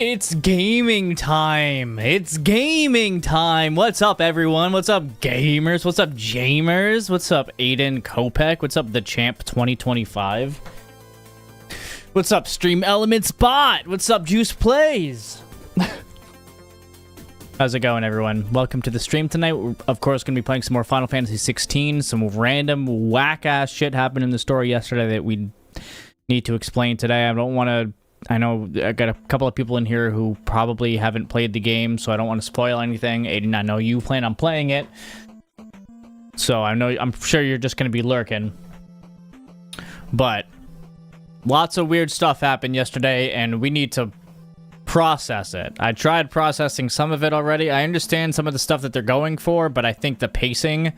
It's gaming time. It's gaming time. What's up, everyone? What's up, gamers? What's up, Jamers? What's up, Aiden Kopek? What's up, the Champ 2025? What's up, Stream Elements Bot? What's up, Juice Plays? How's it going, everyone? Welcome to the stream tonight. We're, of course, going to be playing some more Final Fantasy 16. Some random whack-ass shit happened in the story yesterday that we need to explain today. I don't want to... I know I got a couple of people in here who probably haven't played the game, so I don't want to spoil anything. Aiden, I know you plan on playing it, so I'm sure you're just going to be lurking. But lots of weird stuff happened yesterday, and we need to process it. I tried processing some of it already. I understand some of the stuff that they're going for, but I think the pacing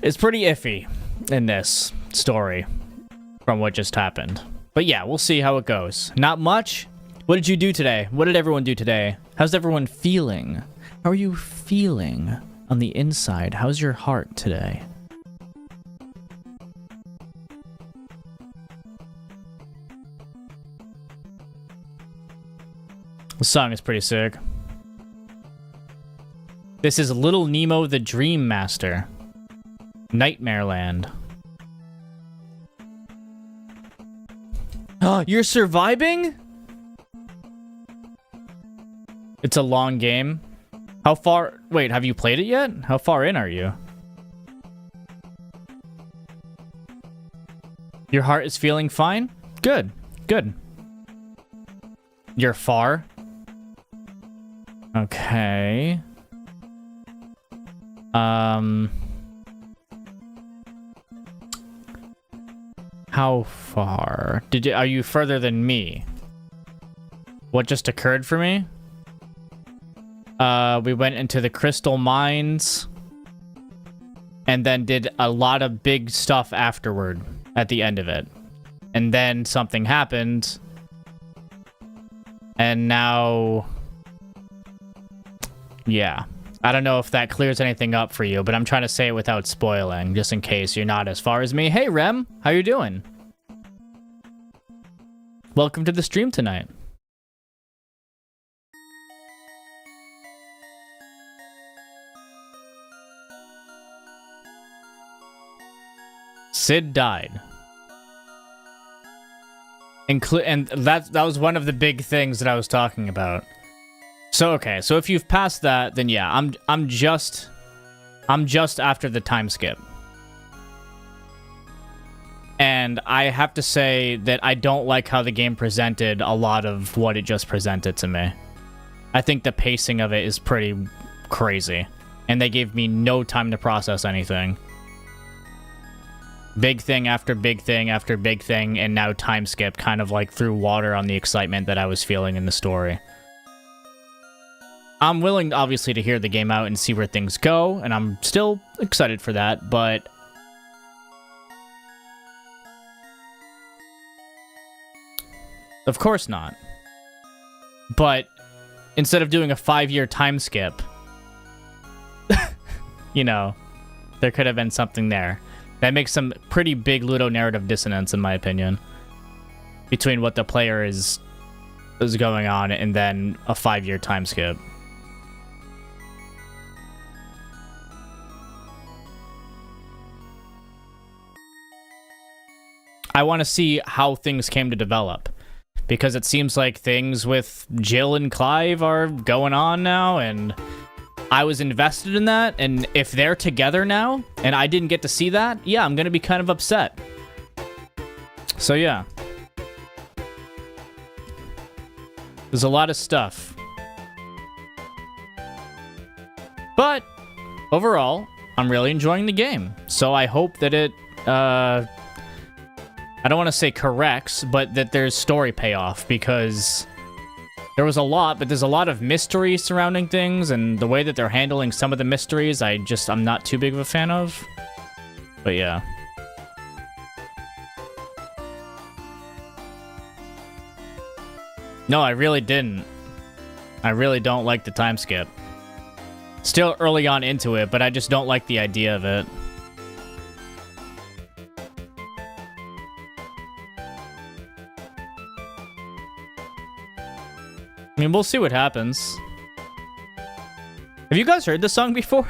is pretty iffy in this story from what just happened. But yeah, we'll see how it goes. Not much. What did you do today? What did everyone do today? How's everyone feeling? How are you feeling on the inside? How's your heart today? The song is pretty sick. This is Little Nemo the Dream Master. Nightmare Land. You're surviving? It's a long game. How far... Wait, have you played it yet? How far in are you? Your heart is feeling fine? Good. Good. You're far? Okay. How far? Are you further than me? What just occurred for me? We went into the crystal mines and then did a lot of big stuff afterward at the end of it. And then something happened. And now... Yeah. I don't know if that clears anything up for you, but I'm trying to say it without spoiling, just in case you're not as far as me. Hey, Rem, how you doing? Welcome to the stream tonight. Sid died. And that was one of the big things that I was talking about. So okay, so if you've passed that, then yeah, I'm just after the time skip. And I have to say that I don't like how the game presented a lot of what it just presented to me. I think the pacing of it is pretty crazy, and they gave me no time to process anything. Big thing after big thing after big thing, and now time skip kind of like threw water on the excitement that I was feeling in the story. I'm willing, obviously, to hear the game out and see where things go, and I'm still excited for that, but... Of course not. But instead of doing a 5-year time skip, you know, there could have been something there. That makes some pretty big ludonarrative dissonance, in my opinion, between what the player is going on and then a 5-year time skip. I want to see how things came to develop, because it seems like things with Jill and Clive are going on now, and I was invested in that, and if they're together now, and I didn't get to see that, yeah, I'm going to be kind of upset. So yeah. There's a lot of stuff. But, overall, I'm really enjoying the game, so I hope that it, I don't want to say corrects, but that there's story payoff, because there was a lot, but there's a lot of mystery surrounding things, and the way that they're handling some of the mysteries, I'm not too big of a fan of. But yeah. No, I really didn't. I really don't like the time skip. Still early on into it, but I just don't like the idea of it. I mean, we'll see what happens. Have you guys heard this song before?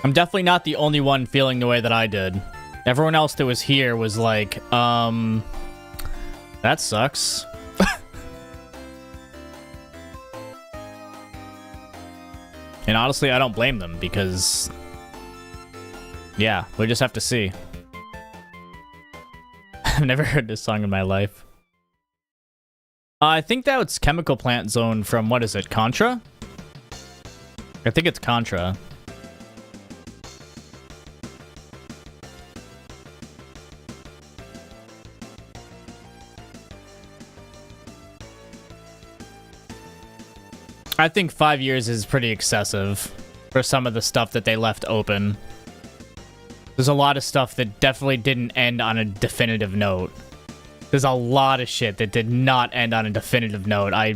I'm definitely not the only one feeling the way that I did. Everyone else that was here was like, that sucks. And honestly, I don't blame them because, yeah, we just have to see. I've never heard this song in my life. I think that it's Chemical Plant Zone from, what is it, Contra? I think it's Contra. I think 5 years is pretty excessive for some of the stuff that they left open. There's a lot of stuff that definitely didn't end on a definitive note. There's a lot of shit that did not end on a definitive note. I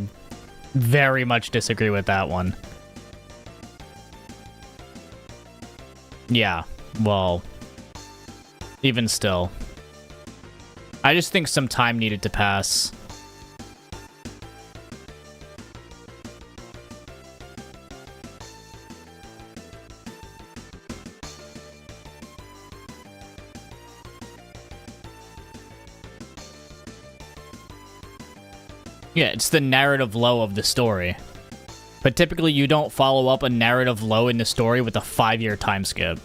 very much disagree with that one. Yeah, well, even still. I just think some time needed to pass. Yeah, it's the narrative low of the story. But typically you don't follow up a narrative low in the story with a 5-year time skip.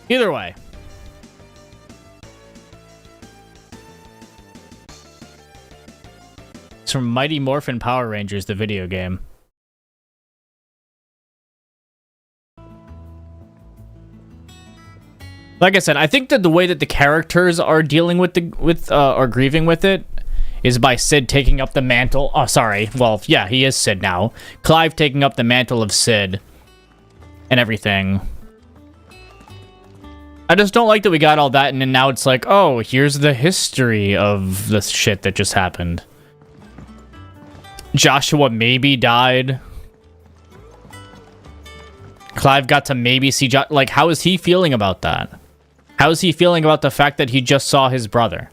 Either way. It's from Mighty Morphin Power Rangers, the video game. Like I said, I think that the way that the characters are dealing with or grieving with it is by Cid taking up the mantle. Oh, sorry. Well, yeah, he is Cid now. Clive taking up the mantle of Cid and everything. I just don't like that we got all that and then now it's like, oh, here's the history of the shit that just happened. Joshua maybe died. Clive got to maybe see like, how is he feeling about that? How is he feeling about the fact that he just saw his brother?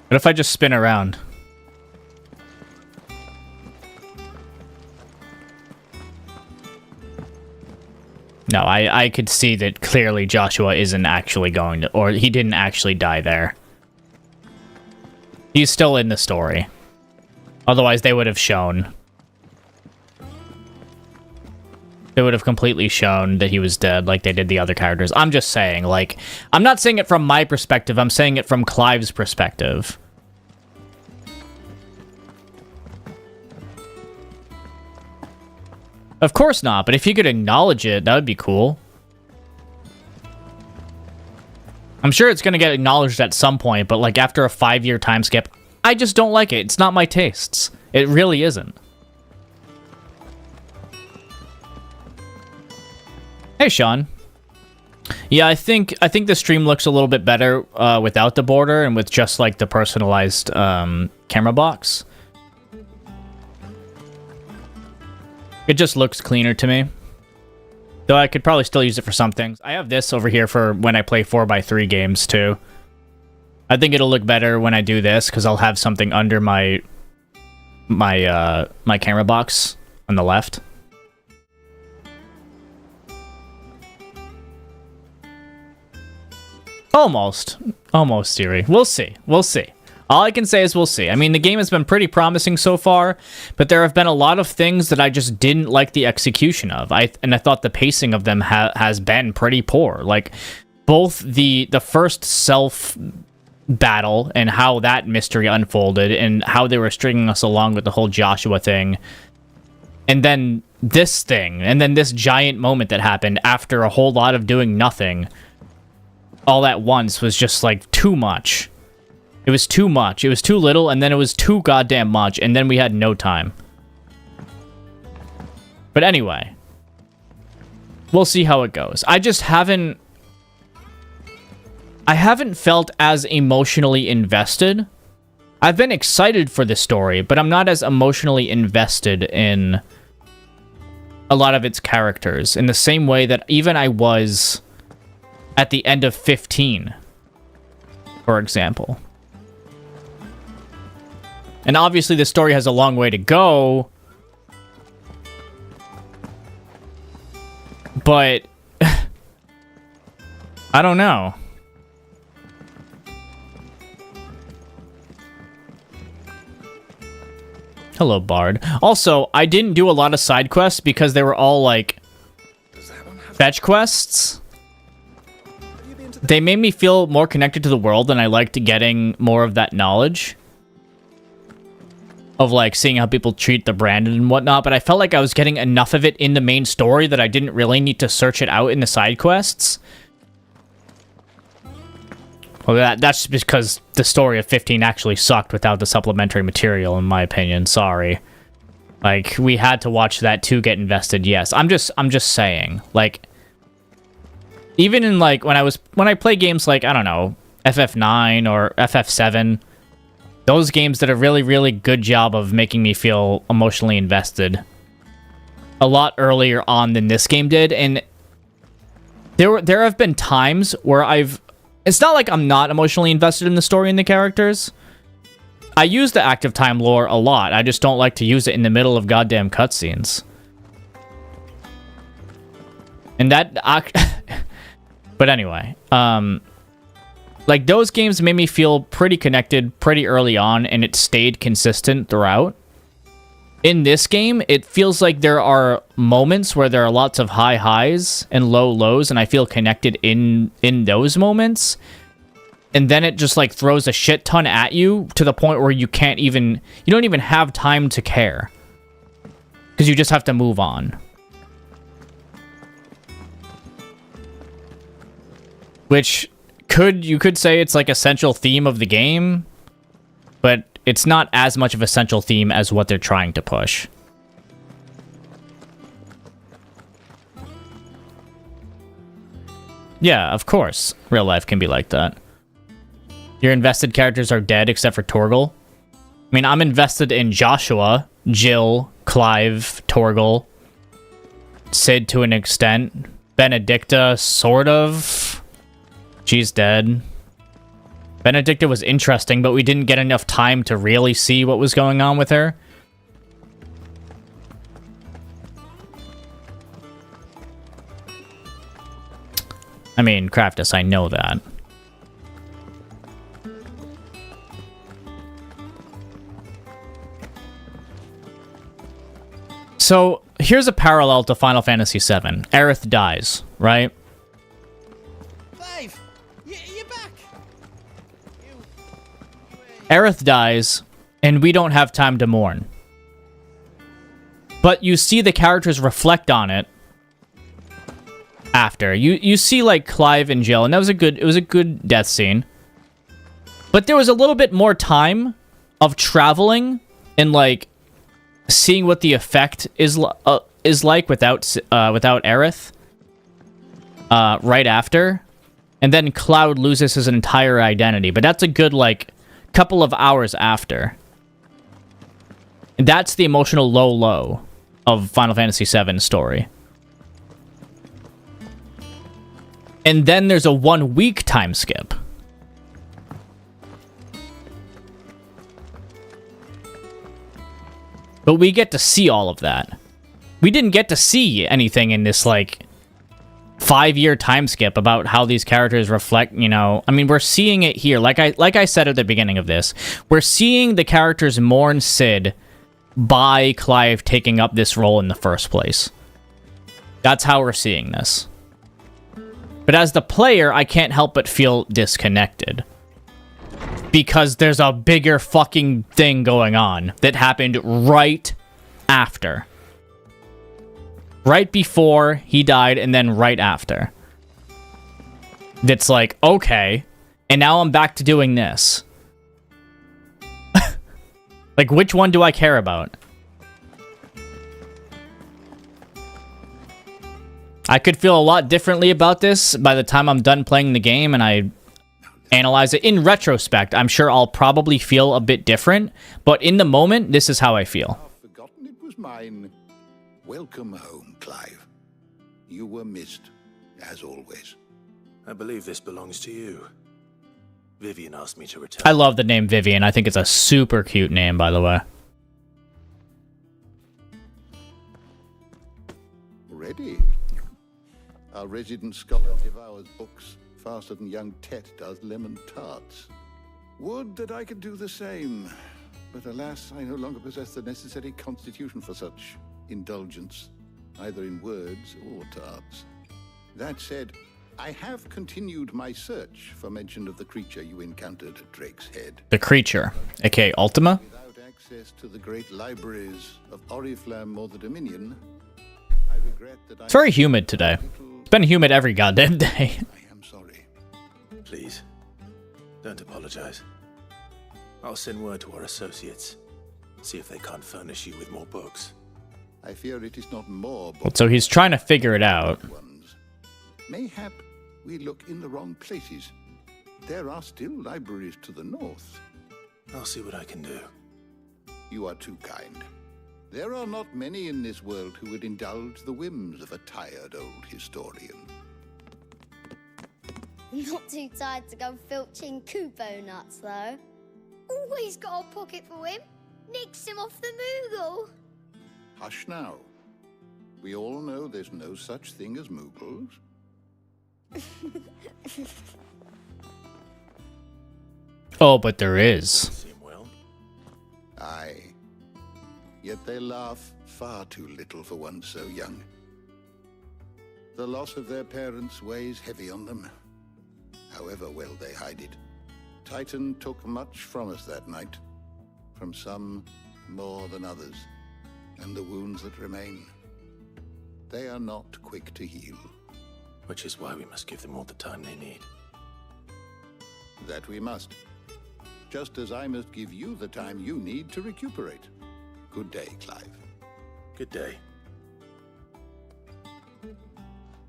What if I just spin around? No, I could see that clearly Joshua isn't actually going to, or he didn't actually die there. He's still in the story. Otherwise, they would have shown. They would have completely shown that he was dead like they did the other characters. I'm just saying, like, I'm not saying it from my perspective. I'm saying it from Clive's perspective. Of course not, but if he could acknowledge it, that would be cool. I'm sure it's going to get acknowledged at some point, but like after a 5-year time skip, I just don't like it. It's not my tastes. It really isn't. Hey, Sean. Yeah, I think the stream looks a little bit better without the border and with just like the personalized camera box. It just looks cleaner to me. Though I could probably still use it for some things. I have this over here for when I play 4x3 games too. I think it'll look better when I do this because I'll have something under my camera box on the left. Almost, Siri. We'll see. We'll see. All I can say is we'll see. I mean, the game has been pretty promising so far, but there have been a lot of things that I just didn't like the execution of. I thought the pacing of them has been pretty poor. Like, both the first self battle and how that mystery unfolded and how they were stringing us along with the whole Joshua thing, and then this thing, and then this giant moment that happened after a whole lot of doing nothing all at once was just, like, too much. It was too much. It was too little, and then it was too goddamn much, and then we had no time. But anyway. we'll see how it goes. I just haven't... I haven't felt as emotionally invested. I've been excited for this story, but I'm not as emotionally invested in a lot of its characters in the same way that even I was at the end of 15, for example. And obviously the story has a long way to go, but I don't know. Hello, Bard. Also, I didn't do a lot of side quests because they were all, like, fetch quests. They made me feel more connected to the world, and I liked getting more of that knowledge. Of, like, seeing how people treat the branded and whatnot, but I felt like I was getting enough of it in the main story that I didn't really need to search it out in the side quests. Well, that's because the story of 15 actually sucked without the supplementary material, in my opinion. Sorry. Like, we had to watch that to get invested, yes. I'm just saying. Like, even in, like, when I play games like, I don't know, FF9 or FF7, those games did a really, really good job of making me feel emotionally invested a lot earlier on than this game did, and there have been times where it's not like I'm not emotionally invested in the story and the characters. I use the active time lore a lot. I just don't like to use it in the middle of goddamn cutscenes. And that... But anyway, like, those games made me feel pretty connected pretty early on, and it stayed consistent throughout. In this game, it feels like there are moments where there are lots of high highs and low lows, and I feel connected in those moments. And then it just, like, throws a shit ton at you to the point where you don't even have time to care. Because you just have to move on. Which, you could say it's, like, a central theme of the game, but it's not as much of a central theme as what they're trying to push. Yeah, of course. Real life can be like that. Your invested characters are dead except for Torgal. I mean, I'm invested in Joshua, Jill, Clive, Torgal, Cid to an extent, Benedikta, sort of. She's dead. Benedikta was interesting, but we didn't get enough time to really see what was going on with her. I mean, Craftus, I know that. So, here's a parallel to Final Fantasy VII. Aerith dies, right? Clive! You're back! Aerith dies, and we don't have time to mourn. But you see the characters reflect on it after. You see, like, Clive and Jill, and it was a good death scene. But there was a little bit more time of traveling and, like, seeing what the effect is like without Aerith right after. And then Cloud loses his entire identity. But that's a good, like, couple of hours after. And that's the emotional low of Final Fantasy VII story. And then there's a 1 week time skip. But we get to see all of that. We didn't get to see anything in this, like, 5-year time skip about how these characters reflect, you know. I mean, we're seeing it here. Like I said at the beginning of this, we're seeing the characters mourn Cid by Clive taking up this role in the first place. That's how we're seeing this. But as the player, I can't help but feel disconnected. Because there's a bigger fucking thing going on that happened right after. Right before he died, and then right after. That's like, okay, and now I'm back to doing this. Like, which one do I care about? I could feel a lot differently about this by the time I'm done playing the game and I analyze it. In retrospect, I'm sure I'll probably feel a bit different, but in the moment, this is how I feel. I've forgotten it was mine. Welcome home, Clive. You were missed, as always. I believe this belongs to you. Vivian asked me to return. I love the name Vivian. I think it's a super cute name, by the way. Ready? Our resident scholar devours books faster than young Tet does lemon tarts. Would that I could do the same. But alas, I no longer possess the necessary constitution for such indulgence, either in words or tarts. That said, I have continued my search for mention of the creature you encountered at Drake's Head. The creature, aka Ultima. Without access to the great libraries of Oriflamme or the Dominion, I regret that It's very humid today. It's been humid every goddamn day. I am sorry. Please, don't apologize. I'll send word to our associates. See if they can't furnish you with more books. I fear it is not more books. So he's trying to figure it out. Ones. Mayhap we look in the wrong places. There are still libraries to the north. I'll see what I can do. You are too kind. There are not many in this world who would indulge the whims of a tired old historian. Not too tired to go filching Kubo nuts, though. Always got a pocket for him. Nicks him off the Moogle. Hush now. We all know there's no such thing as Moogles. Oh, but there is. Seem well? Aye. Yet they laugh far too little for one so young. The loss of their parents weighs heavy on them, however well they hide it. Titan took much from us that night, from some more than others, and the wounds that remain, they are not quick to heal. Which is why we must give them all the time they need. That we must. Just as I must give you the time you need to recuperate. Good day, Clive. Good day.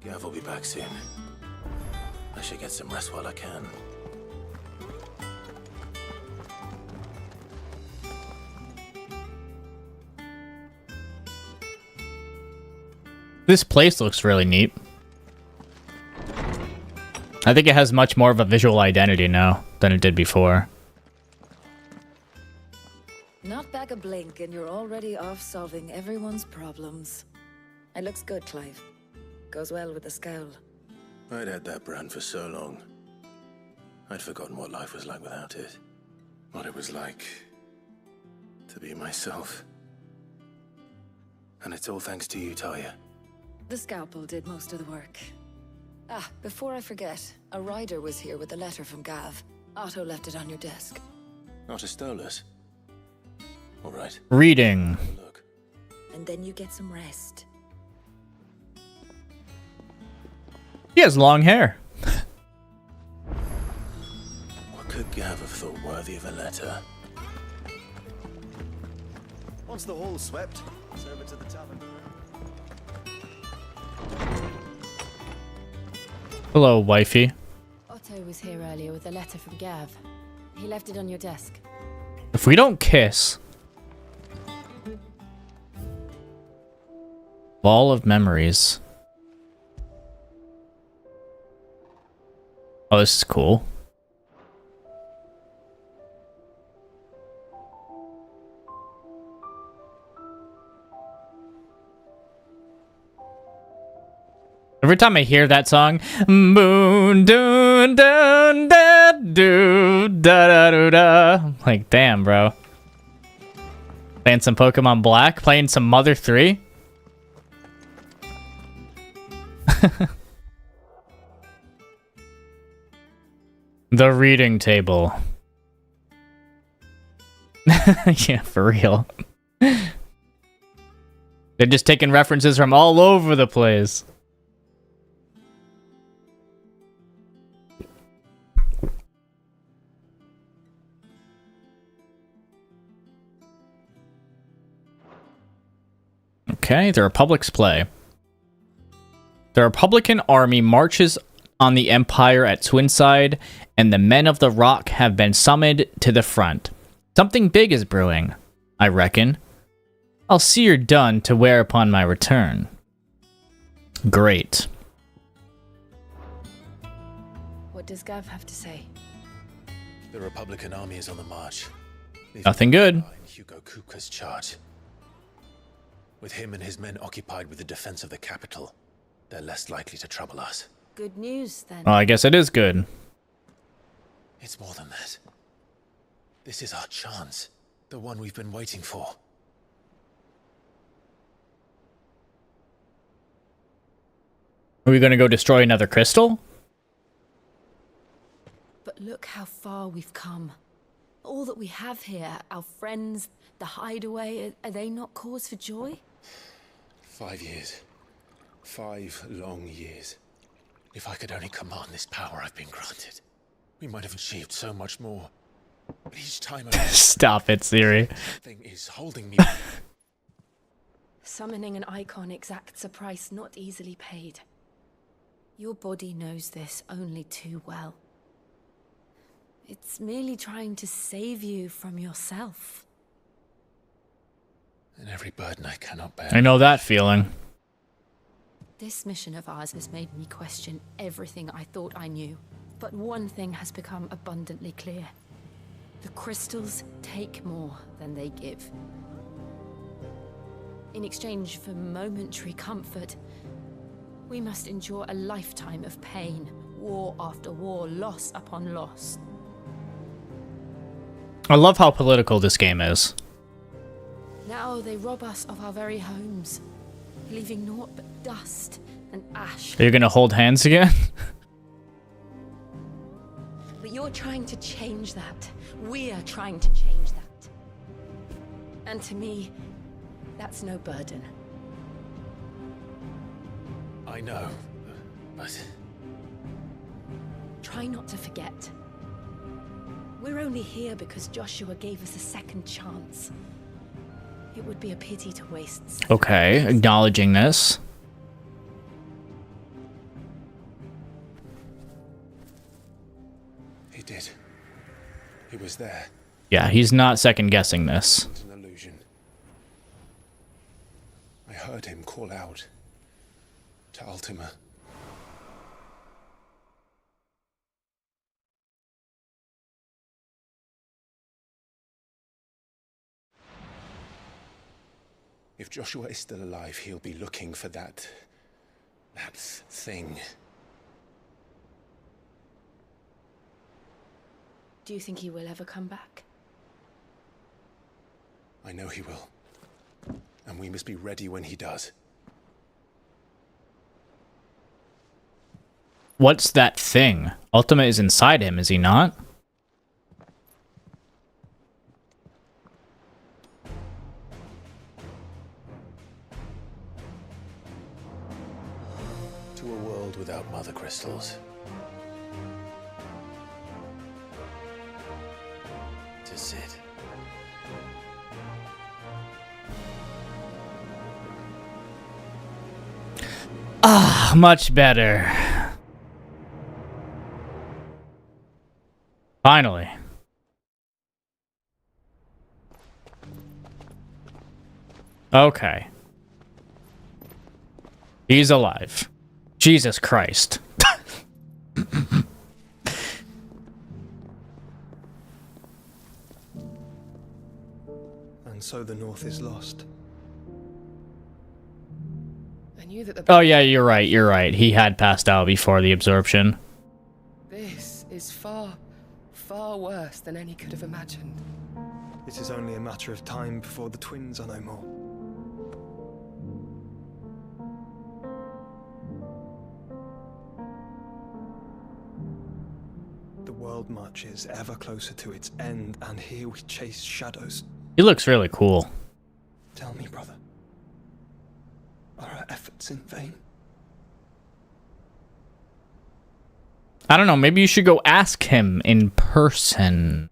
Gav will be back soon. I should get some rest while I can. This place looks really neat. I think it has much more of a visual identity now than it did before. Not back a blink and you're already off solving everyone's problems. It looks good, Clive. Goes well with the scowl. I'd had that brand for so long. I'd forgotten what life was like without it. What it was like to be myself. And it's all thanks to you, Talia. The scalpel did most of the work. Ah, before I forget, a rider was here with a letter from Gav. Otto left it on your desk. Not a Stolas. All right. Reading. Have a look. And then you get some rest. He has long hair. What could Gav have thought worthy of a letter? Once the hall's swept, serve it to the tavern. Hello, wifey. Otto was here earlier with a letter from Gav. He left it on your desk. If we don't kiss... Ball of memories. Oh, this is cool. Every time I hear that song, moon doon doon da doo da da doo da. I'm like, damn, bro. Playing some Pokemon Black, playing some Mother 3. The reading table. Yeah, for real. They're just taking references from all over the place. Okay, the Republic's play. The Republican army marches on the Empire at Twinside, and the men of the Rock have been summoned to the front. Something big is brewing, I reckon. I'll see you're done to wear upon my return. Great. What does Gav have to say? The Republican army is on the march. Nothing good. In Hugo Kupka's charge. With him and his men occupied with the defense of the capital, they're less likely to trouble us. Good news, then. Well, I guess it is good. It's more than that. This is our chance. The one we've been waiting for. Are we going to go destroy another crystal? But look how far we've come. All that we have here, our friends, the hideaway, are they not cause for joy? 5 years. 5 long years. If I could only command this power I've been granted, we might have achieved so much more. But each time I... Stop it, Siri. Something is holding me. Summoning an icon exacts a price not easily paid. Your body knows this only too well. It's merely trying to save you from yourself. And every burden I cannot bear. I know that feeling. This mission of ours has made me question everything I thought I knew. But one thing has become abundantly clear. The crystals take more than they give. In exchange for momentary comfort, we must endure a lifetime of pain, war after war, loss upon loss. I love how political this game is. Now they rob us of our very homes, leaving naught but dust and ash. Are you going to hold hands again? But you're trying to change that. We're trying to change that. And to me, that's no burden. I know, but... Try not to forget. We're only here because Joshua gave us a second chance. It would be a pity to waste such Okay, acknowledging this. He did. He was there. Yeah, he's not second guessing this. It wasn't an illusion. I heard him call out to Ultima. If Joshua is still alive, he'll be looking for that thing. Do you think he will ever come back? I know he will. And we must be ready when he does. What's that thing? Ultima is inside him, is he not? To a world without mother crystals. To Cid. Ah, much better. Finally. Okay. He's alive. Jesus Christ. And so the North is lost. I knew that the... Oh yeah, you're right, you're right. He had passed out before the absorption. This is far, far worse than any could have imagined. It is only a matter of time before the twins are no more. The world marches ever closer to its end, and here we chase shadows. He looks really cool. Tell me, brother, are our efforts in vain? I don't know, maybe you should go ask him in person.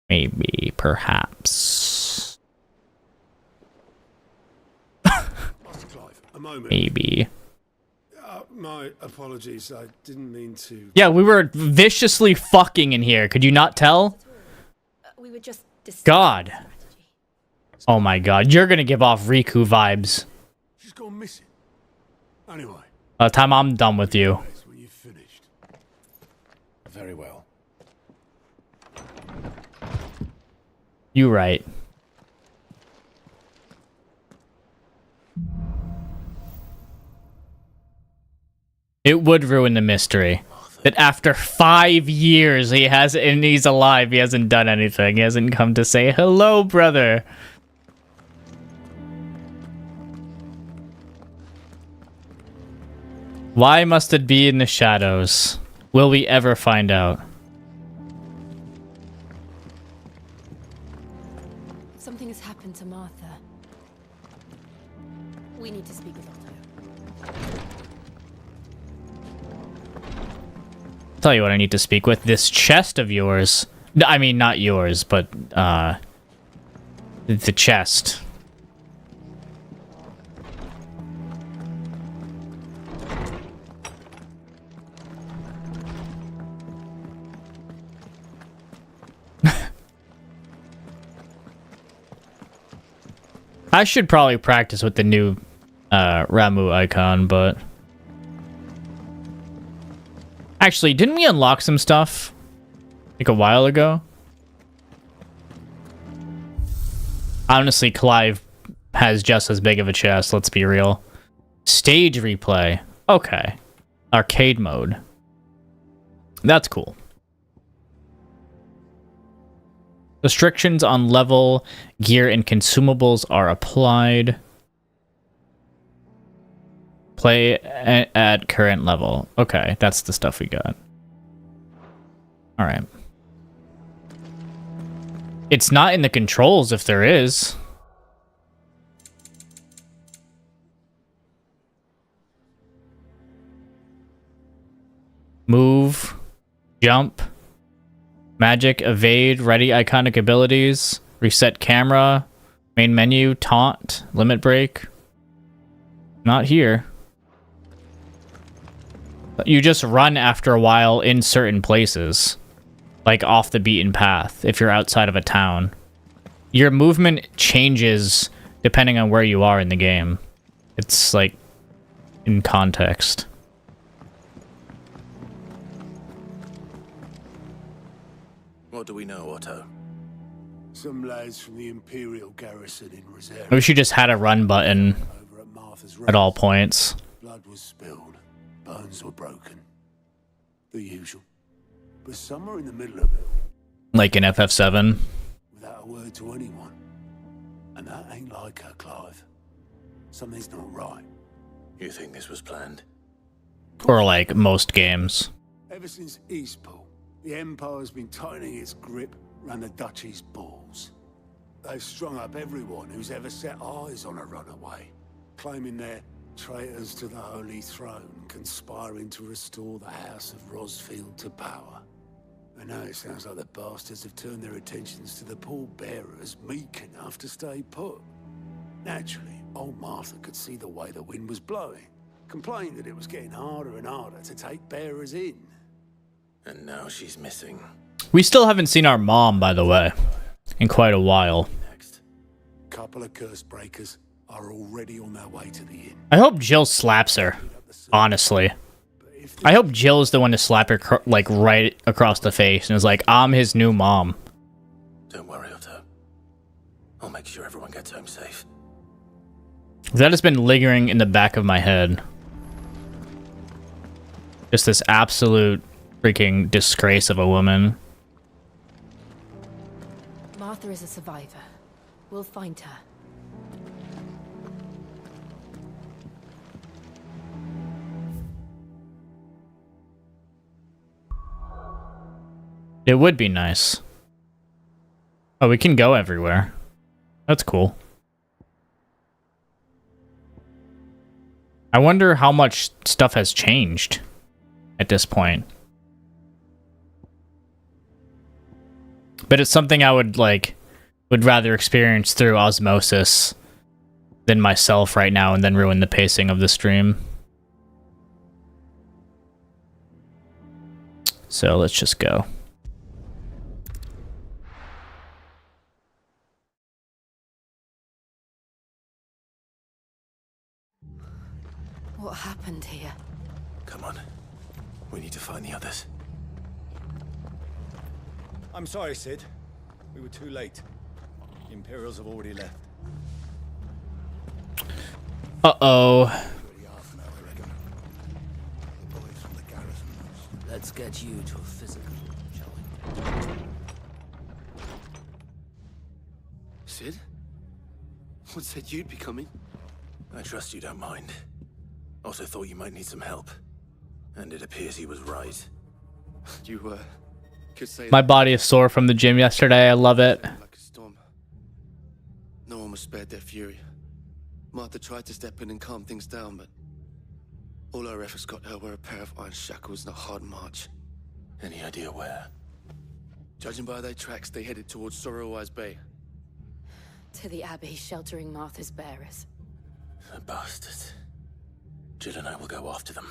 Maybe, perhaps. Master Clive, A moment. Maybe. My apologies. I didn't mean to. Yeah, we were viciously fucking in here. Could you not tell? We were just God. Oh my god. You're gonna give off Riku vibes. She's gone missing. Anyway. By the time I'm done with you. When you've finished. Very well. You right. It would ruin the mystery that after 5 years and he's alive, he hasn't done anything. He hasn't come to say hello, brother. Why must it be in the shadows? Will we ever find out? Something has happened to Martha. We need to speak with Otto. Tell you what I need to speak with. This chest of yours. I mean, not yours, but, the chest. I should probably practice with the new, Ramu icon, but... Actually, didn't we unlock some stuff? Like a while ago? Honestly, Clive has just as big of a chest, let's be real. Stage replay. Okay. Arcade mode. That's cool. Restrictions on level, gear, and consumables are applied. Play at current level. Okay, that's the stuff we got. Alright. It's not in the controls if there is. Move. Jump. Magic, evade, ready iconic abilities. Reset camera. Main menu, taunt, limit break. Not here. You just run after a while in certain places. Like off the beaten path, if you're outside of a town. Your movement changes depending on where you are in the game. It's like in context. What do we know, Otto? Some lads from the Imperial garrison in reserve. I wish you just had a run button Over at Martha's at all rest. points. Blood was spilled. Bones were broken. The usual. But somewhere in the middle of it, Like in FF7. without a word to anyone. And that ain't like her, Clive. Something's not right. You think this was planned? Or like most games. Ever since Eastpool, the Empire's been tightening its grip around the Duchy's balls. They've strung up everyone who's ever set eyes on a runaway, claiming they're traitors to the Holy Throne, conspiring to restore the House of Rosfield to power. And now it sounds like the bastards have turned their attentions to the pallbearers meek enough to stay put. Naturally, old Martha could see the way the wind was blowing, complained that it was getting harder and harder to take bearers in. And now she's missing. We still haven't seen our mom, by the way, in quite a while. Next. Couple of curse breakers are already on their way to the inn. I hope Jill slaps her, honestly. I hope Jill is the one to slap her, like, right across the face and is like, I'm his new mom. Don't worry, Otto. I'll make sure everyone gets home safe. That has been lingering in the back of my head. Just this absolute freaking disgrace of a woman. Martha is a survivor. We'll find her. It would be nice. Oh, we can go everywhere. That's cool. I wonder how much stuff has changed at this point. But it's something I would rather experience through osmosis than myself right now and then ruin the pacing of the stream. So let's just go. What happened here? Come on. We need to find the others. I'm sorry, Cid. We were too late. The Imperials have already left. Uh-oh. Let's get you to a physical, shall we? Cid? What said you'd be coming? I trust you don't mind. Also thought you might need some help. And it appears he was right. You, could say My body is sore from the gym yesterday. I love it. like a storm. No one was spared their fury. Martha tried to step in and calm things down, but all our efforts got her were a pair of iron shackles and a hard march. Any idea where? Judging by their tracks, they headed towards Sorrowwise Bay. To the Abbey, sheltering Martha's bearers. The bastards. Jill and I will go after them.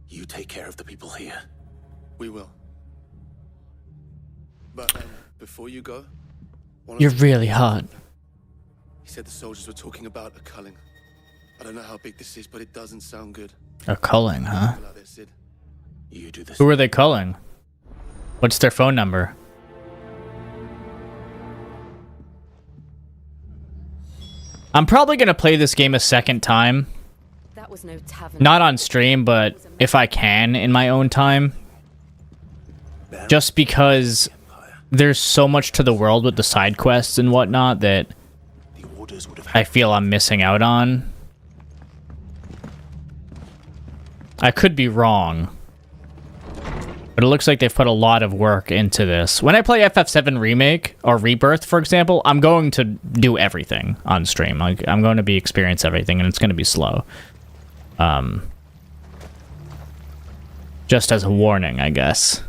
You take care of the people here. We will. But before you go... You're really hot. He said the soldiers were talking about a culling. I don't know how big this is, but it doesn't sound good. A culling, huh? People out there, Cid. You do this. Who are they culling? What's their phone number? I'm probably gonna play this game a second time. That was no tavern. Not on stream, but if I can in my own time. Just because there's so much to the world with the side quests and whatnot that I feel I'm missing out on. I could be wrong. But it looks like they've put a lot of work into this. When I play FF7 Remake or Rebirth, for example, I'm going to do everything on stream. Like, I'm going to experience everything, and it's going to be slow. Just as a warning, I guess.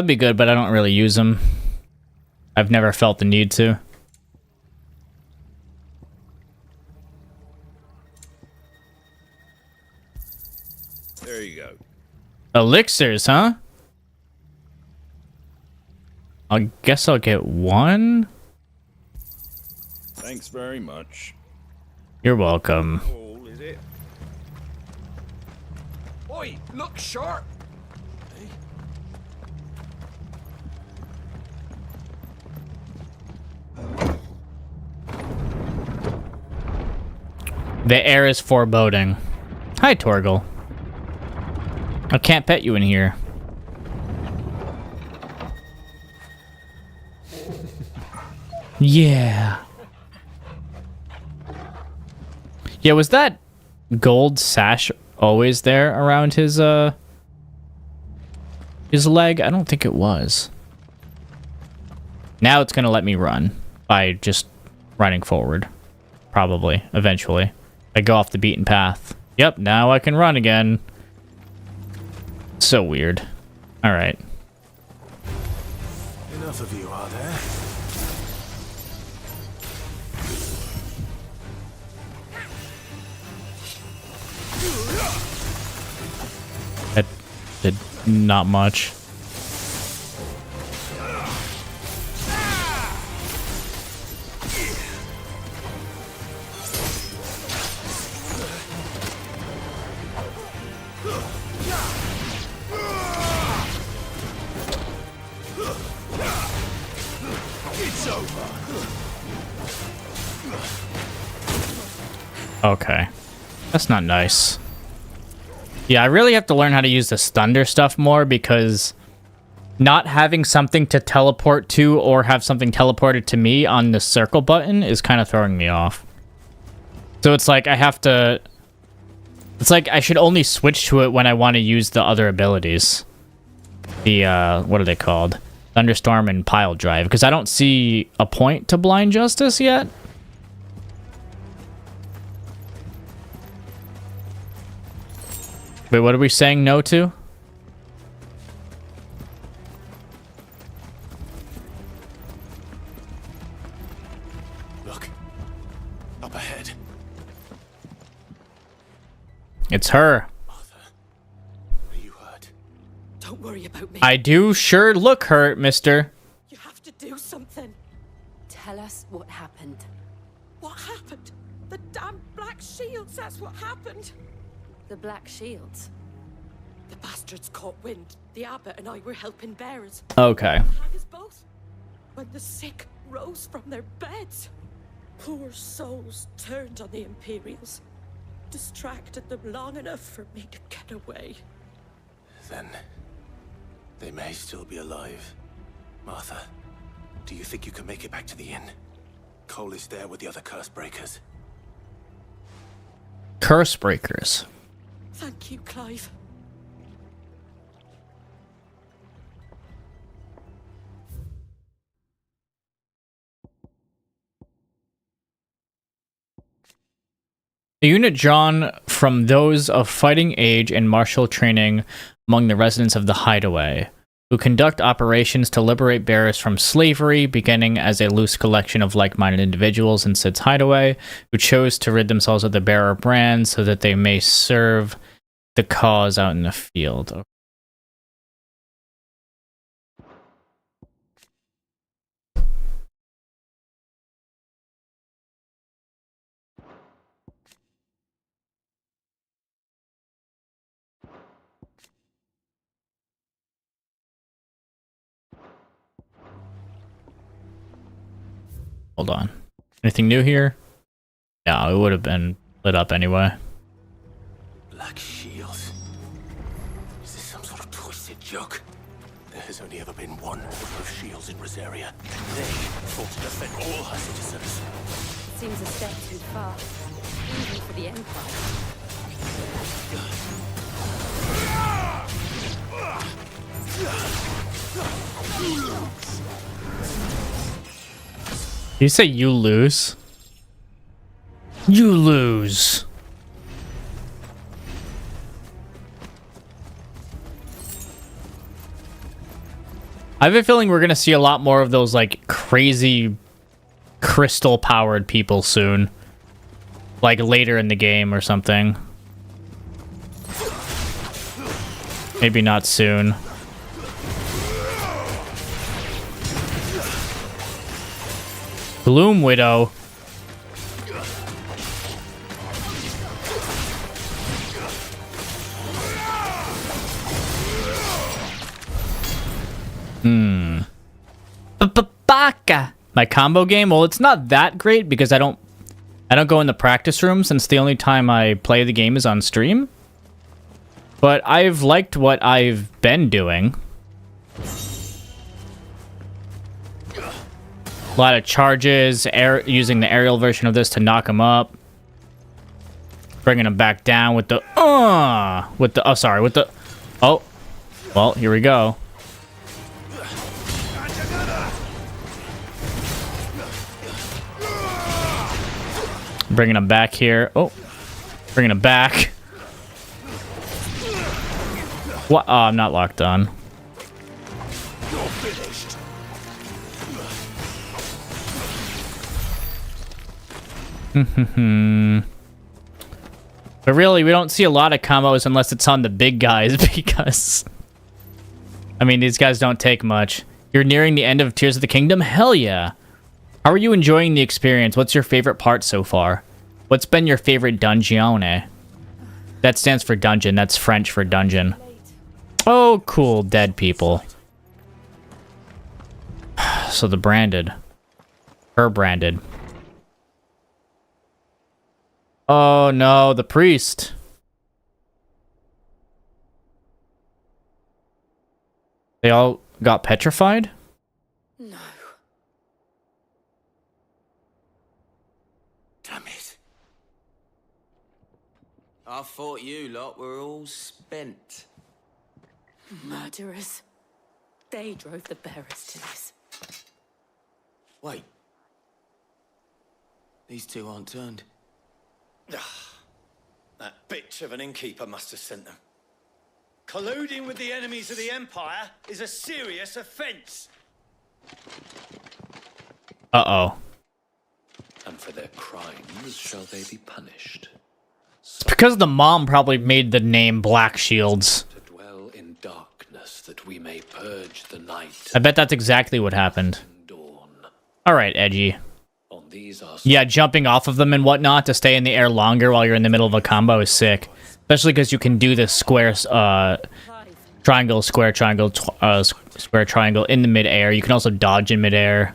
That'd be good, but I don't really use them. I've never felt the need to. There you go. Elixirs, huh? I guess I'll get one. Thanks very much. You're welcome. All is it? Oi, look sharp! The air is foreboding. Hi, Torgal. I can't pet you in here. Yeah. Yeah, was that gold sash always there around his leg? I don't think it was. Now it's gonna let me run by just running forward. Probably, eventually. I go off the beaten path. Yep, now I can run again. So weird. Alright. Enough of you, are there? That did not much. Okay. That's not nice. Yeah, I really have to learn how to use this thunder stuff more because not having something to teleport to or have something teleported to me on the circle button is kind of throwing me off. So it's like I have to... It's like I should only switch to it when I want to use the other abilities. The, what are they called? Thunderstorm and Pile Drive. Because I don't see a point to Blind Justice yet. Wait, what are we saying no to? Look. Up ahead. It's her. Martha. Are you hurt? Don't worry about me. I do sure look hurt, mister. You have to do something. Tell us what happened. What happened? The damn Black Shields, that's what happened. The Black Shields? The bastards caught wind. The abbot and I were helping bearers. Okay. Hang us both. When the sick rose from their beds, poor souls turned on the Imperials. Distracted them long enough for me to get away. Then they may still be alive. Martha, do you think you can make it back to the inn? Cole is there with the other curse breakers. Curse breakers. Thank you, Clive. A unit drawn from those of fighting age and martial training among the residents of the Hideaway, who conduct operations to liberate bearers from slavery, beginning as a loose collection of like-minded individuals in Cid's Hideaway, who chose to rid themselves of the bearer brand so that they may serve the cause out in the field. Hold on. Anything new here? No, it would have been lit up anyway. Black Shields. Is this some sort of twisted joke? There has only ever been one of those shields in Rosaria. They fought to defend all her citizens. Seems a step too far, even for the Empire. Did you say you lose? You lose. I have a feeling we're gonna see a lot more of those like crazy crystal powered people soon. Like later in the game or something. Maybe not soon. Gloom Widow. Baka. My combo game? Well, it's not that great because I don't go in the practice room since the only time I play the game is on stream. But I've liked what I've been doing. A lot of charges, using the aerial version of this to knock him up. Bringing him back down with the, oh, well, here we go. Bringing him back here. Oh, bringing him back. What? Oh, I'm not locked on. But really, we don't see a lot of combos unless it's on the big guys because... I mean, these guys don't take much. You're nearing the end of Tears of the Kingdom? Hell yeah. How are you enjoying the experience? What's your favorite part so far? What's been your favorite dungeon? That stands for dungeon. That's French for dungeon. Oh, cool. Dead people. So the branded. Her branded. Oh no, the priest. They all got petrified? No. Damn it. I thought you lot were all spent. Murderers. They drove the bearers to this. Wait. These two aren't turned. That bitch of an innkeeper must have sent them. Colluding with the enemies of the Empire is a serious offense. Uh-oh. And for their crimes shall they be punished. It's because the mom probably made the name Black Shields. To dwell in darkness that we may purge the night. I bet that's exactly what happened. Alright, Edgy. On these are Yeah, jumping off of them and whatnot to stay in the air longer while you're in the middle of a combo is sick. Especially because you can do the square, triangle, square, triangle, square, triangle in the mid-air. You can also dodge in mid-air.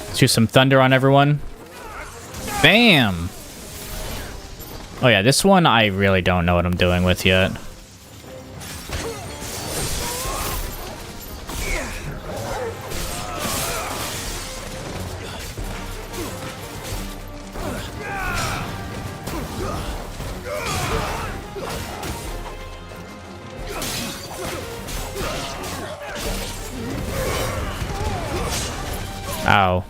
Let's use some thunder on everyone. Bam! Oh yeah, this one I really don't know what I'm doing with yet. Ow.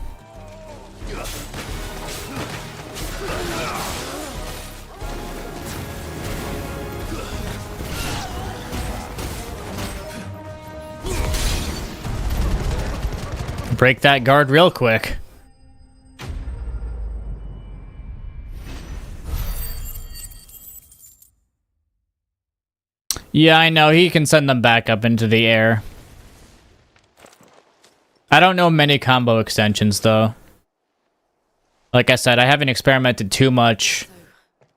Break that guard real quick. Yeah, I know. He can send them back up into the air. I don't know many combo extensions, though. Like I said, I haven't experimented too much.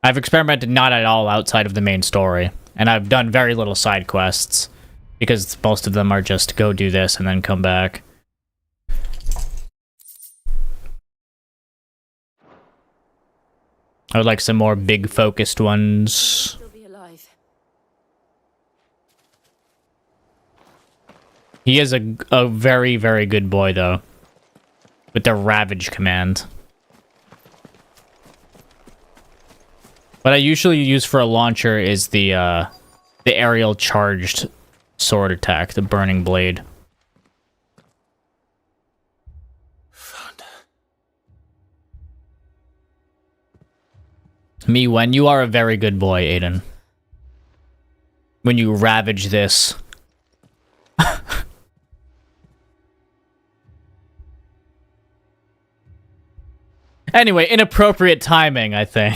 I've experimented not at all outside of the main story. And I've done very little side quests. Because most of them are just go do this and then come back. I would like some more big focused ones. He is a very, very good boy, though. With the Ravage command. What I usually use for a launcher is the aerial charged sword attack, the Burning Blade. Me, when you are a very good boy, Aiden. When you ravage this. Anyway, inappropriate timing, I think.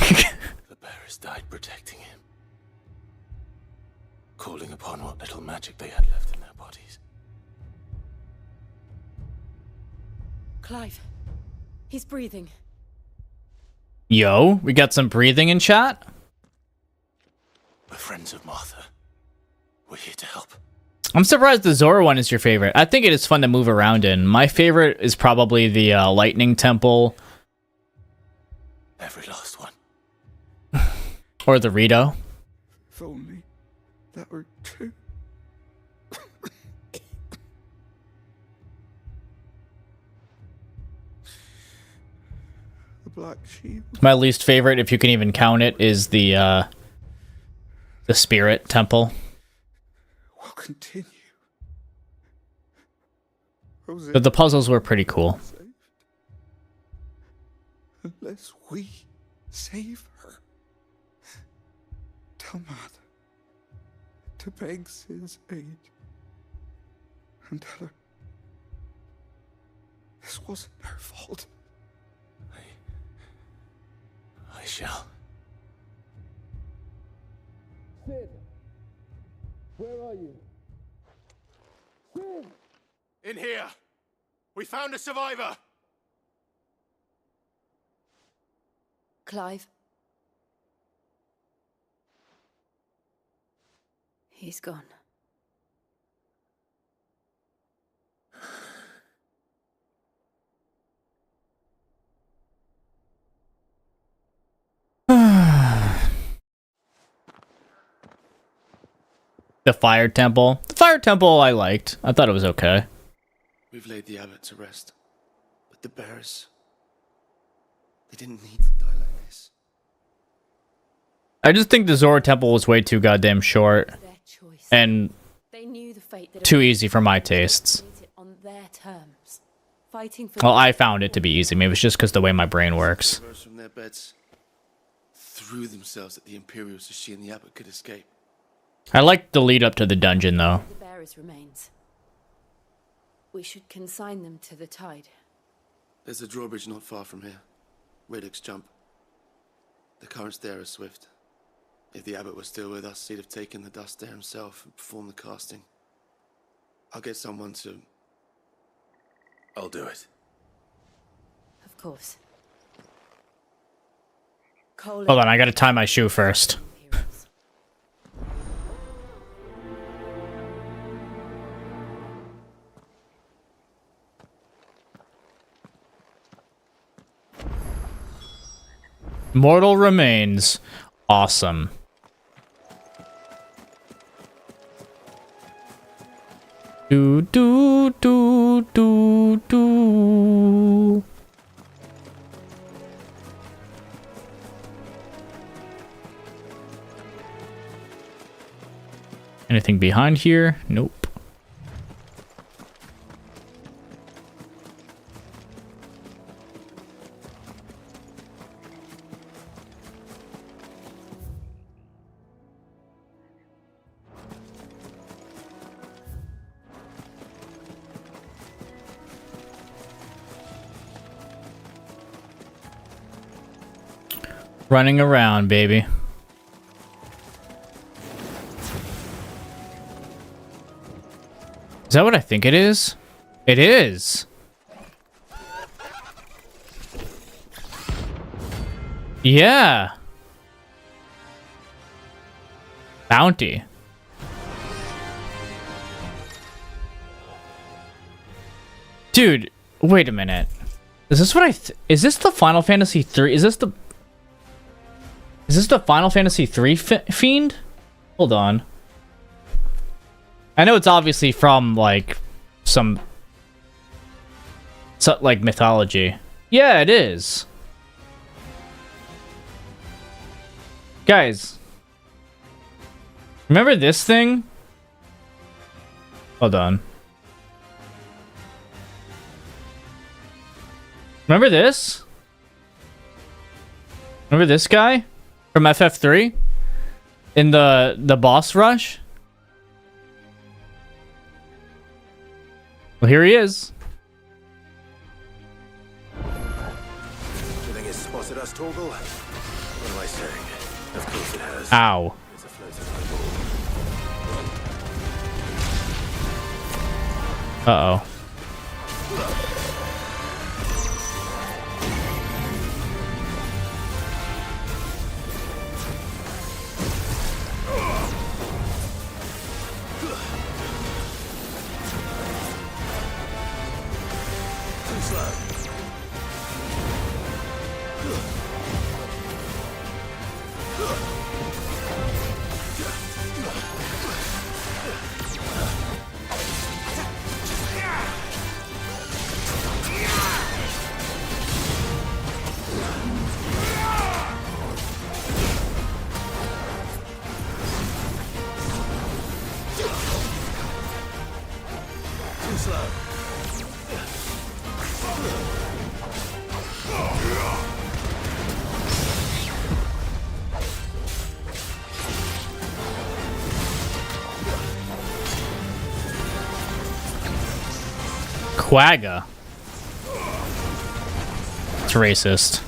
The bearers died protecting him. Calling upon what little magic they had left in their bodies. Clive. He's breathing. Yo, we got some breathing in chat? We're friends of Martha. We're here to help. I'm surprised the Zora one is your favorite. I think it is fun to move around in. My favorite is probably the Lightning Temple. Every last one. Or the Rito. If only that were true. The Black Shield. My least favorite, if you can even count it, is the Spirit Temple. We'll continue. But the puzzles were pretty cool. Unless we save her. Tell Mother to beg Cid's aid. And tell her this wasn't her fault. I shall. Cid! Where are you? Cid! In here! We found a survivor! Clive. He's gone. The Fire Temple. The Fire Temple I liked. I thought it was okay. We've laid the abbot to rest. But the bearers... they didn't need to die like this. I just think the Zora Temple was way too goddamn short. And They knew the fate too easy for my tastes. On their terms. Fighting for Well, I found it to be easy. Maybe it's just because the way my brain works. Rose from their beds, threw themselves at the Imperials so she and the abbot could escape. I like the lead up to the dungeon, though. the bearer's remains. We should consign them to the tide. There's a drawbridge not far from here. Radix jump. The currents there are swift. If the abbot was still with us, he'd have taken the dust there himself and performed the casting. I'll get someone to... I'll do it. Of course. Hold on, I gotta tie my shoe first. Mortal remains. Awesome. Do do do do do. Anything behind here? Nope. Running around, baby. Is that what I think it is? It is. Yeah. Bounty. Dude, wait a minute. Is this what is this the Final Fantasy 3? Is this the Final Fantasy 3 fiend? Hold on. I know it's obviously from like some like mythology. Yeah, it is. Guys, remember this thing? Hold on. Remember this? Remember this guy from FF3 in the boss rush? Well, here he is. Do you think it's spotted us, Torgal? What am I saying? Of course it has. Ow. It's a floating eyeball. Uh-oh. Quagga. It's racist.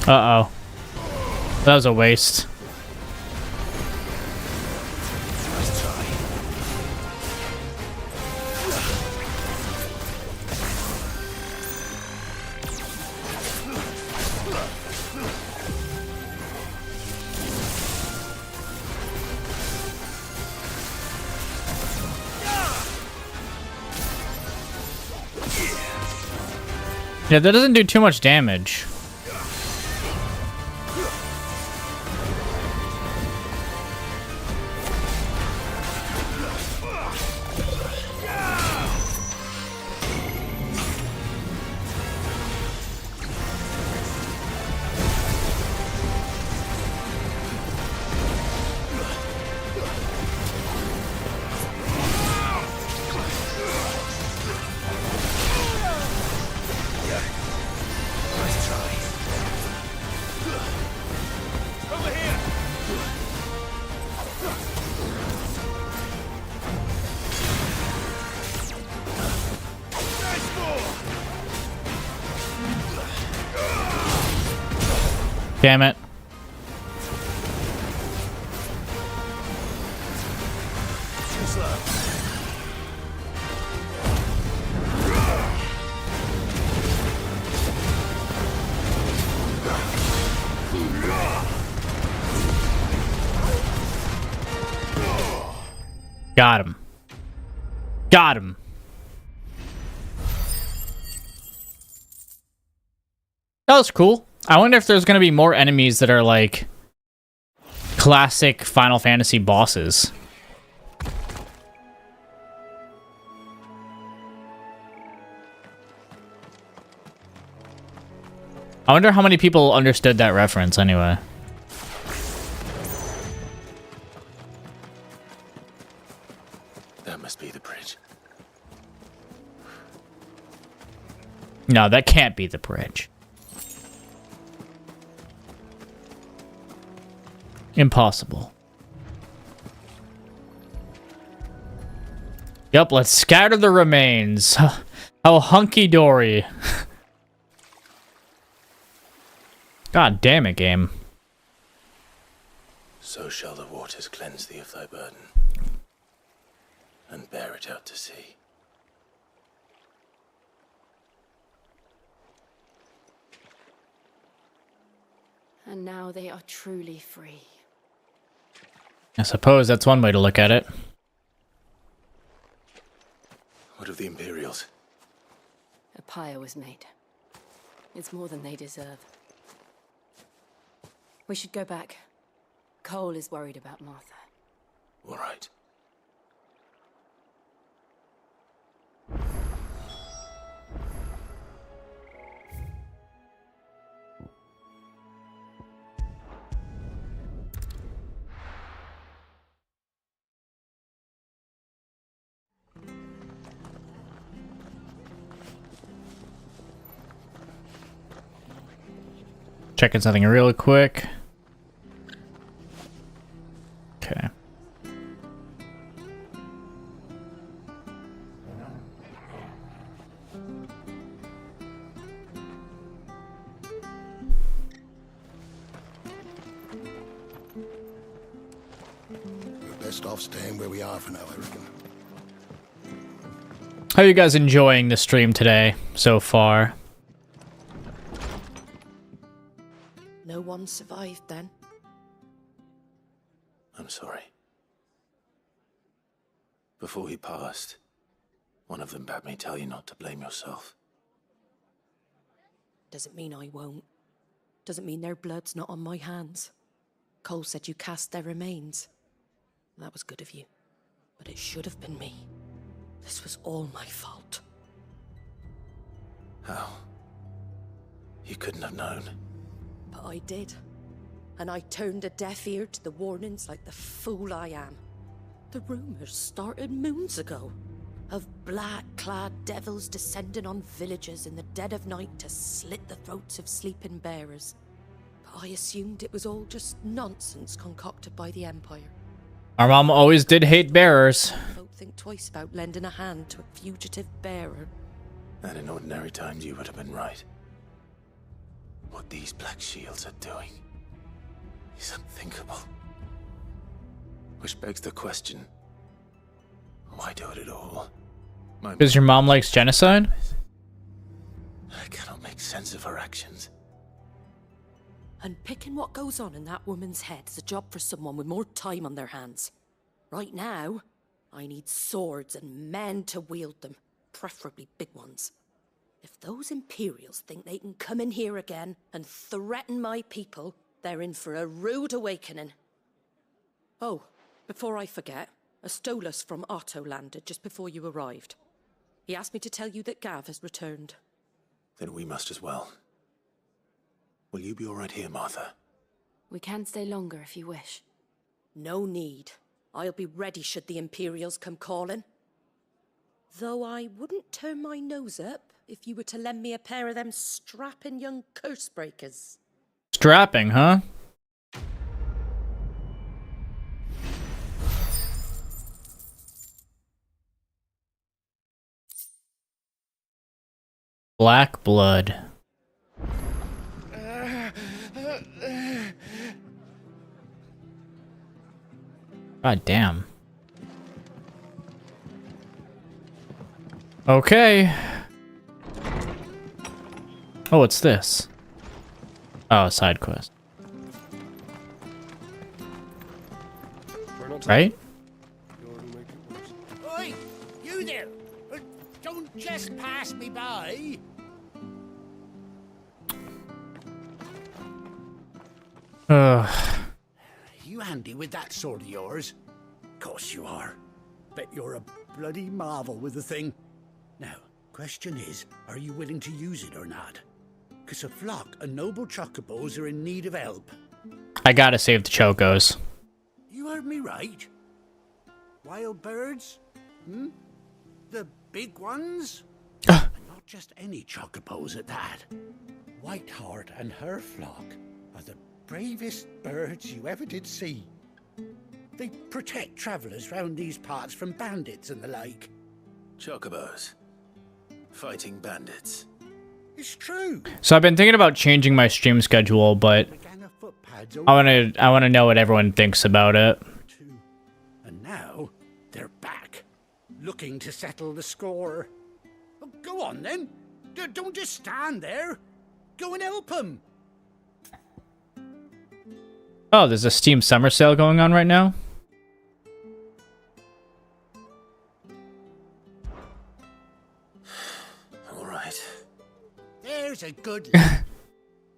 Uh-oh. That was a waste. Yeah, that doesn't do too much damage. Damn it. Got him. Got him. That was cool. I wonder if there's going to be more enemies that are like classic Final Fantasy bosses. I wonder how many people understood that reference anyway. That must be the bridge. No, that can't be the bridge. Impossible. Yep, let's scatter the remains. How hunky-dory. God damn it, game. So shall the waters cleanse thee of thy burden, and bear it out to sea. And now they are truly free. I suppose that's one way to look at it. What of the Imperials? A pyre was made. It's more than they deserve. We should go back. Cole is worried about Martha. All right. Checking something real quick. Okay. We're best off staying where we are for now, I reckon. How are you guys enjoying the stream today so far? No one survived then? I'm sorry. Before he passed, one of them bade me tell you not to blame yourself. Doesn't mean I won't. Doesn't mean their blood's not on my hands. Cole said you cast their remains. That was good of you. But it should have been me. This was all my fault. How? You couldn't have known. But I did. And I turned a deaf ear to the warnings like the fool I am. The rumors started moons ago. Of black-clad devils descending on villages in the dead of night to slit the throats of sleeping bearers. But I assumed it was all just nonsense concocted by the Empire. Our mom always did hate bearers. Folk think twice about lending a hand to a fugitive bearer. And in ordinary times you would have been right. What these Black Shields are doing is unthinkable. Which begs the question, why do it at all? Because your mom likes genocide? I cannot make sense of her actions. And picking what goes on in that woman's head is a job for someone with more time on their hands. Right now, I need swords and men to wield them, preferably big ones. If those Imperials think they can come in here again and threaten my people, they're in for a rude awakening. Oh, before I forget, a Stolas from Otto landed just before you arrived. He asked me to tell you that Gav has returned. Then we must as well. Will you be all right here, Martha? We can stay longer if you wish. No need. I'll be ready should the Imperials come calling. Though I wouldn't turn my nose up if you were to lend me a pair of them strapping young curse breakers. Strapping, huh? Black blood. God damn. Okay. Oh, what's this? Oh, side quest. Right? Oi! You there! Don't just pass me by! You handy with that sword of yours? Course you are. Bet you're a bloody marvel with the thing. Now, question is, are you willing to use it or not? 'Cause a flock of noble chocobos are in need of help. I gotta save the chocos. You heard me right. Wild birds? Hmm? The big ones? And not just any chocobos at that. Whiteheart and her flock are the bravest birds you ever did see. They protect travellers round these parts from bandits and the like. Chocobos. Fighting bandits. It's true. So I've been thinking about changing my stream schedule, but I wanna know what everyone thinks about it. And now they're back, looking to settle the score. Oh, go on then. Don't just stand there. Go and help them. Oh, there's a Steam summer sale going on right now. All right. There's a good.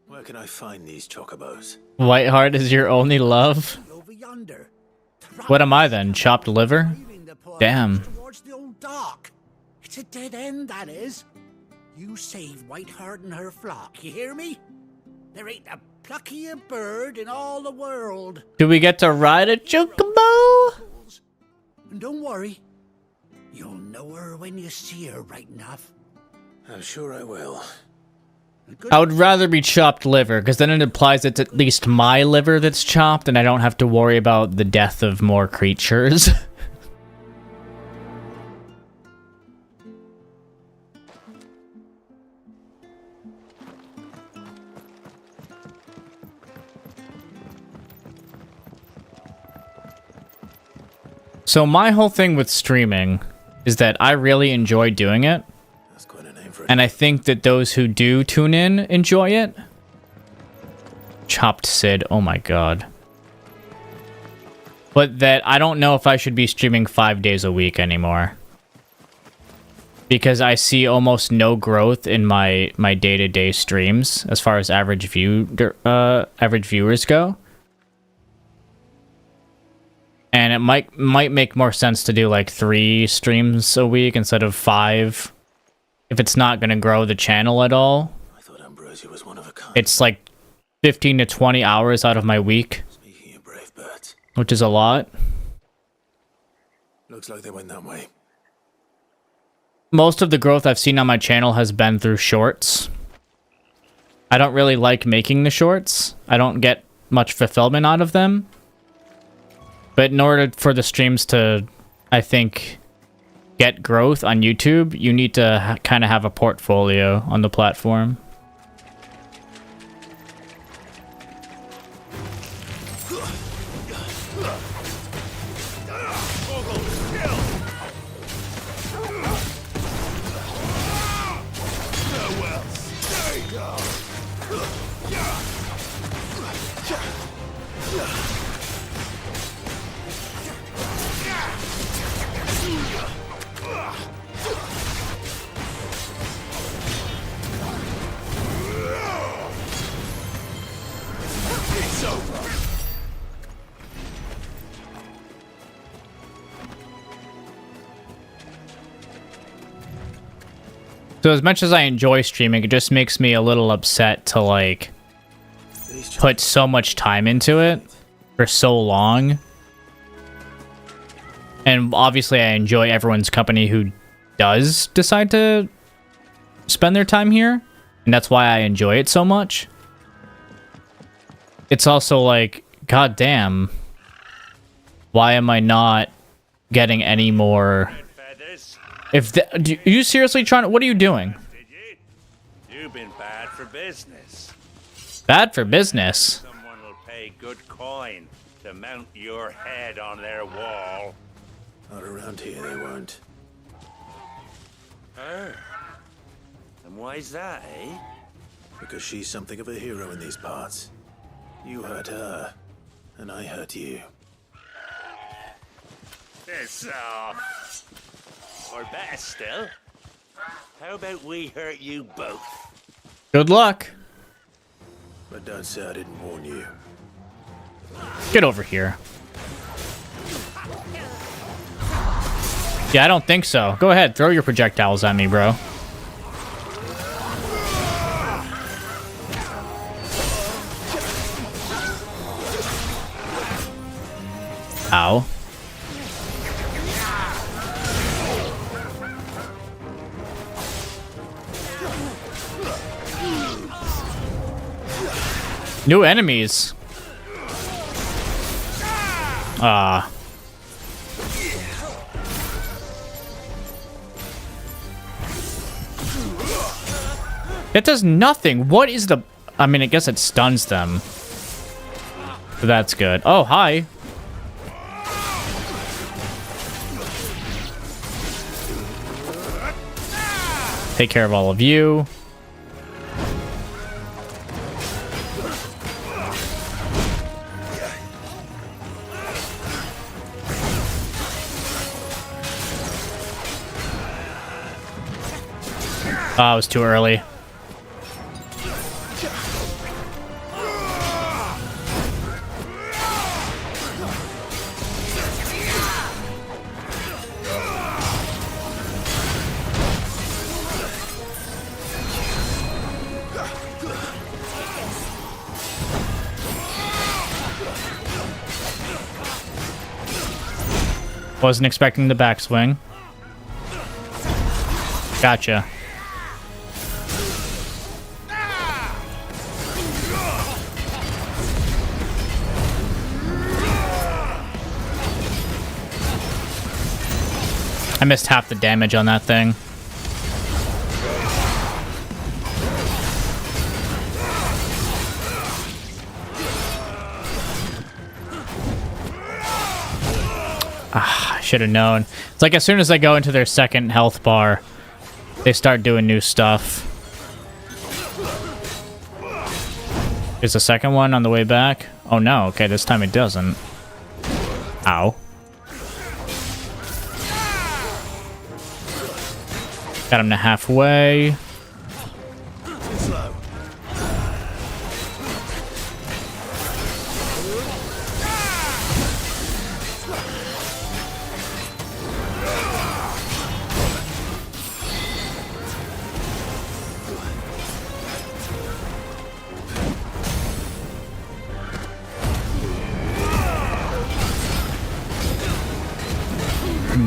Where can I find these chocobos? Whiteheart is your only love? Over yonder. What am I then? Chopped liver? Damn. Towards the old dock. It's a dead end, that is. You save Whiteheart and her flock, you hear me? There ain't a pluckier bird in all the world. Do we get to ride a chocobo? And don't worry, you'll know her when you see her right enough. I'm sure I will. I would rather be chopped liver, because then it implies it's at least my liver that's chopped, and I don't have to worry about the death of more creatures. So my whole thing with streaming is that I really enjoy doing it. And I think that those who do tune in enjoy it. Chopped Cid, oh my god. But that I don't know if I should be streaming 5 days a week anymore. Because I see almost no growth in my day-to-day streams as far as average viewers go. And it might make more sense to do like 3 streams a week instead of 5. If it's not going to grow the channel at all. I thought Ambrosia was one of a kind. It's like 15 to 20 hours out of my week. Speaking of brave birds. Which is a lot. Looks like they went that way. Most of the growth I've seen on my channel has been through shorts. I don't really like making the shorts. I don't get much fulfillment out of them. But in order for the streams to, I think, get growth on YouTube, you need to kind of have a portfolio on the platform. It's over. So as much as I enjoy streaming, it just makes me a little upset to like put so much time into it for so long. And obviously I enjoy everyone's company who does decide to spend their time here, and that's why I enjoy it so much. It's also like, god damn, why am I not getting any more? If are you seriously trying to, what are you doing? You've been bad for business. Bad for business? Someone will pay good coin to mount your head on their wall. Not around here, they won't. Her? And why's that, eh? Because she's something of a hero in these parts. You hurt her, and I hurt you. Piss off. Or better still, how about we hurt you both? Good luck. But don't say I didn't warn you. Get over here. Yeah, I don't think so. Go ahead, throw your projectiles at me, bro. Ow. New enemies. Ah. It does nothing. What is the... I mean, I guess it stuns them. But that's good. Oh, hi. Take care of all of you. Oh, it was too early. Wasn't expecting the backswing. Gotcha. I missed half the damage on that thing. Ah, I should have known. It's like as soon as I go into their second health bar, they start doing new stuff. There's a second one on the way back. Oh no, okay, this time it doesn't. Ow. Got him to halfway.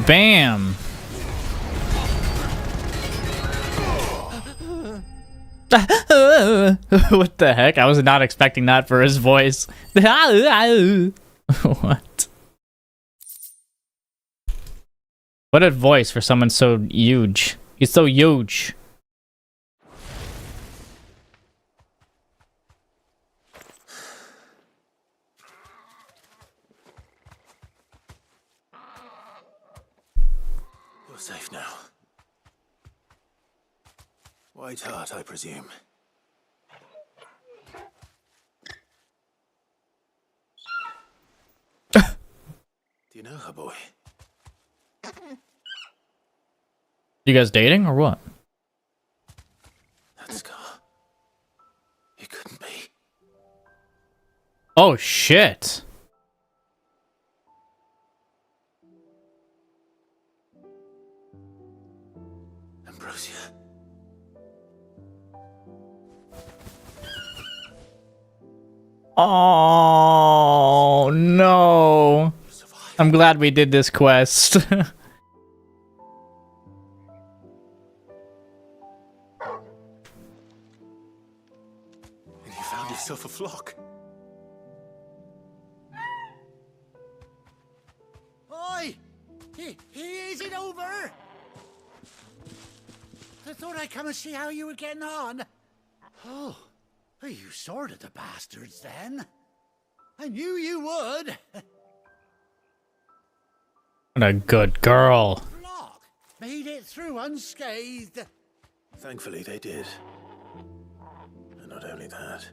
Bam! What the heck? I was not expecting that for his voice. What? What a voice for someone so huge. He's so huge. You're safe now. White Hart, I presume. you know her, boy? You guys dating or what? That scar. It couldn't be. Oh shit. Ambrosia. Oh no. I'm glad we did this quest. And you found yourself a flock. Oi! Is it over? I thought I'd come and see how you were getting on. Oh, you sorted the bastards then. I knew you would. What a good girl. Made it through unscathed. Thankfully, they did. And not only that.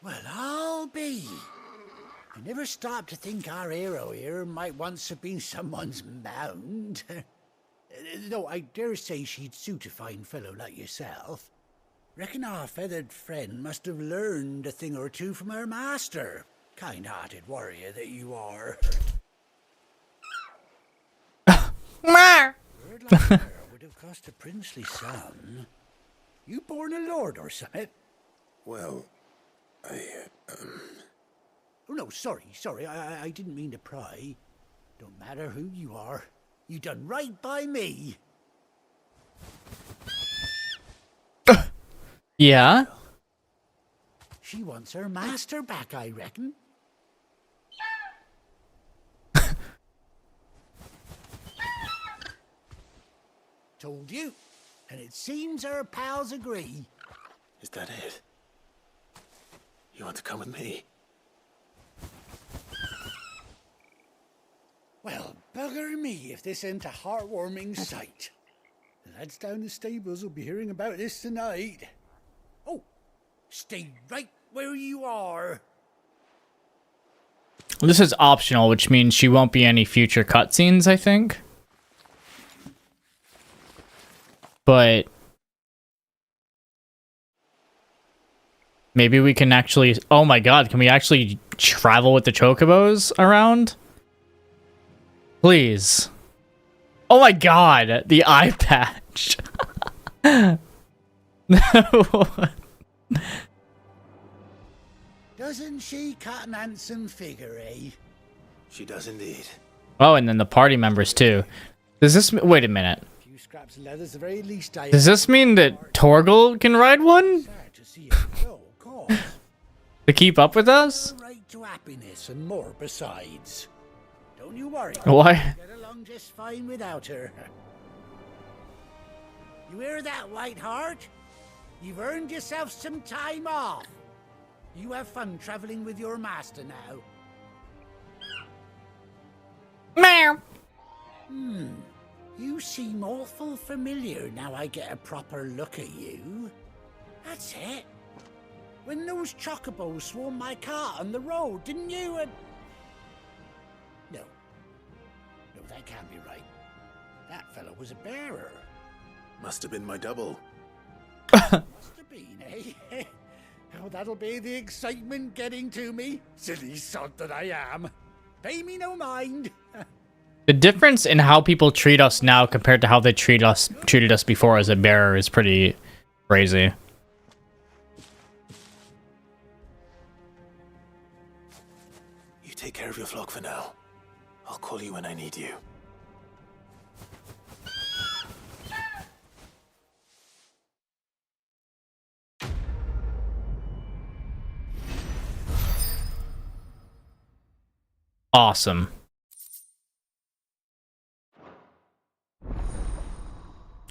Well, I'll be. I never stopped to think our hero here might once have been someone's mount. Though I dare say she'd suit a fine fellow like yourself. Reckon our feathered friend must have learned a thing or two from her master. Kind-hearted warrior that you are. Word like her would have cost a princely sum. You born a lord or something? Well, Oh, no, sorry. I didn't mean to pry. Don't matter who you are. You done right by me. Yeah? She wants her master back, I reckon. Told you. And it seems her pals agree. Is that it? You want to come with me? Well, bugger me if this ain't a heartwarming sight. The lads down the stables will be hearing about this tonight. Oh, stay right where you are. This is optional, which means she won't be any future cutscenes, I think. But maybe we can actually... Oh my god, can we actually travel with the chocobos around? Please. Oh my god, the eye patch. Doesn't she cut an handsome figure, eh? She does indeed. Oh, and then the party members too. Does this... Wait a minute. A few scraps of leather's the very least I... Does this mean that Torgal can ride one? To keep up with us? Right to happiness and more besides. Don't you worry. Why? Get along just fine without her. You hear that, Whiteheart? You've earned yourself some time off. You have fun traveling with your master now. Meow. You seem awful familiar now I get a proper look at you. That's it. When those chocobos swarmed my cart on the road, didn't you? No, that can't be right. That fellow was a bearer. Must have been my double. Must have been, eh? Oh, that'll be the excitement getting to me. Silly sod that I am. Pay me no mind. The difference in how people treat us now compared to how they treated us before as a bearer is pretty crazy. You take care of your flock for now. I'll call you when I need you. Awesome.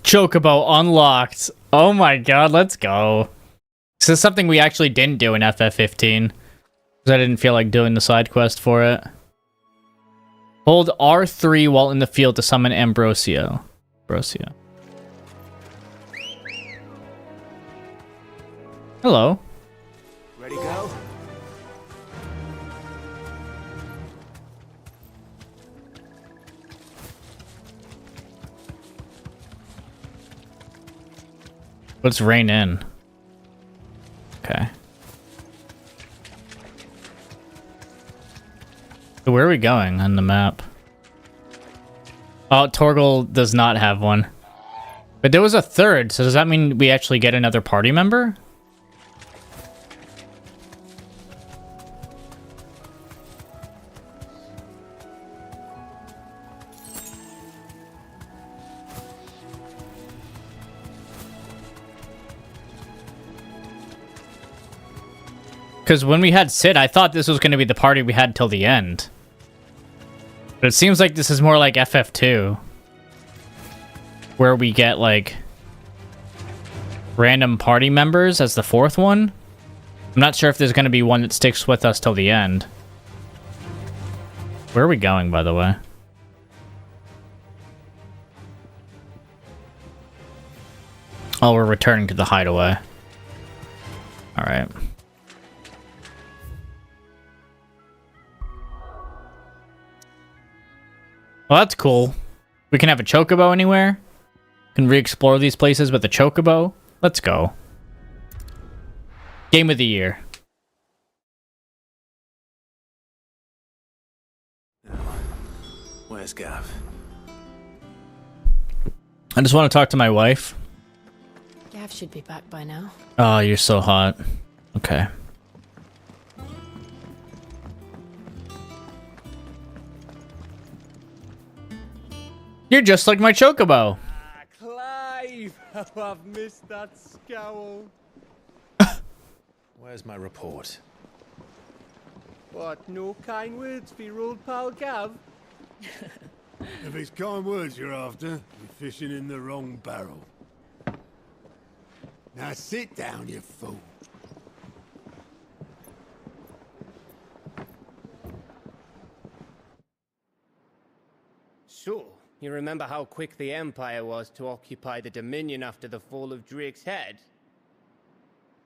Chocobo unlocked. Oh my god, let's go. This is something we actually didn't do in FF15. Because I didn't feel like doing the side quest for it. Hold R3 while in the field to summon Ambrosio. Hello. Ready, go? Let's rein in. Okay. So where are we going on the map? Oh, Torgal does not have one. But there was a third, so does that mean we actually get another party member? Because when we had Cid, I thought this was going to be the party we had till the end. But it seems like this is more like FF2. Where we get, like, random party members as the fourth one. I'm not sure if there's going to be one that sticks with us till the end. Where are we going, by the way? Oh, we're returning to the hideaway. Alright. Well, that's cool. We can have a chocobo anywhere. Can re-explore these places with a chocobo. Let's go. Game of the year. Where's Gav? I just want to talk to my wife. Gav should be back by now. Oh, you're so hot. Okay. You're just like my chocobo. Clive! How I've missed that scowl. Where's my report? What, no kind words for your old pal Gav? If it's kind words you're after, you're fishing in the wrong barrel. Now sit down, you fool. So, you remember how quick the Empire was to occupy the Dominion after the fall of Drake's head?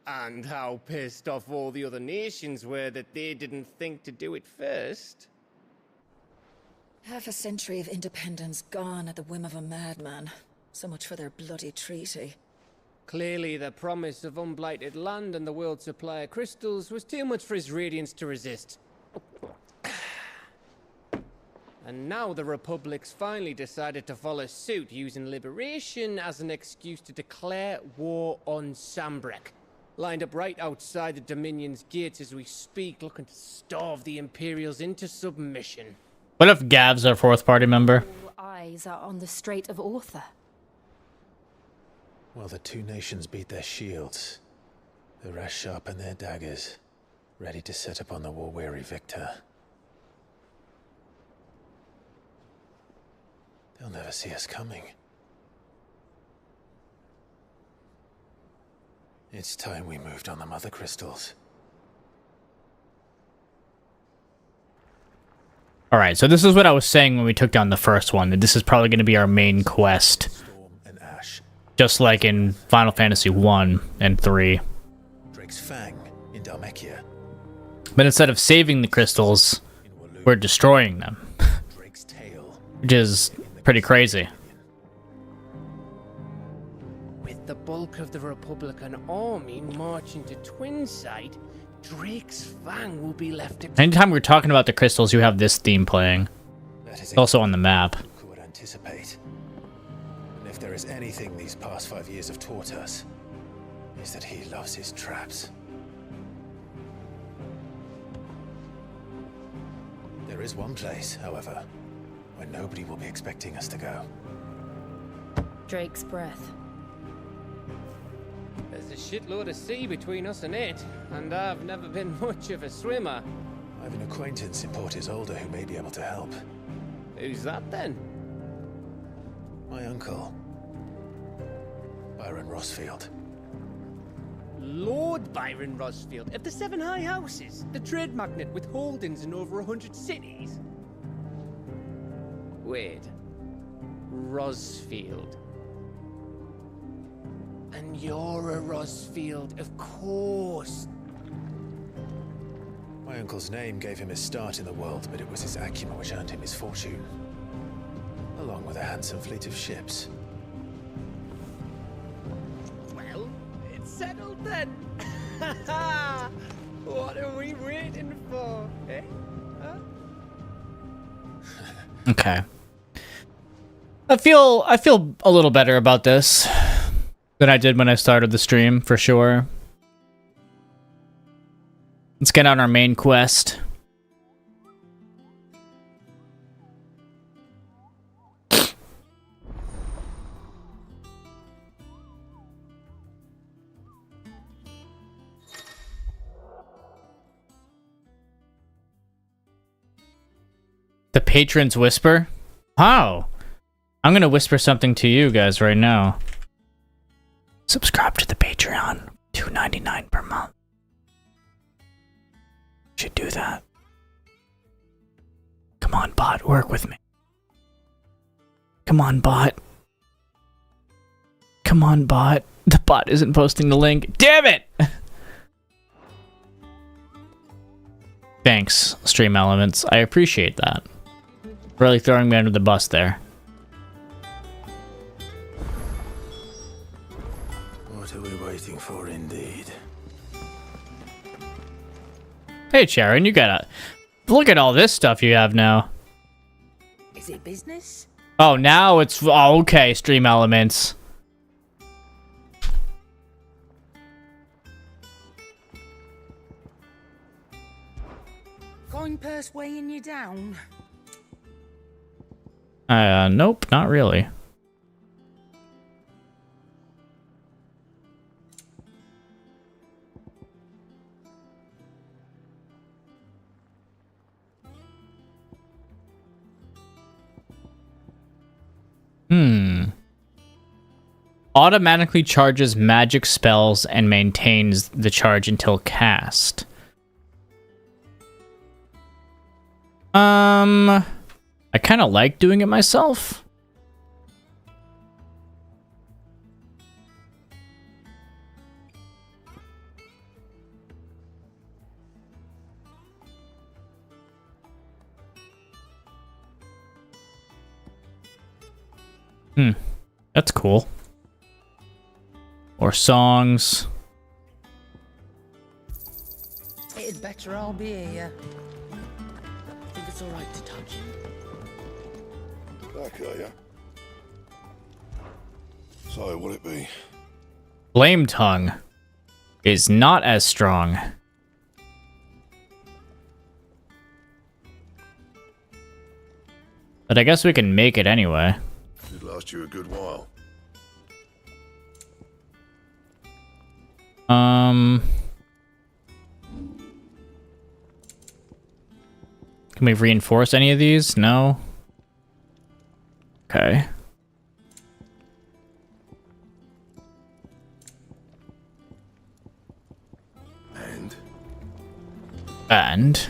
And how pissed off all the other nations were that they didn't think to do it first? Half a century of independence gone at the whim of a madman. So much for their bloody treaty. Clearly, the promise of unblighted land and the world's supply of crystals was too much for his radiance to resist. And now the Republic's finally decided to follow suit, using liberation as an excuse to declare war on Sambrek. Lined up right outside the Dominion's gates as we speak, looking to starve the Imperials into submission. What if Gav's our fourth party member? All eyes are on the Strait of Author. Well, the two nations beat their shields. The rest sharpen their daggers, ready to set upon the war-weary victor. They'll never see us coming. It's time we moved on the mother crystals. Alright, so this is what I was saying when we took down the first one, that this is probably going to be our main quest. Just like in Final Fantasy 1 and 3. Drake's Fang in Dhalmekia. But instead of saving the crystals, we're destroying them. Which is pretty crazy. With the bulk of the Republican army marching to Twinside, Drake's Fang will be left to... Anytime we're talking about the crystals, you have this theme playing. It's also on the map. Who would anticipate? And if there is anything these past 5 years have taught us, is that he loves his traps. There is one place, however, where nobody will be expecting us to go. Drake's breath. There's a shitload of sea between us and it, and I've never been much of a swimmer. I have an acquaintance in Port Isolde who may be able to help. Who's that then? My uncle, Byron Rosfield. Lord Byron Rosfield of the Seven High Houses, the trade magnate with holdings in over 100 cities. Wait. Rosfield. And you're a Rosfield, of course. My uncle's name gave him his start in the world, but it was his acumen which earned him his fortune. Along with a handsome fleet of ships. Well, it's settled then. What are we waiting for, eh? Huh? Okay. I feel a little better about this than I did when I started the stream, for sure. Let's get on our main quest. The Patron's Whisper? How? I'm gonna whisper something to you guys right now. Subscribe to the Patreon. $2.99 per month. Should do that. Come on, bot, work with me. Come on, bot. Come on, bot. The bot isn't posting the link. Damn it! Thanks, Stream Elements. I appreciate that. Really throwing me under the bus there. What are we waiting for, indeed? Hey, Sharon, you gotta... Look at all this stuff you have now. Is it business? Oh, now it's... Oh, okay, Stream Elements. Coin purse weighing you down? Nope, not really. Automatically charges magic spells and maintains the charge until cast. I kind of like doing it myself. That's cool. Or songs. It'd better all be here. If it's alright to touch. Back, are ya? So, will it be? Flame Tongue is not as strong. But I guess we can make it anyway. It'd last you a good while. Can we reinforce any of these? No. Okay. And?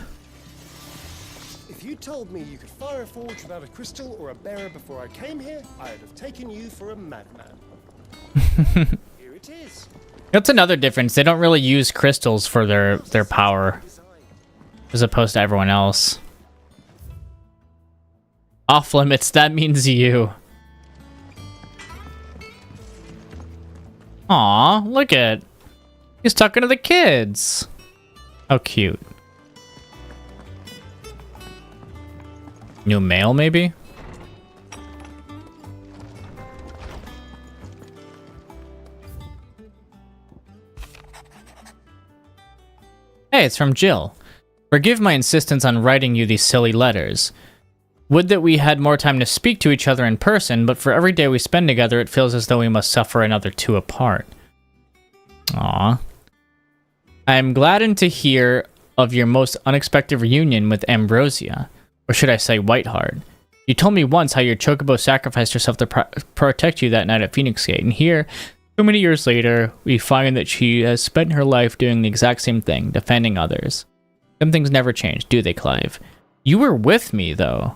If you told me you could fire a forge without a crystal or a bearer before I came here, I'd have taken you for a madman. Here it is. That's another difference. They don't really use crystals for their power, as opposed to everyone else. Off limits, that means you. Aw, look at... He's talking to the kids. How cute. New mail, maybe? Hey, it's from Jill. Forgive my insistence on writing you these silly letters. Would that we had more time to speak to each other in person, but for every day we spend together, it feels as though we must suffer another two apart. Aww. I am gladdened to hear of your most unexpected reunion with Ambrosia, or should I say Whiteheart. You told me once how your chocobo sacrificed herself to protect you that night at Phoenix Gate, and here, so many years later, we find that she has spent her life doing the exact same thing, defending others. Some things never change, do they, Clive? You were with me, though.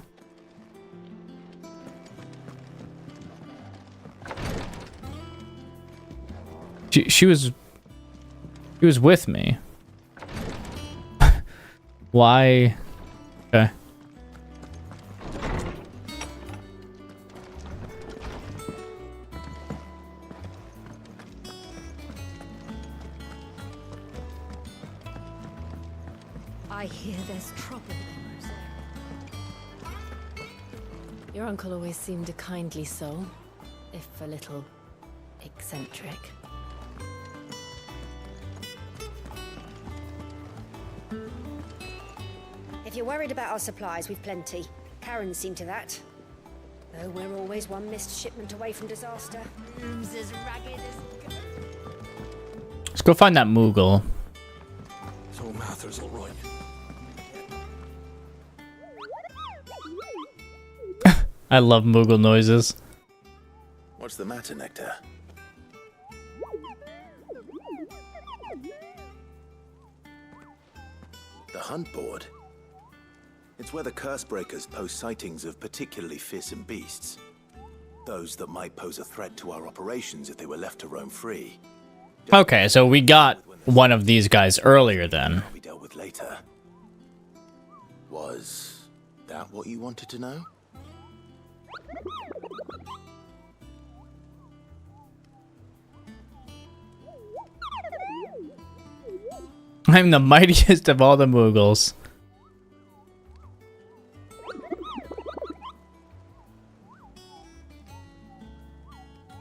She was with me. Why? Okay. I hear there's trouble in Rosaria. Your uncle always seemed a kindly soul, if a little eccentric. If you're worried about our supplies, we've plenty. Karen's seen to that. Though we're always one missed shipment away from disaster. Room's as ragged as... Let's go find that Moogle. So Mather's all right. I love Moogle noises. What's the matter, Nectar? The hunt board? It's where the Cursebreakers post sightings of particularly fearsome beasts. Those that might pose a threat to our operations if they were left to roam free. Okay, so we got one of these guys earlier then. We dealt with later. Was that what you wanted to know? I'm the mightiest of all the Moogles.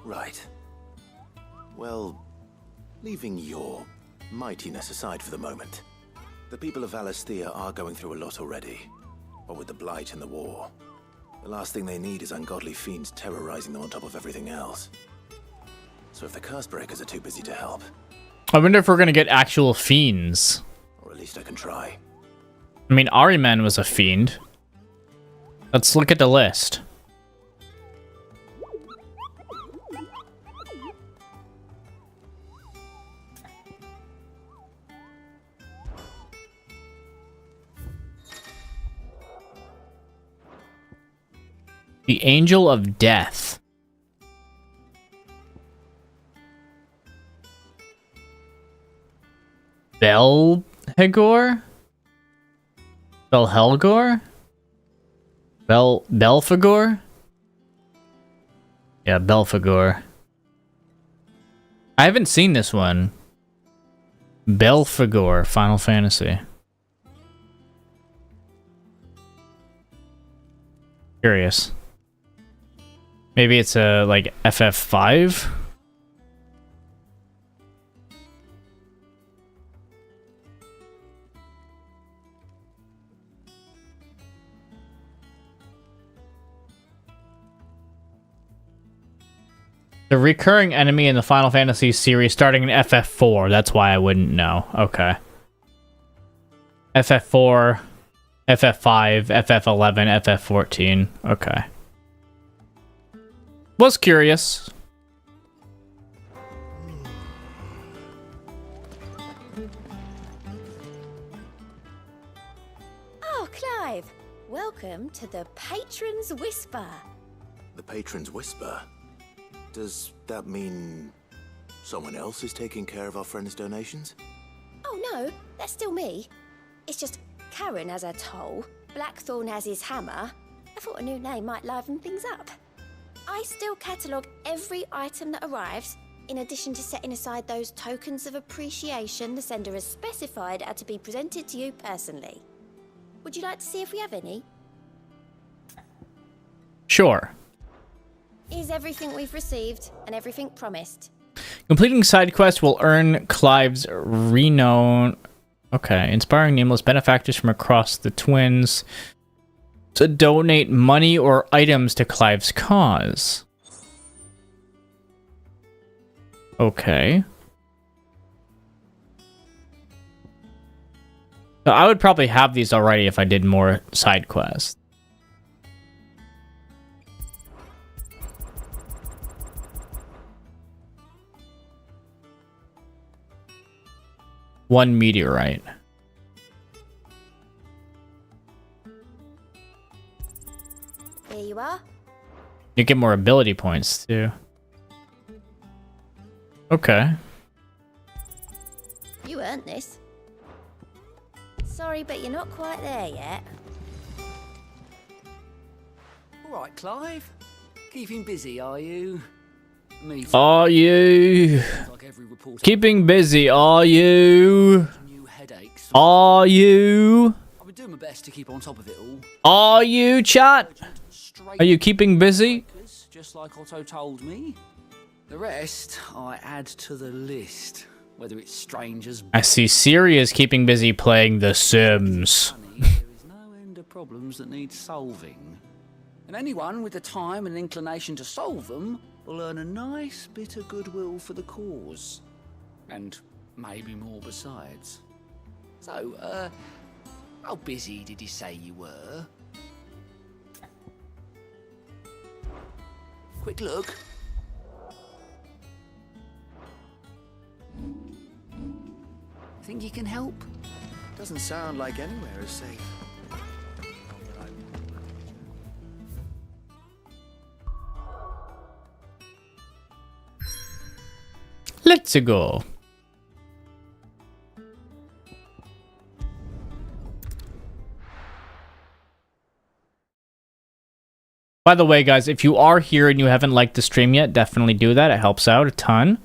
Right. Well, leaving your mightiness aside for the moment, the people of Valisthea are going through a lot already. What with the Blight and the war. The last thing they need is ungodly fiends terrorizing them on top of everything else. So if the Cursebreakers are too busy to help... I wonder if we're gonna get actual fiends. Or at least I can try. I mean, Ahriman was a fiend. Let's look at the list. The Angel of Death. Belhegor? Belhelgor? Belphegor? Yeah, Belphegor. I haven't seen this one. Belphegor, Final Fantasy. Curious. Maybe it's a like FF5? The recurring enemy in the Final Fantasy series starting in FF4. That's why I wouldn't know. Okay. FF4, FF5, FF11, FF14. Okay. Was curious. Oh, Clive. Welcome to the Patron's Whisper. The Patron's Whisper? Does that mean someone else is taking care of our friend's donations? Oh, no. That's still me. It's just Karen has her toll, Blackthorn has his hammer. I thought a new name might liven things up. I still catalogue every item that arrives, in addition to setting aside those tokens of appreciation the sender has specified are to be presented to you personally. Would you like to see if we have any? Sure. Is everything we've received and everything promised? Completing side quests will earn Clive's renown. Okay, inspiring nameless benefactors from across the twins to donate money or items to Clive's cause. Okay. So I would probably have these already if I did more side quests. One meteorite. Here you are. You get more ability points too. Okay. learnt this. Sorry, but you're not quite there yet. All right, Clive. Keeping busy, are you? Me too. Are you Like every reporter. keeping busy? Are you? New headaches. Are you? I've been doing my best to keep on top of it all. Are you, chat? Are you keeping busy? Just like Otto told me. The rest I add to the list. Whether it's strangers. I see Siri is keeping busy playing The Sims. There is no end of problems that need solving. And anyone with the time and inclination to solve them will earn a nice bit of goodwill for the cause. And maybe more besides. So, how busy did you say you were? Quick look. Think you can help? Doesn't sound like anywhere is safe. Let's go. By the way, guys, if you are here and you haven't liked the stream yet, definitely do that. It helps out a ton.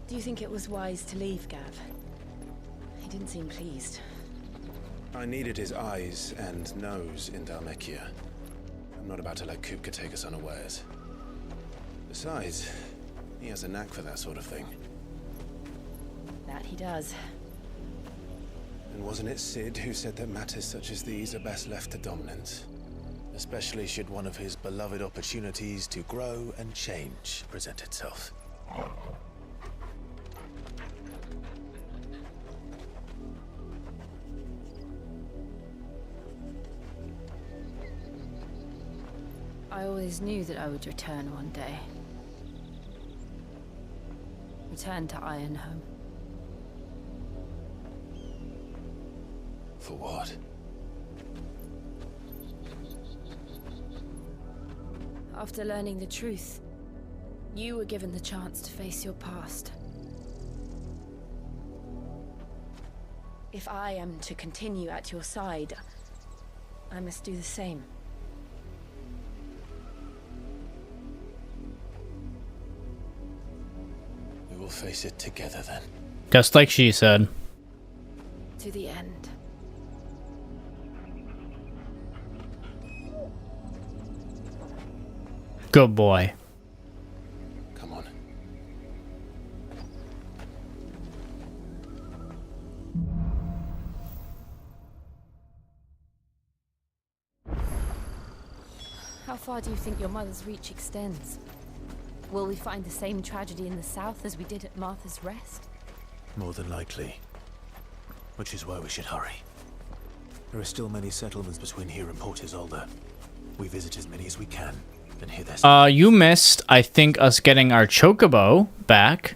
Do you think it was wise to leave, Gav? He didn't seem pleased. I needed his eyes and nose in Dhalmekia. I'm not about to let Kupka take us unawares. Besides, he has a knack for that sort of thing. That he does. And wasn't it Cid who said that matters such as these are best left to dominance? Especially should one of his beloved opportunities to grow and change present itself. I always knew that I would return one day. Return to Ironhome. For what? After learning the truth, you were given the chance to face your past. If I am to continue at your side, I must do the same. We will face it together then. Just like she said. To the end. Good boy. Come on. How far do you think your mother's reach extends? Will we find the same tragedy in the south as we did at Martha's Rest? More than likely. Which is why we should hurry. There are still many settlements between here and Port Isolde. We visit as many as we can, then hear their You missed, I think, us getting our chocobo back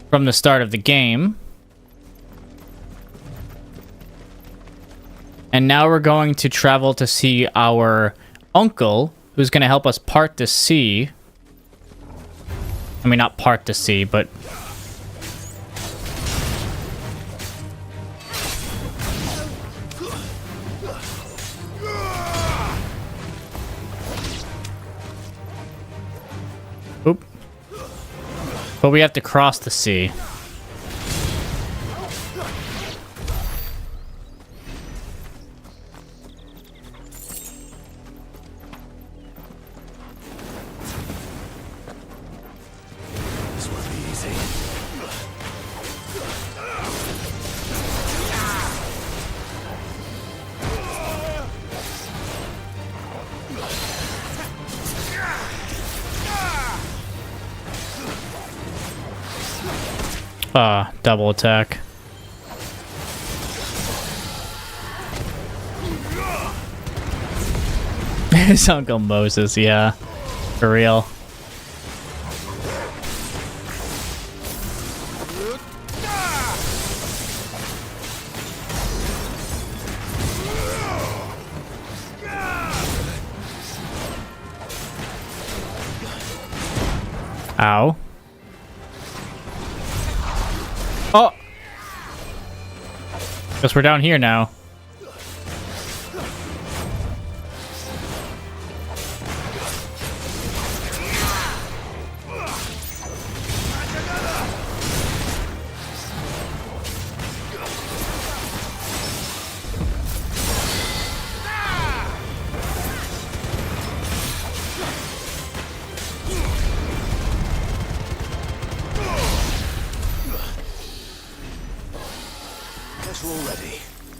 from the start of the game. And now we're going to travel to see our uncle, who's going to help us part the sea. I mean, not part the sea, but... Oop. But we have to cross the sea. Double attack. His Uncle Moses, yeah. For real. Ow. Oh! Guess we're down here now.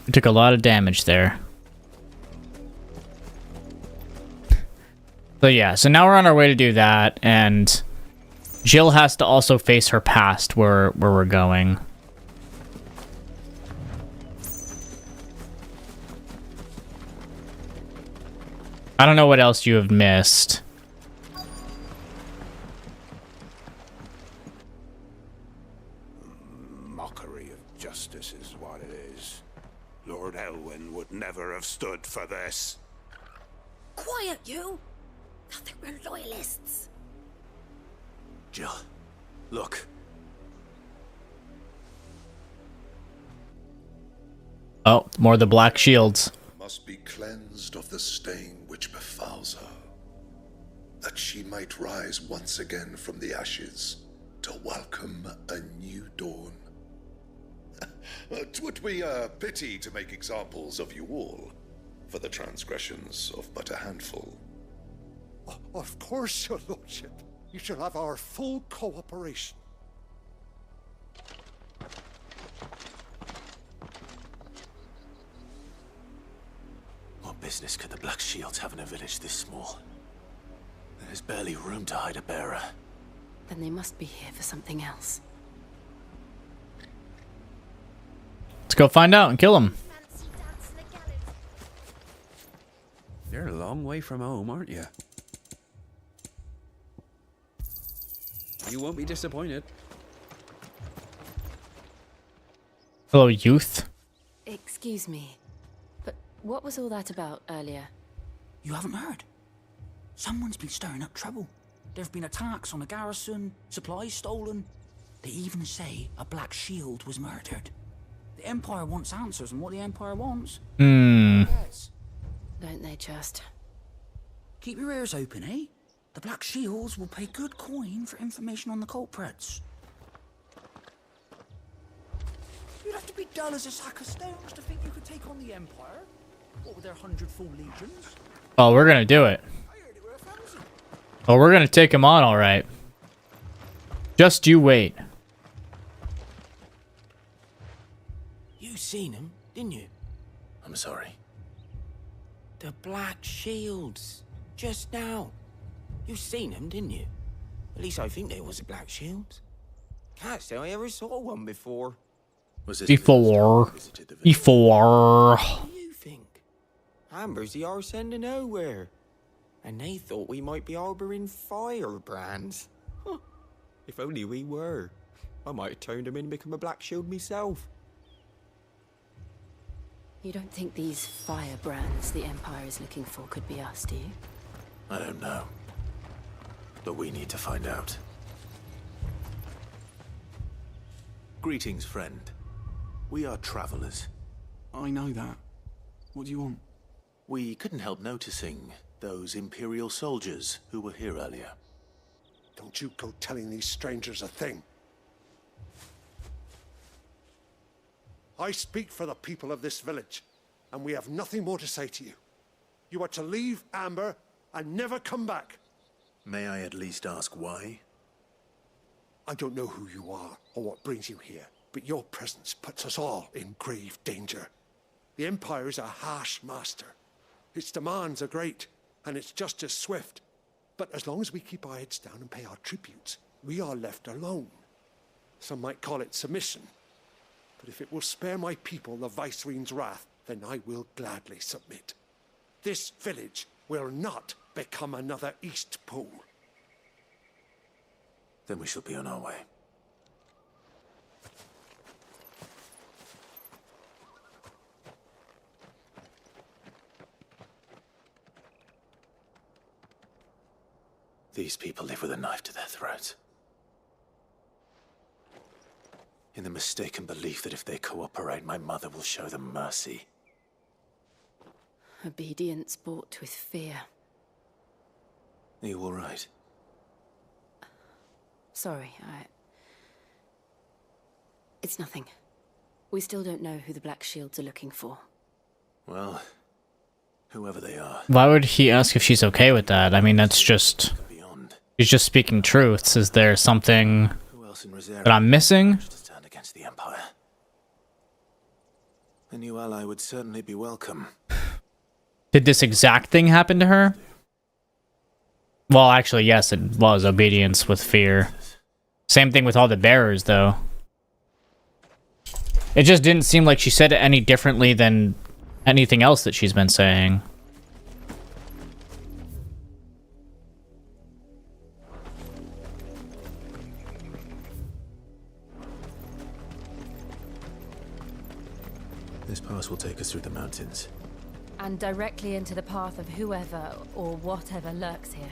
We took a lot of damage there. So yeah, so now we're on our way to do that, and Jill has to also face her past where we're going. I don't know what else you have missed. Mockery of justice is what it is. Lord Elwyn would never have stood for this. Quiet, you! I think we're loyalists. Jill, look. Oh, more of the black shields. Must be cleansed of the stain which befouls her, that she might rise once again from the ashes to welcome a new dawn. 'Twould be a pity to make examples of you all, for the transgressions of but a handful. Of course, your lordship. You shall have our full cooperation. What business could the Black Shields have in a village this small? There's barely room to hide a bearer. Then they must be here for something else. Let's go find out and kill him. You're a long way from home, aren't you? You won't be disappointed. Hello, youth. Excuse me, but what was all that about earlier? You haven't heard? Someone's been stirring up trouble. There have been attacks on the garrison, supplies stolen. They even say a Black Shield was murdered. The Empire wants answers, and what the Empire wants... Yes. Don't they just? Keep your ears open, eh? The Black Shields will pay good coin for information on the culprits. You'd have to be dull as a sack of stones to think you could take on the Empire. What with their 100 full legions? Oh, we're gonna do it. Oh, we're gonna take him on, all right. Just you wait. You seen him, didn't you? I'm sorry. The Black Shields. Just now. You seen him, didn't you? At least I think there was a Black Shield. Can't say I ever saw one before. Was this Before. What do you think? Amber's the arse end of nowhere. And they thought we might be harboring firebrands. Huh. If only we were. I might have turned him in and become a Black Shield myself. You don't think these firebrands the Empire is looking for could be us, do you? I don't know. But we need to find out. Greetings, friend. We are travelers. I know that. What do you want? We couldn't help noticing those Imperial soldiers who were here earlier. Don't you go telling these strangers a thing. I speak for the people of this village, and we have nothing more to say to you. You are to leave Amber and never come back. May I at least ask why? I don't know who you are or what brings you here, but your presence puts us all in grave danger. The Empire is a harsh master. Its demands are great, and its justice swift. But as long as we keep our heads down and pay our tributes, we are left alone. Some might call it submission. But if it will spare my people the Viceroy's wrath, then I will gladly submit. This village will not become another Eastpool. Then we shall be on our way. These people live with a knife to their throats. in the mistaken belief that if they cooperate, my mother will show them mercy. Obedience bought with fear. Are you all right? Sorry, It's nothing. We still don't know who the Black Shields are looking for. Well, whoever they are. Why would he ask if she's okay with that? I mean, that's just... He's just speaking truths. Is there something that I'm missing? To stand against the Empire. A new ally would certainly be welcome. Did this exact thing happen to her? Well, actually, yes, it was obedience with fear. Same thing with all the bearers, though. It just didn't seem like she said it any differently than anything else that she's been saying. This pass will take us through the mountains. And directly into the path of whoever or whatever lurks here.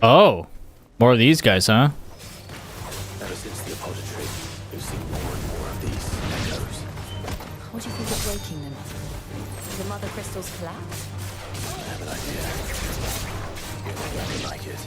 Oh, more of these guys, huh? Ever since the repository, we've seen more and more of these echoes. What do you think is waking them? Do the mother crystals collapse? I have an idea. You're not gonna like it.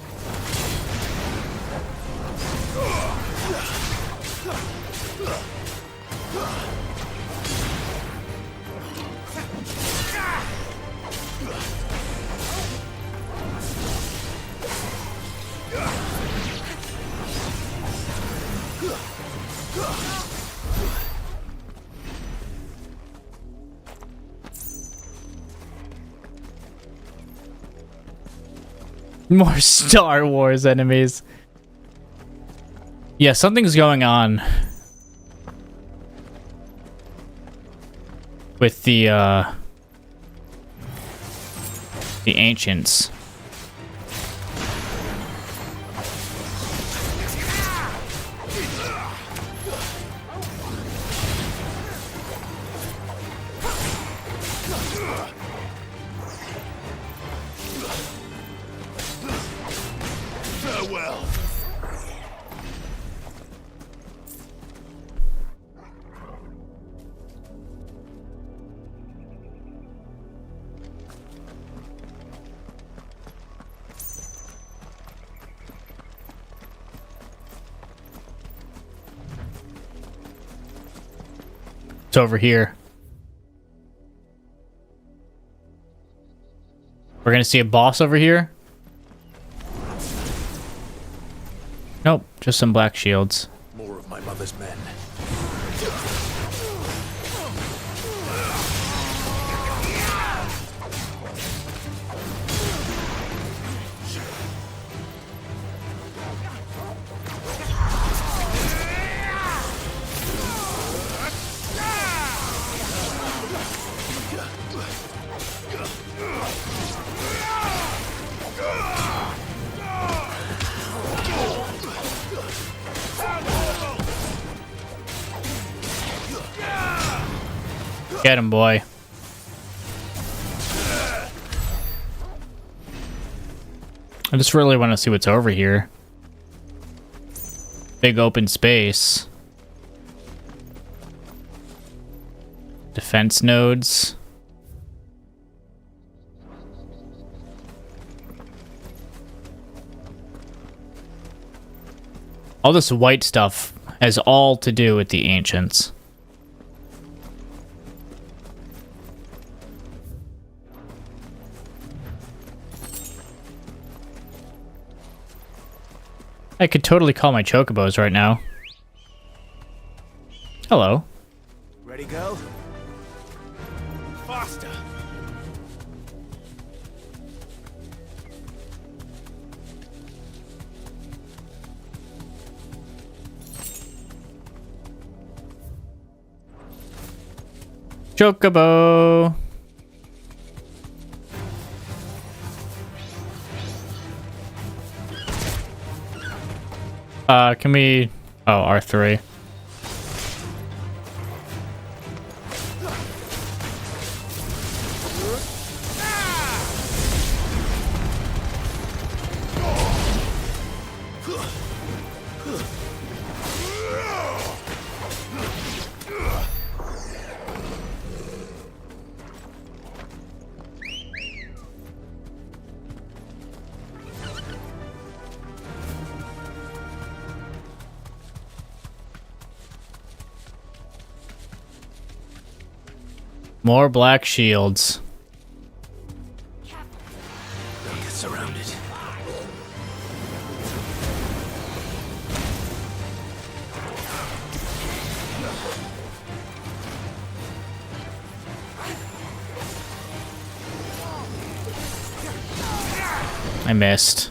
More Star Wars enemies. Yeah, something's going on with the ancients. Farewell. It's over here. We're gonna see a boss over here. Nope, just some black shields. More of my mother's men. Get him, boy. I just really want to see what's over here. Big open space. Defense nodes. All this white stuff has all to do with the ancients. I could totally call my chocobos right now. Hello. Ready, go? Faster! Chocobo. Can we... Oh, R3. More black shields. Don't get surrounded. I missed.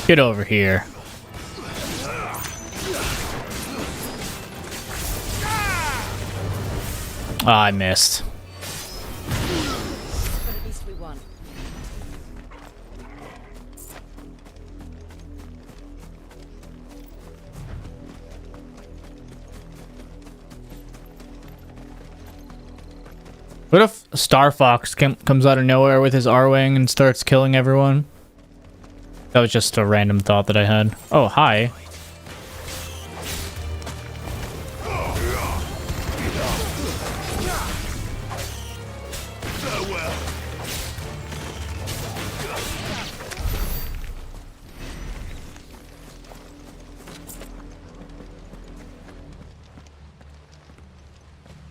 Get over here. Oh, I missed. What if Star Fox comes out of nowhere with his R-Wing and starts killing everyone? That was just a random thought that I had. Oh, hi.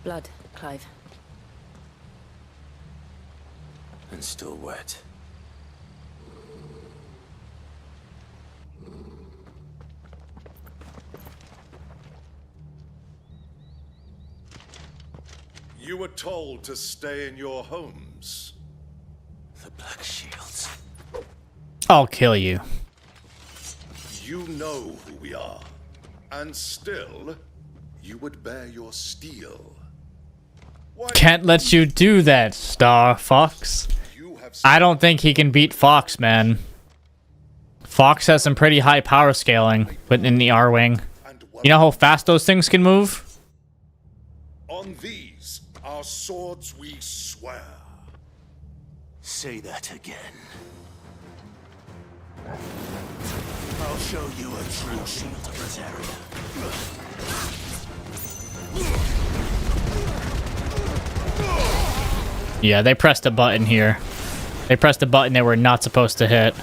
Blood, Clive. And still wet. You were told to stay in your homes. The Black Shields. I'll kill you. You know who we are. And still, you would bear your steel. Can't let you do that, Star Fox. I don't think he can beat Fox, man. Fox has some pretty high power scaling within the R-Wing. You know how fast those things can move? On these, our swords we swear. Say that again. I'll show you a true shield of Rosaria. Yeah, they pressed a button here. They pressed a button they were not supposed to hit.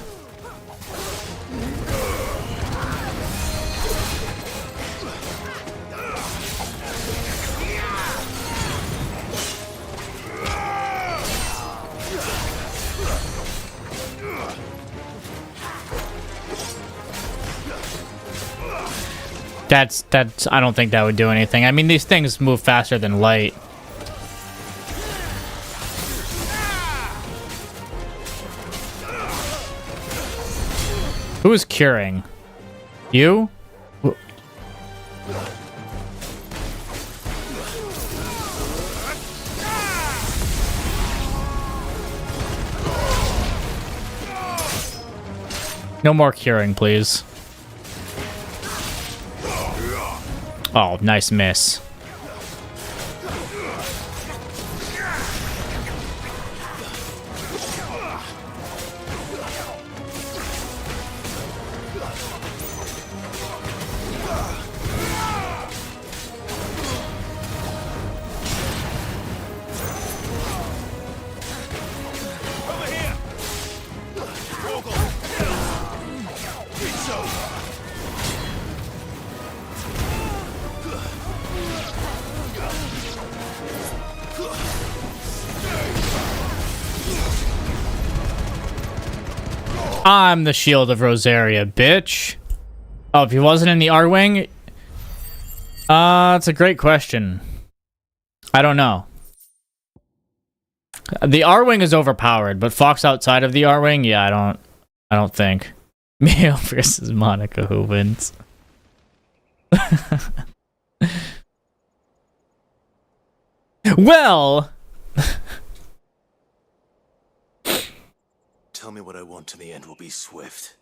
That's I don't think that would do anything. I mean, these things move faster than light. Who is curing? You? No more curing, please. Oh, nice miss. I'm the shield of Rosaria, bitch. Oh, if he wasn't in the R-Wing? That's a great question. I don't know. The R-Wing is overpowered, but Fox outside of the R-Wing? Yeah, I don't think. Mio versus Monica, who wins? Well... Tell me what I want and the end will be swift.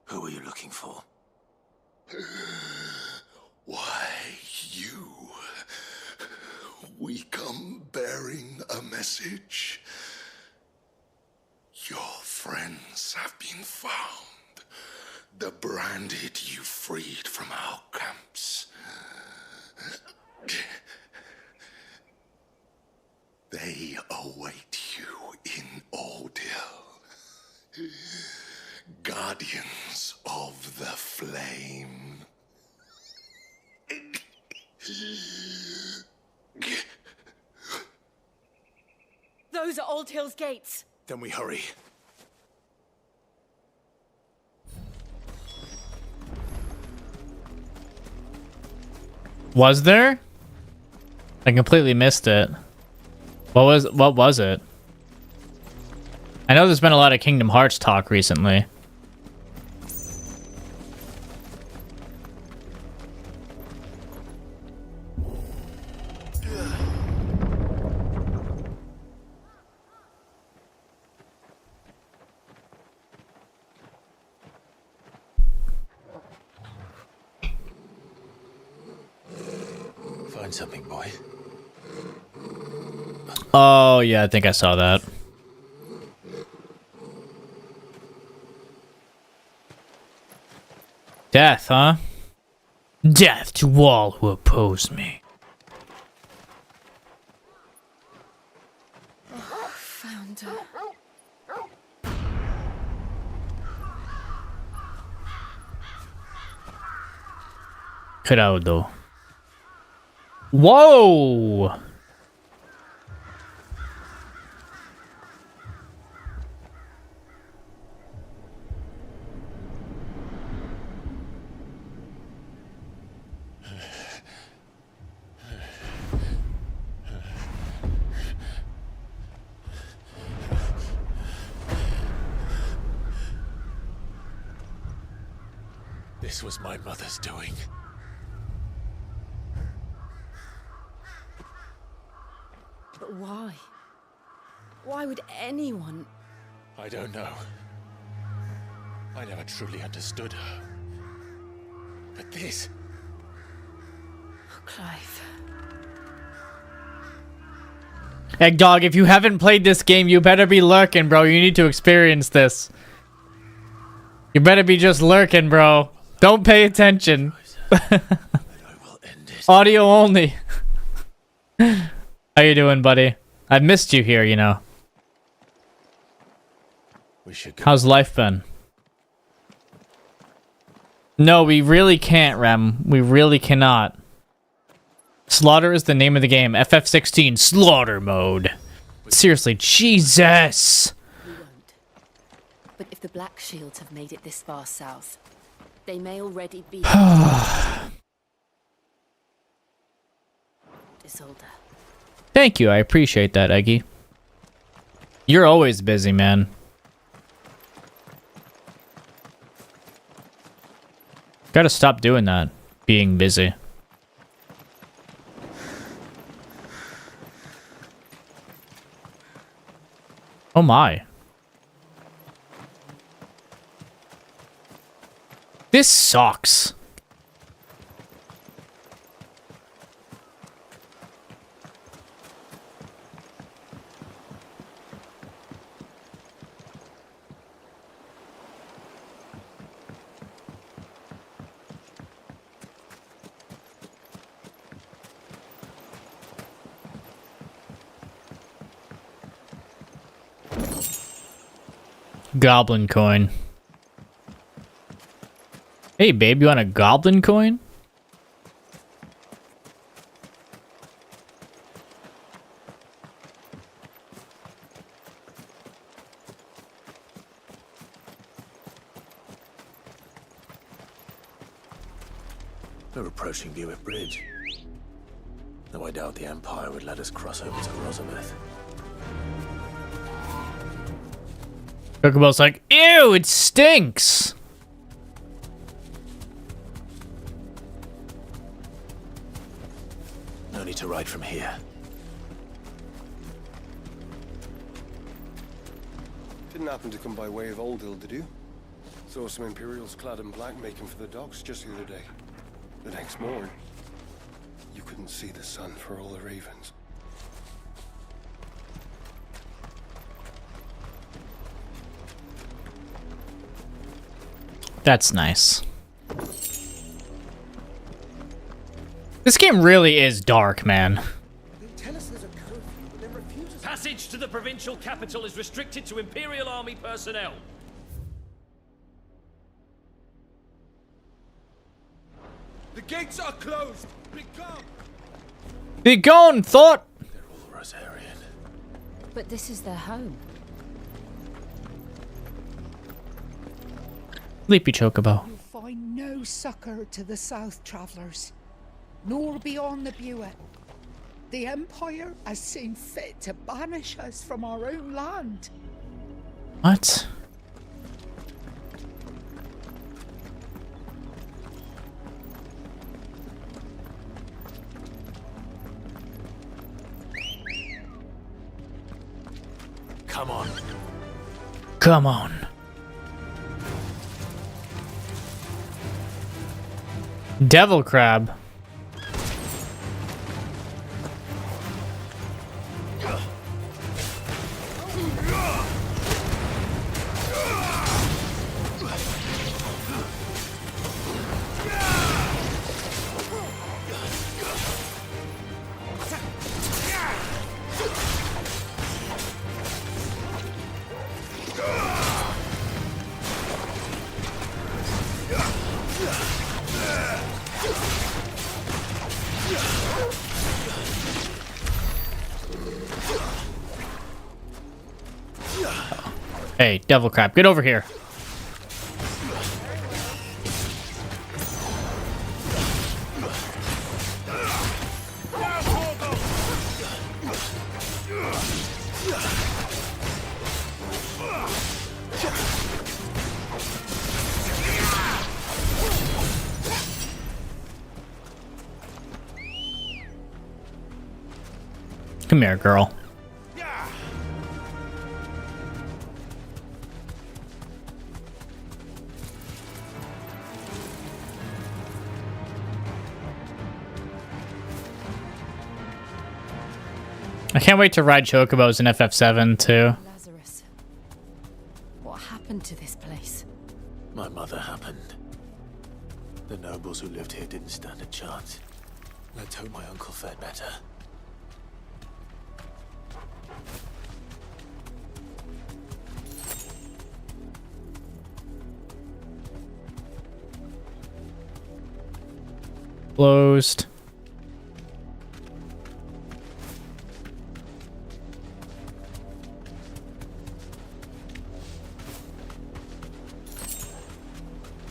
Who are you looking for? Why, you. We come bearing a message. Your friends have been found. The branded you freed from our camps. They await you in Oldhill. Guardians of the Flame. Those are Old Hill's gates. Then we hurry. Was there? I completely missed it. What was it? I know there's been a lot of Kingdom Hearts talk recently. Find something, boy. Oh, yeah, I think I saw that. Death, huh? Death to all who oppose me. Oh, found her. Crowdo. Whoa! This was my mother's doing. But why? Why would anyone... I don't know. I never truly understood her. But this... Oh, Clive. Egg Dog, if you haven't played this game, you better be lurking, bro. You need to experience this. You better be just lurking, bro. Don't pay attention. Audio only. How you doing, buddy? I've missed you here, you know. We should go. How's life been? No, we really can't, Rem. We really cannot. Slaughter is the name of the game. FF16 Slaughter Mode. Seriously, Jesus. We won't. But if the Black Shields have made it this far south, they may already be... Isolde. Thank you, I appreciate that, Eggy. You're always busy, man. Gotta stop doing that. Being busy. Oh my. This sucks. Goblin coin. Hey, babe, you want a goblin coin? We're approaching Buick Bridge. Though I doubt the Empire would let us cross over to Rosameth. Chocobo's like, ew, it stinks. No need to ride from here. Didn't happen to come by way of Oldhill, did you? Saw some Imperials clad in black making for the docks just the other day. The next morning, you couldn't see the sun for all the ravens. That's nice. This game really is dark, man. They tell us there's a curfew, but then refuse Passage to the provincial capital is restricted to Imperial Army personnel. The gates are closed. Be gone, thought. They're all Rosarian. But this is their home. Leapy Chocobo. You'll find no succor to the south travellers, nor beyond the Buet. The Empire has seen fit to banish us from our own land. What? Come on. Come on. Devil crab. Hey, devil crab, get over here. Come here, girl. I can't wait to ride chocobos in FF7 too. Lazarus. What happened to this place? My mother happened. The nobles who lived here didn't stand a chance. Let's hope my uncle fared better. Closed.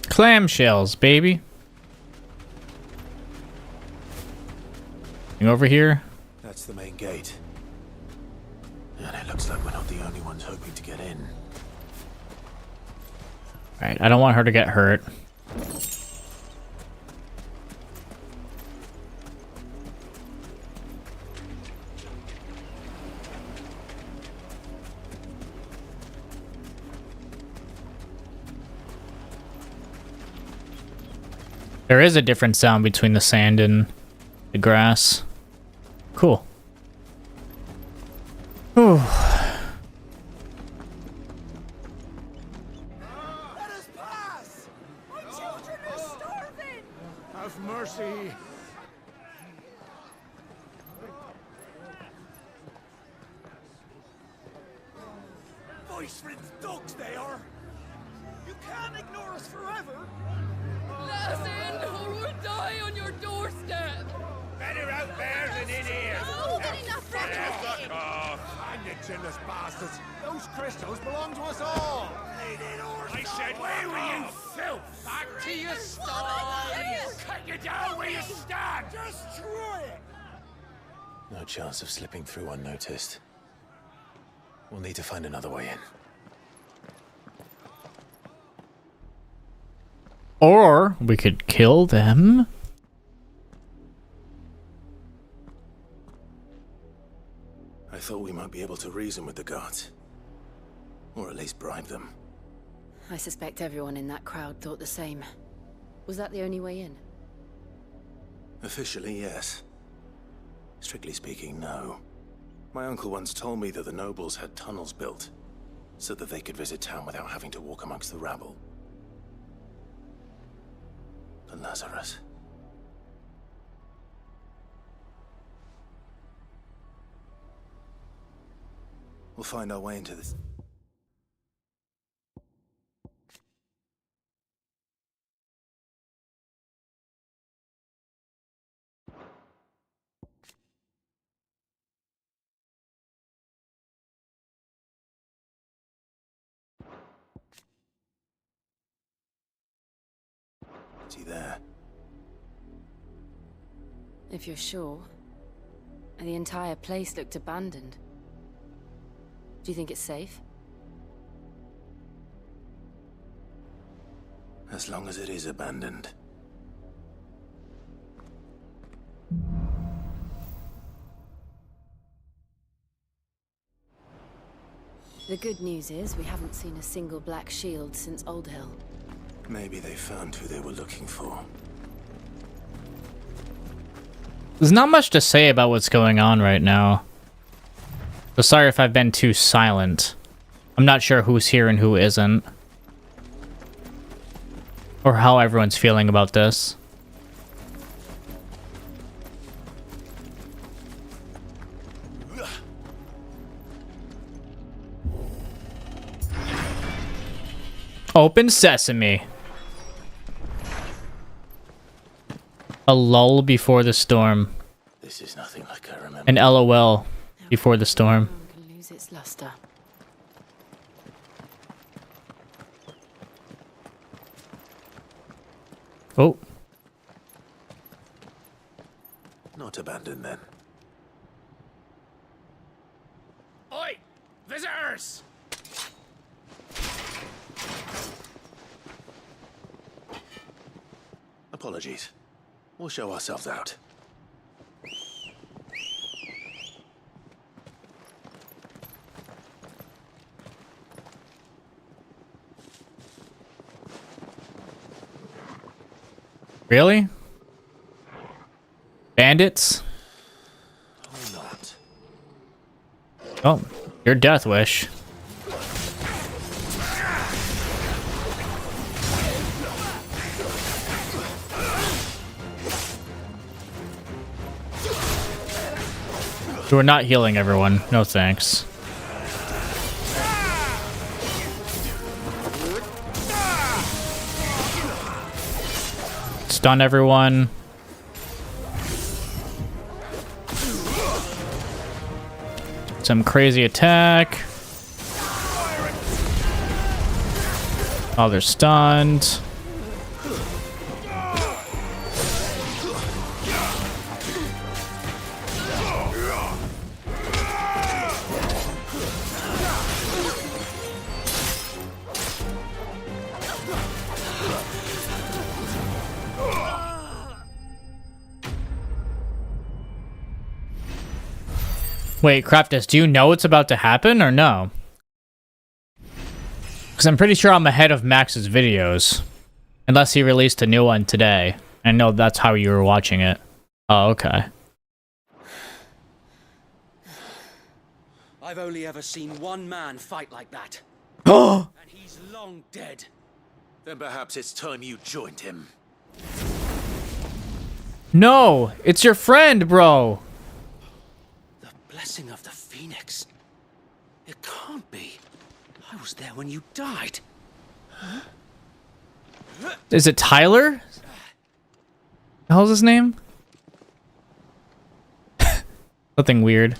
Clamshells, baby. You over here? That's the main gate. And it looks like we're not the only ones hoping to get in. Alright, I don't want her to get hurt. There is a different sound between the sand and the grass. Cool. Whew. Have mercy. Voice-ridden dogs they are. You can't ignore us forever. Let us in, or we'll die on your doorstep. Better out there than in here. Oh, get enough for Fuck off. Hang the chinless bastards. Those crystals belong to us all. I said, where were you, filth? Back to your stall. We'll cut you down where you stand. Destroy it. No chance of slipping through unnoticed. We'll need to find another way in. Or we could kill them. I thought we might be able to reason with the guards. Or at least bribe them. I suspect everyone in that crowd thought the same. Was that the only way in? Officially, yes. Strictly speaking, no. My uncle once told me that the nobles had tunnels built, so that they could visit town without having to walk amongst the rabble. The Lazarus. We'll find our way into this. Is he there? If you're sure. The entire place looked abandoned. Do you think it's safe? As long as it is abandoned. The good news is we haven't seen a single black shield since Old Hill. Maybe they found who they were looking for. There's not much to say about what's going on right now. So sorry if I've been too silent. I'm not sure who's here and who isn't. Or how everyone's feeling about this. Open sesame. A lull before the storm. This is nothing like I remember. An LOL before the storm. Can lose its luster. Oh. Not abandoned then. Oi! Visitors! Apologies. We'll show ourselves out. Really? Bandits? Or not. Oh, your death wish. We're not healing everyone. No thanks. Stun everyone. Some crazy attack. Oh, they're stunned. Wait, Craftus, do you know what's about to happen or no? Because I'm pretty sure I'm ahead of Max's videos. Unless he released a new one today. I know that's how you were watching it. Oh, okay. I've only ever seen one man fight like that. Oh! And he's long dead. Then perhaps it's time you joined him. No! It's your friend, bro! Blessing of the Phoenix. It can't be. I was there when you died. Huh? Is it Tyler? The hell's his name? Something weird.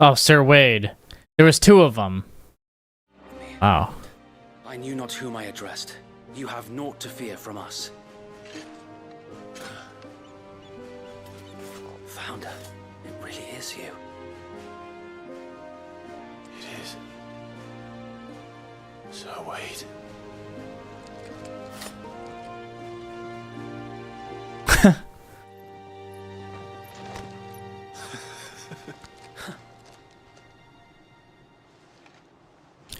Oh, Sir Wade. There was two of them. Wow. I knew not whom I addressed. You have naught to fear from us. Founder, it really is you. It is. So wait.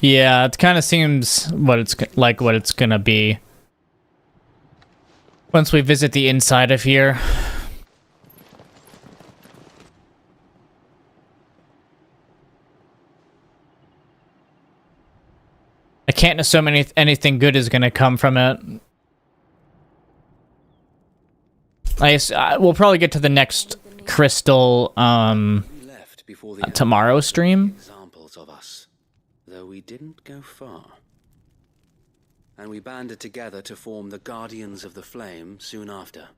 Yeah, it kind of seems what it's gonna be once we visit the inside of here. I can't assume anything good is gonna come from it. We'll probably get to the next crystal tomorrow stream. Examples of us, though we didn't go far. And we banded together to form the Guardians of the Flame soon after.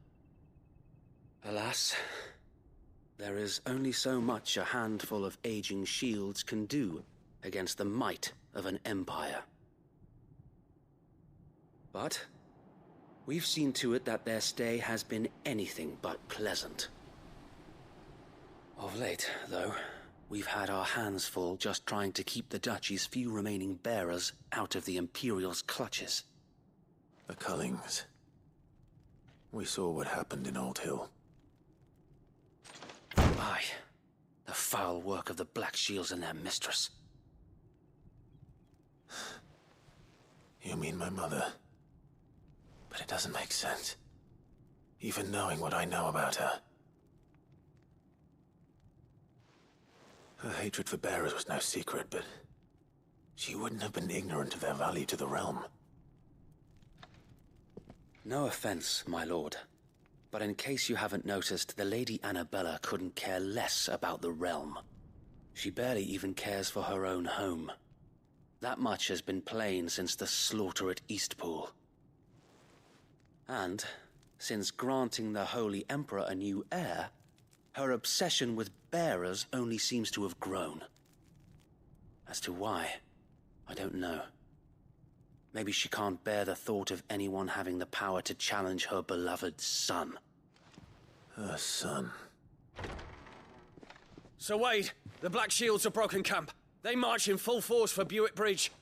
Alas, there is only so much a handful of aging shields can do against the might of an empire. But we've seen to it that their stay has been anything but pleasant. Of late, though, we've had our hands full just trying to keep the Duchy's few remaining bearers out of the Imperial's clutches. The Cullings. We saw what happened in Old Hill. Aye, the foul work of the Black Shields and their mistress. You mean my mother? But it doesn't make sense. Even knowing what I know about her. Her hatred for bearers was no secret, but she wouldn't have been ignorant of their value to the realm. No offense, my lord, but in case you haven't noticed, the Lady Annabella couldn't care less about the realm. She barely even cares for her own home. That much has been plain since the slaughter at Eastpool. And, since granting the Holy Emperor a new heir, her obsession with bearers only seems to have grown. As to why, I don't know. Maybe she can't bear the thought of anyone having the power to challenge her beloved son. Her son. Sir Wade, the Black Shields have broken camp. They march in full force for Buick Bridge.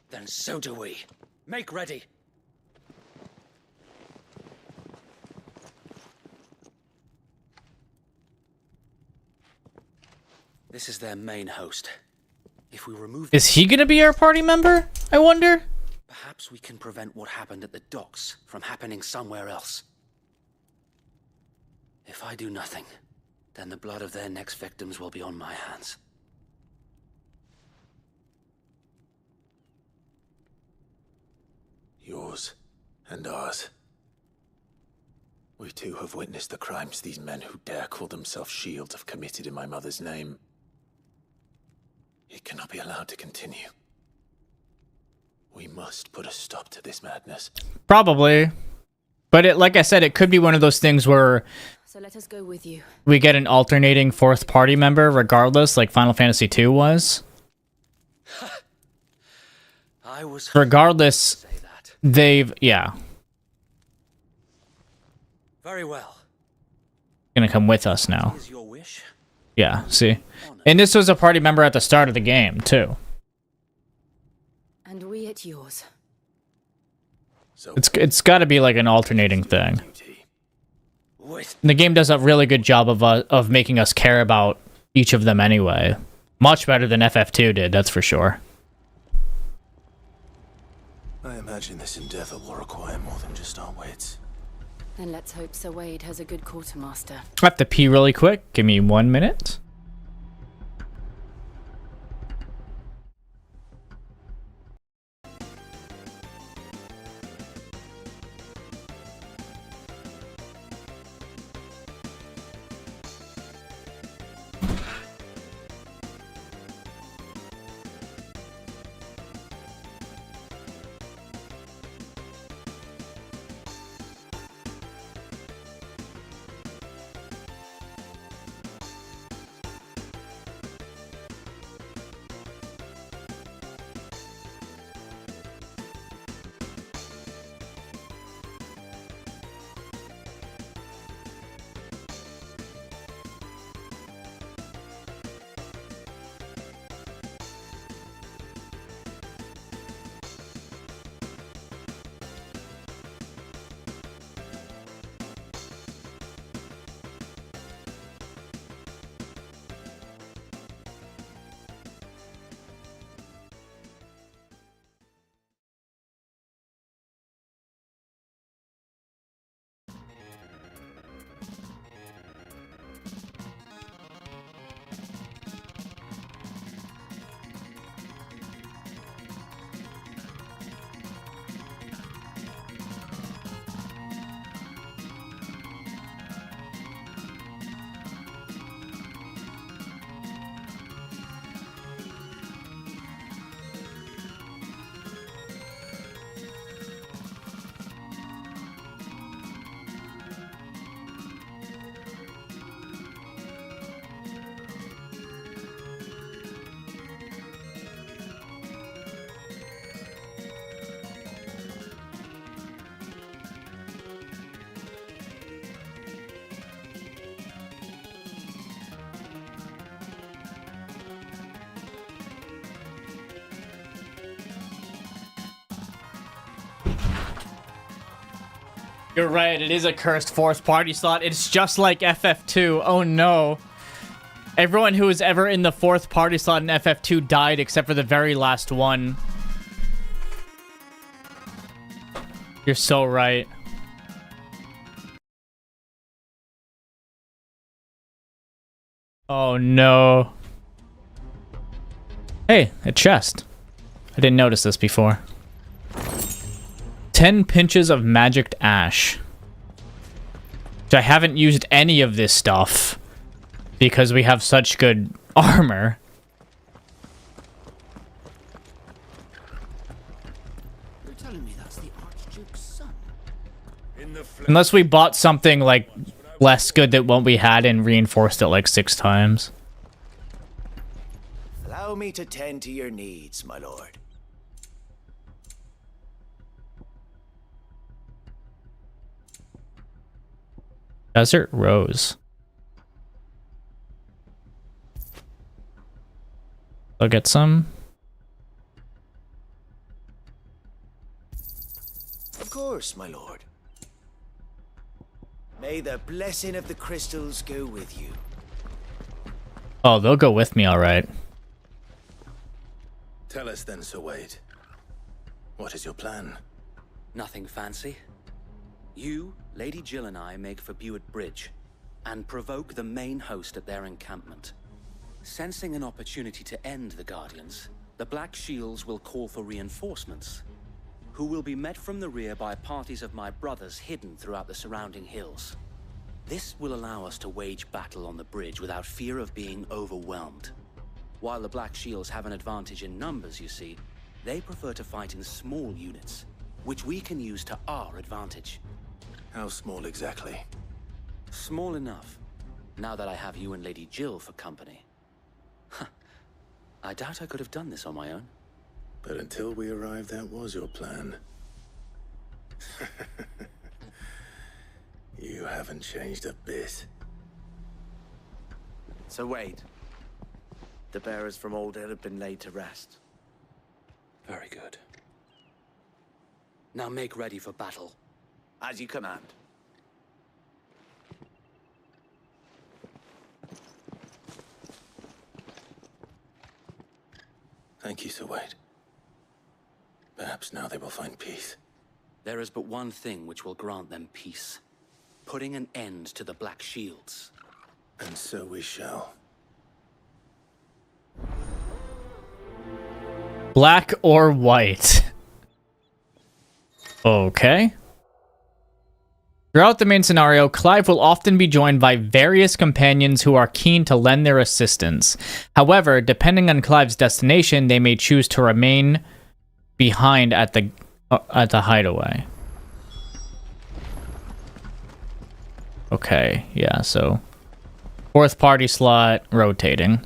Then so do we. Make ready. This is their main host. If we remove... Is he gonna be our party member? I wonder. Perhaps we can prevent what happened at the docks from happening somewhere else. If I do nothing, then the blood of their next victims will be on my hands. Yours and ours. We too have witnessed the crimes these men who dare call themselves shields have committed in my mother's name. It cannot be allowed to continue. We must put a stop to this madness. Probably. But it, like I said, it could be one of those things where So let us go with you. we get an alternating fourth party member regardless, like Final Fantasy II was. I was Regardless, they've... Yeah. Very well. Gonna come with us now. Is your wish? Yeah, see? And this was a party member at the start of the game, too. And we at yours. It's got to be like an alternating thing. And the game does a really good job of making us care about each of them anyway. Much better than FF2 did, that's for sure. I imagine this endeavor will require more than just our wits. Then let's hope Sir Wade has a good quartermaster. I have to pee really quick. Give me 1 minute. You're right, it is a cursed fourth party slot. It's just like FF2. Oh no. Everyone who was ever in the fourth party slot in FF2 died except for the very last one. You're so right. Oh no. Hey, a chest. I didn't notice this before. 10 pinches of magicked ash. I haven't used any of this stuff because we have such good armor. You're telling me that's the Archduke's son? Unless we bought something like less good than what we had and reinforced it like 6 times. Allow me to tend to your needs, my lord. Desert Rose. I'll get some. Of course, my lord. May the blessing of the crystals go with you. Oh, they'll go with me, all right. Tell us then, Sir Wade. What is your plan? Nothing fancy. You, Lady Jill and I make for Buett Bridge and provoke the main host at their encampment. Sensing an opportunity to end the Guardians, the Black Shields will call for reinforcements, who will be met from the rear by parties of my brothers hidden throughout the surrounding hills. This will allow us to wage battle on the bridge without fear of being overwhelmed. While the Black Shields have an advantage in numbers, you see, they prefer to fight in small units, which we can use to our advantage. How small exactly? Small enough, now that I have you and Lady Jill for company. I doubt I could have done this on my own. But until we arrived, that was your plan. You haven't changed a bit. So Wade, the bearers from Old Hill have been laid to rest. Very good. Now make ready for battle. As you command. Thank you, Sir Wade. Perhaps now they will find peace. There is but one thing which will grant them peace. Putting an end to the Black Shields. And so we shall. Black or white? Okay. Throughout the main scenario, Clive will often be joined by various companions who are keen to lend their assistance. However, depending on Clive's destination, they may choose to remain behind at the hideaway. Okay, yeah, so fourth party slot rotating.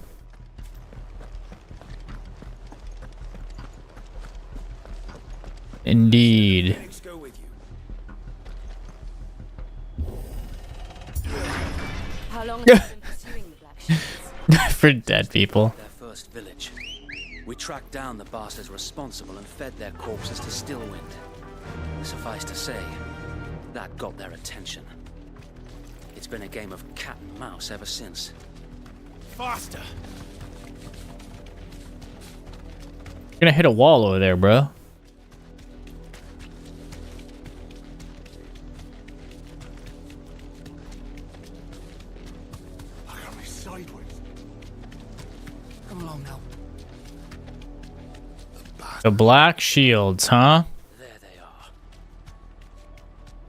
Indeed. How long have you been pursuing the Black Shields? For dead people. Their first village. We tracked down the bastards responsible and fed their corpses to Stillwind. Suffice to say, that got their attention. It's been a game of cat and mouse ever since. Faster! You're gonna hit a wall over there, bro. Come along now. The Black Shields, huh? There they are.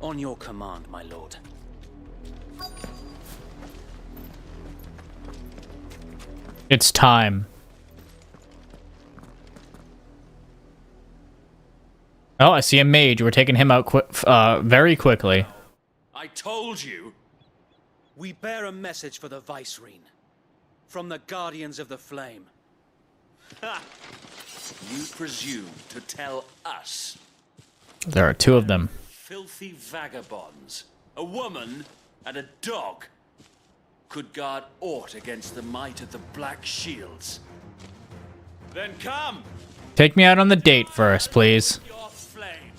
On your command, my lord. It's time. Oh, I see a mage. We're taking him out very quickly. I told you. We bear a message for the Vicereine. From the Guardians of the Flame. Ha! You presume to tell us? There are 2 of them. Filthy vagabonds. A woman and a dog could guard aught against the might of the Black Shields. Then come! Take me out on the date first, please. Your flame.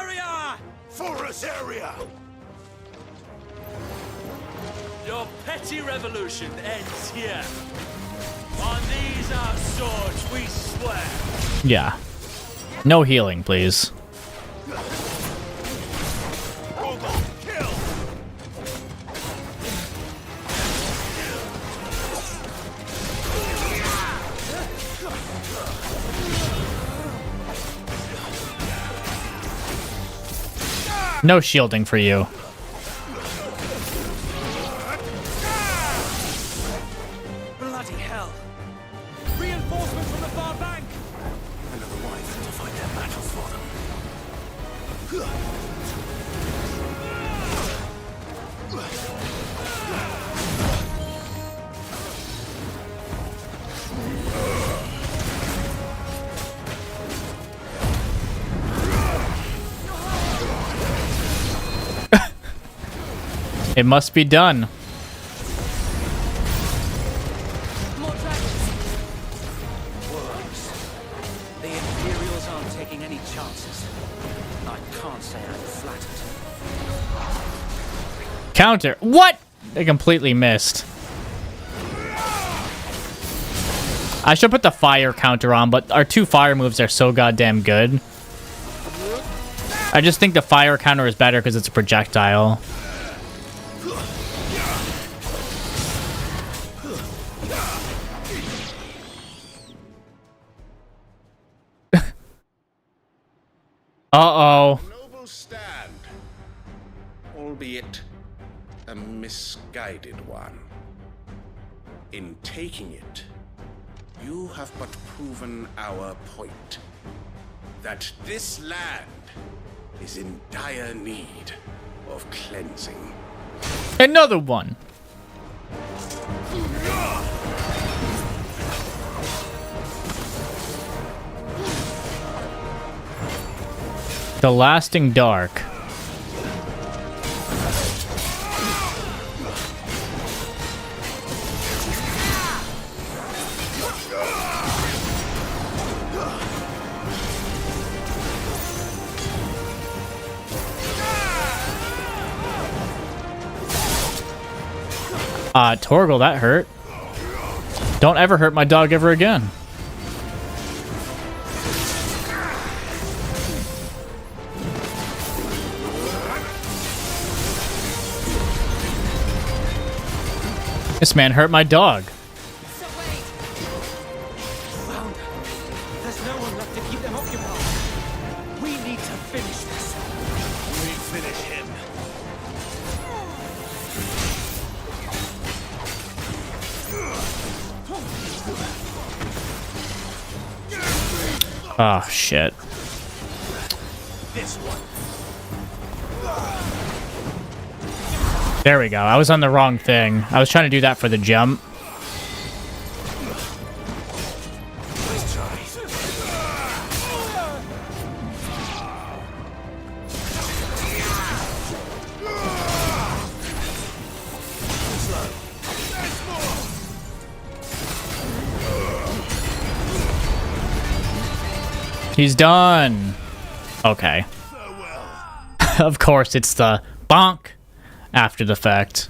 area! Forest area! Your petty revolution ends here. On these our swords we swear. Yeah. No healing, please. No shielding for you. Bloody hell! Reinforcements from the far bank! Another wife to fight their battles for them. It must be done. Worms. The Imperials aren't taking any chances. I can't say I'm flattered. Counter. What? They completely missed. I should put the fire counter on, but our 2 fire moves are so goddamn good. I just think the fire counter is better because it's a projectile. Uh-oh. Noble stand, albeit a misguided one. In taking it, you have but proven our point. That this land is in dire need of cleansing. Another one. The Lasting Dark. Torgal, that hurt. Don't ever hurt my dog ever again. This man hurt my dog. Found her. There's no one left to keep them occupied. We need to finish this. We finish him. Oh, shit. This one. There we go. I was on the wrong thing. I was trying to do that for the jump. Nice try. He's done. Okay. Of course, it's the bonk after the fact.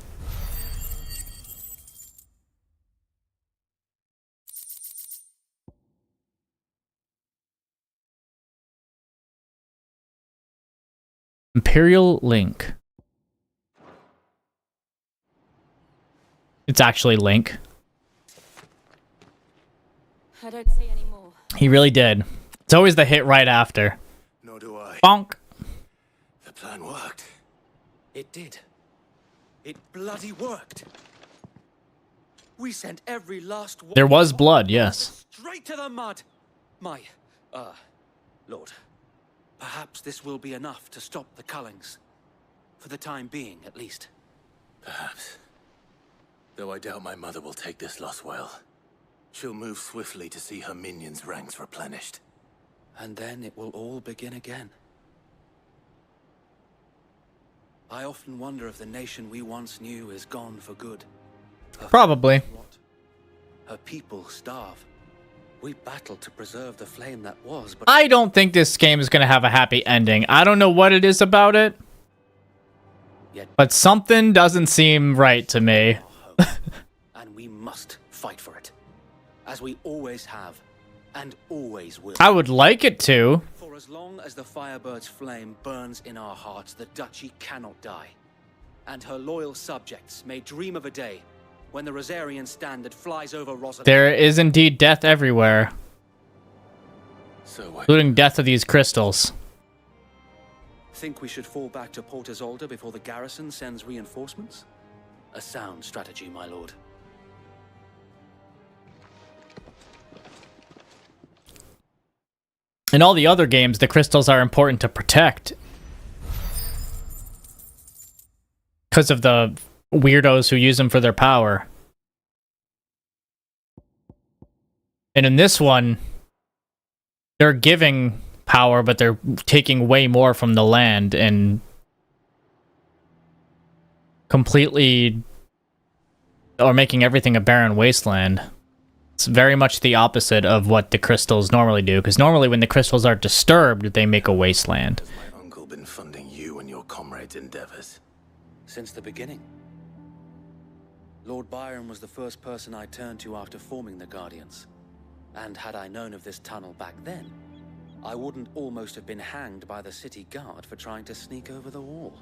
Imperial Link. It's actually Link. I don't see any more. He really did. It's always the hit right after. Nor do I. Bonk. The plan worked. It did. It bloody worked. We sent every last one. There was blood, yes. Straight to the mud. My, Lord. Perhaps this will be enough to stop the Cullings. For the time being, at least. Perhaps. Though I doubt my mother will take this loss well. She'll move swiftly to see her minions' ranks replenished. And then it will all begin again. I often wonder if the nation we once knew is gone for good. Probably. Her people starve, We battled to preserve the flame that was, but I don't think this game is going to have a happy ending. I don't know what it is about it, but something doesn't seem right to me. and we must fight for it, as we always have, and always will. I would like it to. For as long as the Firebird's flame burns in our hearts, the Duchy cannot die, and her loyal subjects may dream of a day when the Rosarian standard flies over Rosalind. There is indeed death everywhere, including death of these crystals. Think we should fall back to Port Isolde before the garrison sends reinforcements? A sound strategy, my lord. In all the other games, the crystals are important to protect because of the weirdos who use them for their power. And in this one, they're giving power, but they're taking way more from the land and completely, or making everything a barren wasteland. It's very much the opposite of what the crystals normally do, because normally when the crystals are disturbed, they make a wasteland. Has my uncle been funding you and your comrades' endeavors? Since the beginning. Lord Byron was the first person I turned to after forming the Guardians. And had I known of this tunnel back then, I wouldn't almost have been hanged by the city guard for trying to sneak over the wall.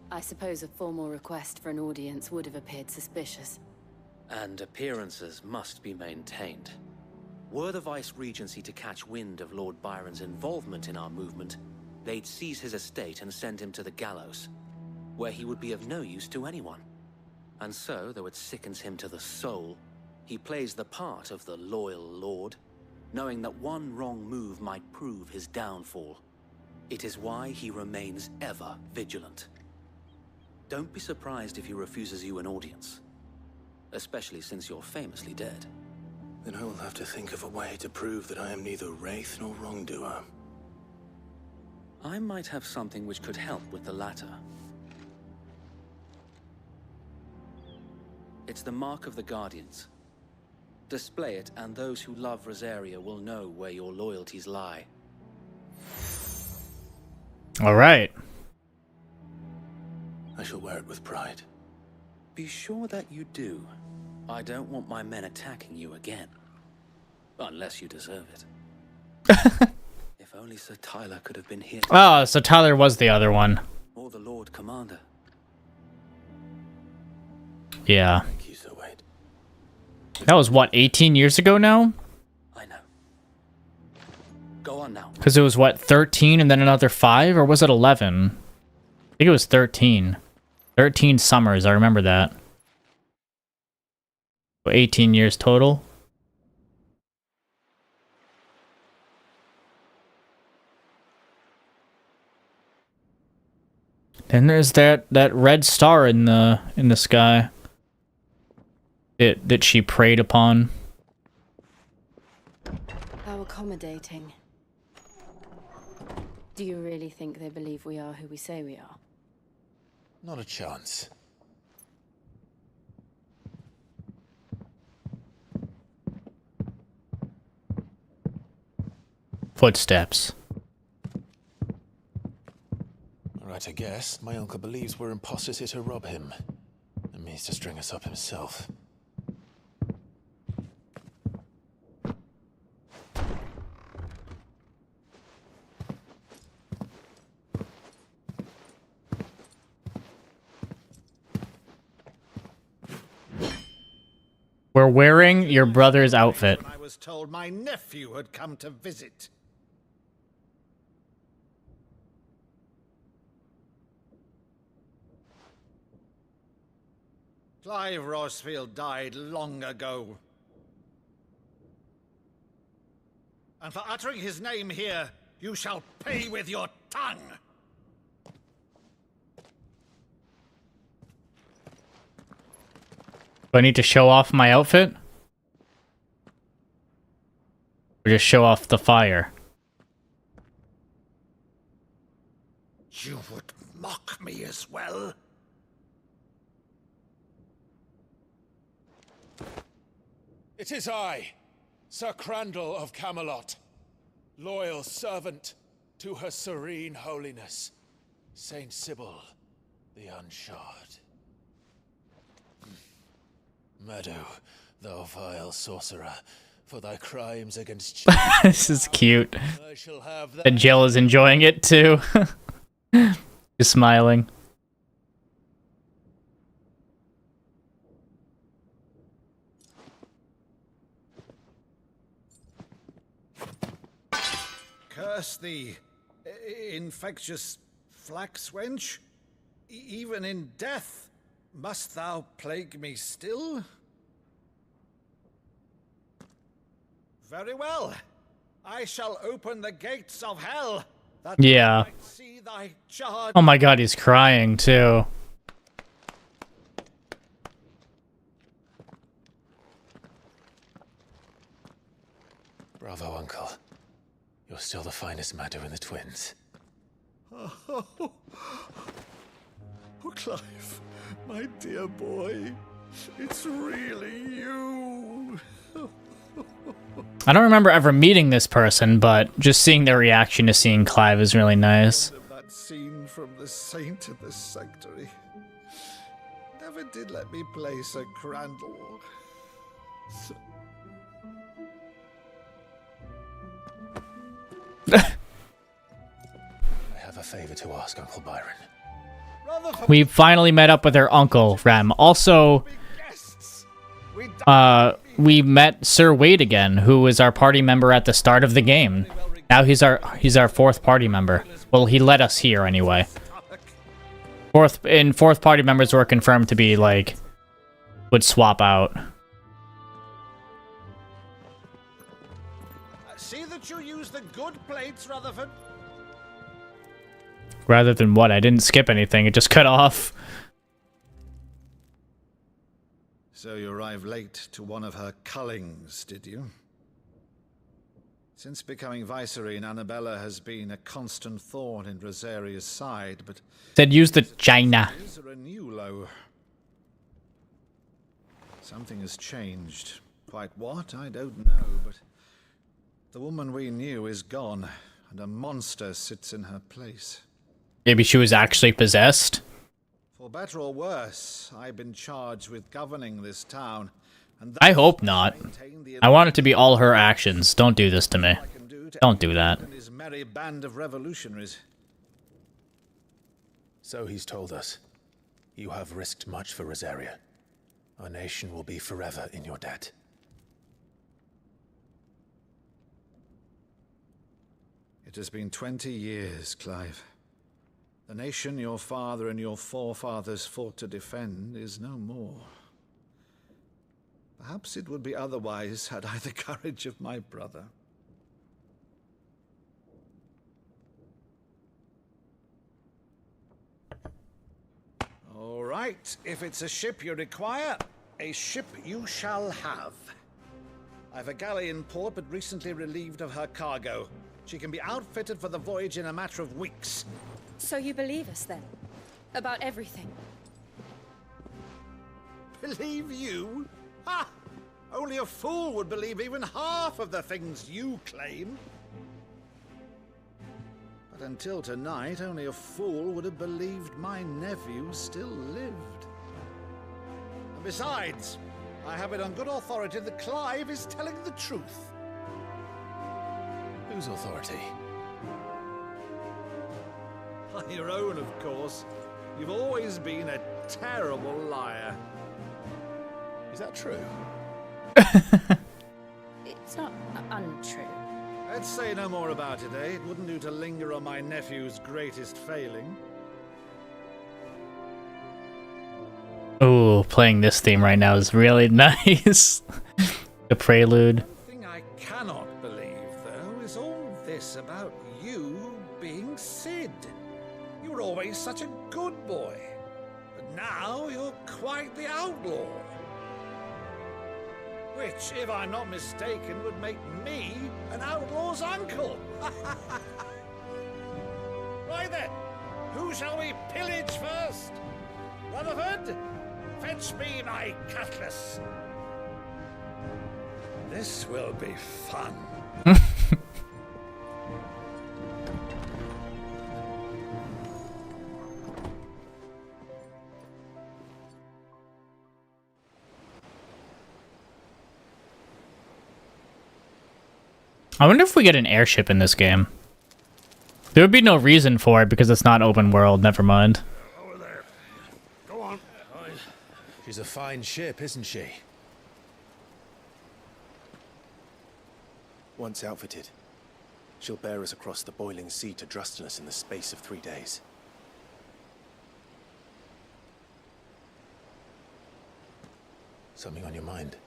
I suppose a formal request for an audience would have appeared suspicious. And appearances must be maintained. Were the Vice-Regency to catch wind of Lord Byron's involvement in our movement, they'd seize his estate and send him to the gallows, where he would be of no use to anyone. And so, though it sickens him to the soul, he plays the part of the loyal lord, knowing that one wrong move might prove his downfall. It is why he remains ever vigilant. Don't be surprised if he refuses you an audience, especially since you're famously dead. Then I will have to think of a way to prove that I am neither wraith nor wrongdoer. I might have something which could help with the latter. It's the mark of the Guardians. Display it, and those who love Rosaria will know where your loyalties lie. All right. I shall wear it with pride. Be sure that you do. I don't want my men attacking you again. Unless you deserve it. If only Sir Tyler could have been here. Oh, so Tyler was the other one. Or the Lord Commander. Yeah. That was, what, 18 years ago now? Go on now. Because it was, what, 13 and then another 5? Or was it 11? I think it was 13. 13 summers, I remember that. 18 years total. Then there's that red star in the sky that she preyed upon. How accommodating. Do you really think they believe we are who we say we are? Not a chance. Footsteps. Right, I guess. My uncle believes we're imposters here to rob him. And means to string us up himself. We're wearing your brother's outfit. I was told my nephew had come to visit. Clive Rosfield died long ago. And for uttering his name here, you shall pay with your tongue! Do I need to show off my outfit? Or just show off the fire? You would mock me as well? It is I, Sir Crandall of Camelot, loyal servant to her serene holiness, Saint Sybil the Unshod. Meadow, thou vile sorcerer, for thy crimes against This is cute. And Jill is enjoying it too. Just smiling. Curse thee, infectious flax wench. Even in death, must thou plague me still? Very well. I shall open the gates of hell, that Yeah. thou might see thy charge. Oh my god, he's crying too. Bravo, Uncle. You're still the finest Meadow in the twins. Oh, Clive, my dear boy, it's really you. I don't remember ever meeting this person, but just seeing their reaction to seeing Clive is really nice. That scene from The Saint of the Sanctuary never did let me play Sir Crandall. I have a favor to ask, Uncle Byron. We finally met up with her uncle, Rem. Also, we met Sir Wade again, who was our party member at the start of the game. Now he's our fourth party member. Well, he led us here anyway. Fourth party members were confirmed to be like would swap out. See that you use the good plates, Rutherford. Rather than what? I didn't skip anything. It just cut off. So you arrived late to one of her cullings, did you? Since becoming Vicereine, Annabella has been a constant thorn in Rosaria's side, but... Said use the China. Is there a new low? Something has changed. Quite what, I don't know, but... The woman we knew is gone, and a monster sits in her place. Maybe she was actually possessed? For better or worse, I've been charged with governing this town. And I hope not. I want it to be all her actions. Don't do this to me. Don't do that. And his merry band of revolutionaries. So he's told us. You have risked much for Rosaria. Our nation will be forever in your debt. It has been 20 years, Clive. The nation your father and your forefathers fought to defend is no more. Perhaps it would be otherwise had I the courage of my brother. All right, if it's a ship you require, a ship you shall have. I've a galley in port, but recently relieved of her cargo. She can be outfitted for the voyage in a matter of weeks. So you believe us then? About everything? Believe you? Ha! Only a fool would believe even half of the things you claim. But until tonight, only a fool would have believed my nephew still lived. And besides, I have it on good authority that Clive is telling the truth. Whose authority? Your own, of course. You've always been a terrible liar. Is that true? It's not untrue. Let's say no more about it, eh? It wouldn't do to linger on my nephew's greatest failing. Ooh, playing this theme right now is really nice. The prelude. The thing I cannot believe, though, is all this about you being Cid. You were always such a good boy, but now you're quite the outlaw. Which, if I'm not mistaken, would make me an outlaw's uncle. Right then, who shall we pillage first? Rutherford, fetch me my cutlass. This will be fun. I wonder if we get an airship in this game. There would be no reason for it because it's not open world. Never mind. Over there. Go on. She's a fine ship, isn't she? Once outfitted, she'll bear us across the boiling sea to Drustinus in the space of 3 days. Something on your mind?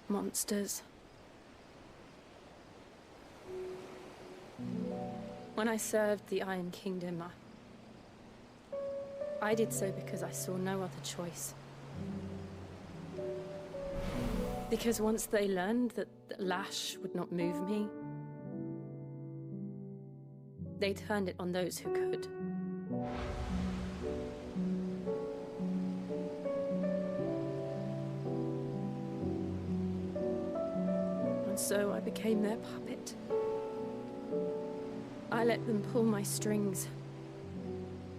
Monsters. When I served the Iron Kingdom, I did so because I saw no other choice. Because once they learned that the lash would not move me, they turned it on those who could. And so I became their puppet. I let them pull my strings,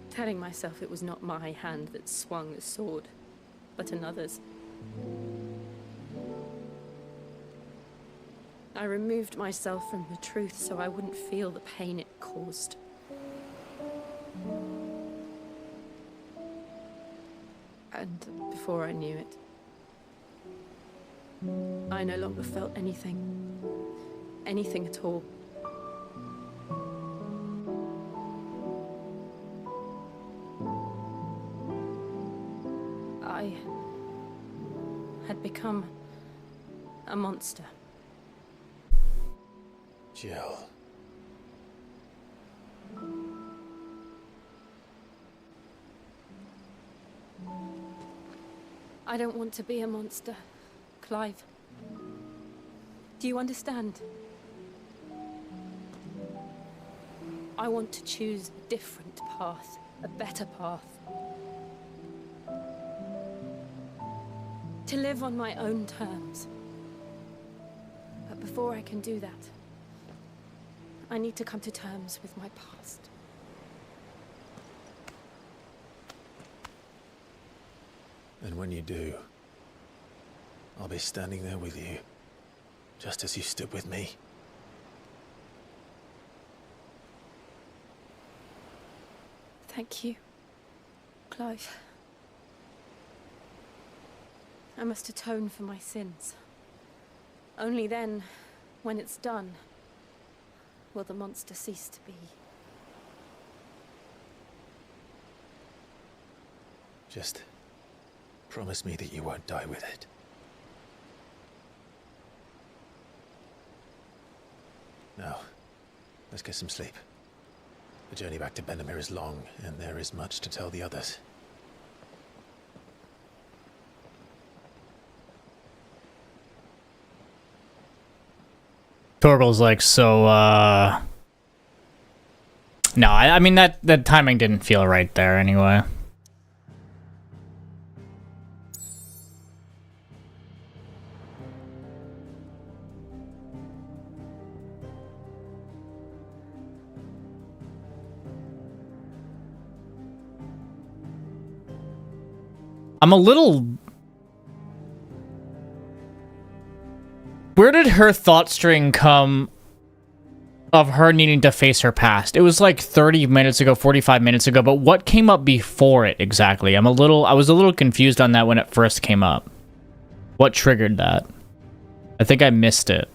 telling myself it was not my hand that swung the sword, but another's. I removed myself from the truth so I wouldn't feel the pain it caused. And before I knew it, I no longer felt anything. Anything at all. I had become a monster. Jill. I don't want to be a monster, Clive. Do you understand? I want to choose a different path, a better path. To live on my own terms. But before I can do that, I need to come to terms with my past. And when you do, I'll be standing there with you, just as you stood with me. Thank you, Clive. I must atone for my sins. Only then, when it's done, will the monster cease to be. Just promise me that you won't die with it. Now, let's get some sleep. The journey back to Benamir is long, and there is much to tell the others. Torgal's like, so, no, I mean, that timing didn't feel right there anyway. I'm a little... Where did her thought string come of her needing to face her past? It was like 30 minutes ago, 45 minutes ago, but what came up before it exactly? I was a little confused on that when it first came up. What triggered that? I think I missed it.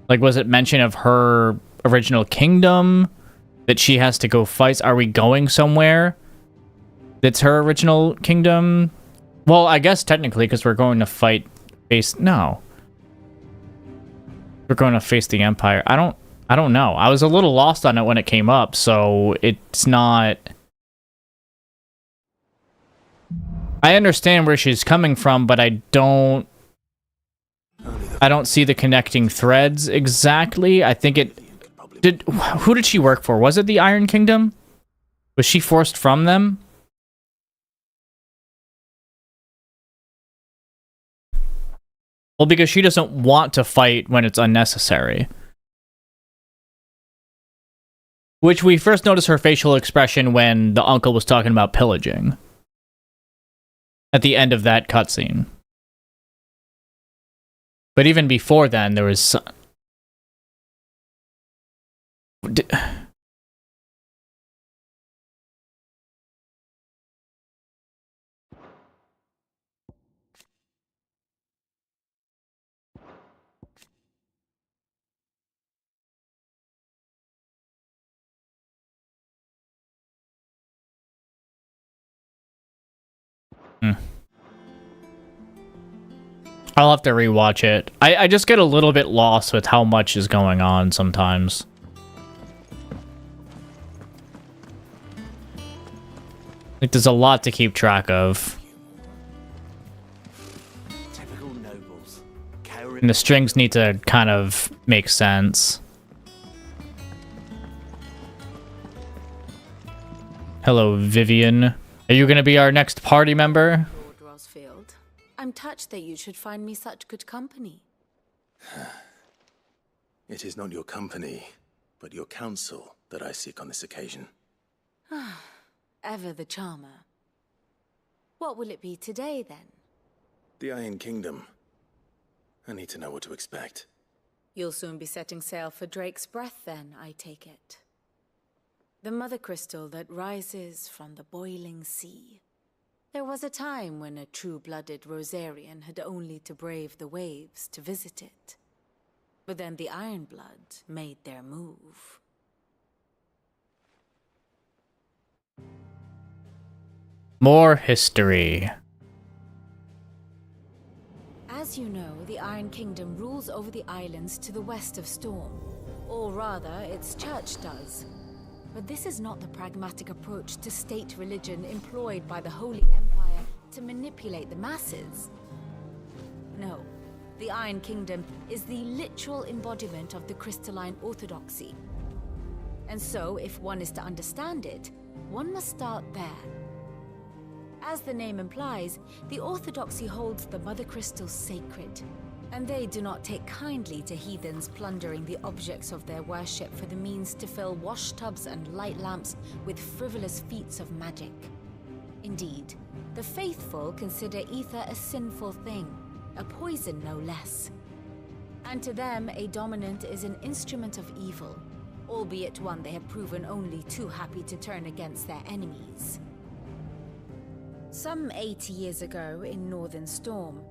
Like, was it mention of her original kingdom that she has to go fight? Are we going somewhere that's her original kingdom? Well, I guess technically, because we're going to fight face... No. We're going to face the Empire. I don't know. I was a little lost on it when it came up, so it's not... I understand where she's coming from, but I don't see the connecting threads exactly. I think it... Who did she work for? Was it the Iron Kingdom? Was she forced from them? Well, because she doesn't want to fight when it's unnecessary. Which we first noticed her facial expression when the uncle was talking about pillaging. At the end of that cutscene. But even before then, there was... I'll have to rewatch it. I just get a little bit lost with how much is going on sometimes. Like, there's a lot to keep track of. And the strings need to kind of make sense. Hello, Vivian. Are you going to be our next party member? Lord Rosfield, I'm touched that you should find me such good company. It is not your company, but your counsel that I seek on this occasion. Ever the charmer. What will it be today, then? The Iron Kingdom. I need to know what to expect. You'll soon be setting sail for Drake's Breath, then, I take it. The mother crystal that rises from the boiling sea. There was a time when a true-blooded Rosarian had only to brave the waves to visit it. But then the Ironblood made their move. More history. As you know, the Iron Kingdom rules over the islands to the west of Storm. Or rather, its church does. But this is not the pragmatic approach to state religion employed by the Holy Empire to manipulate the masses. No, the Iron Kingdom is the literal embodiment of the crystalline orthodoxy. And so, if one is to understand it, one must start there. As the name implies, the orthodoxy holds the mother crystals sacred, and they do not take kindly to heathens plundering the objects of their worship for the means to fill washtubs and light lamps with frivolous feats of magic. Indeed, the faithful consider ether a sinful thing, a poison no less. And to them, a dominant is an instrument of evil, albeit one they have proven only too happy to turn against their enemies. Some 80 years ago, in Northern Storm,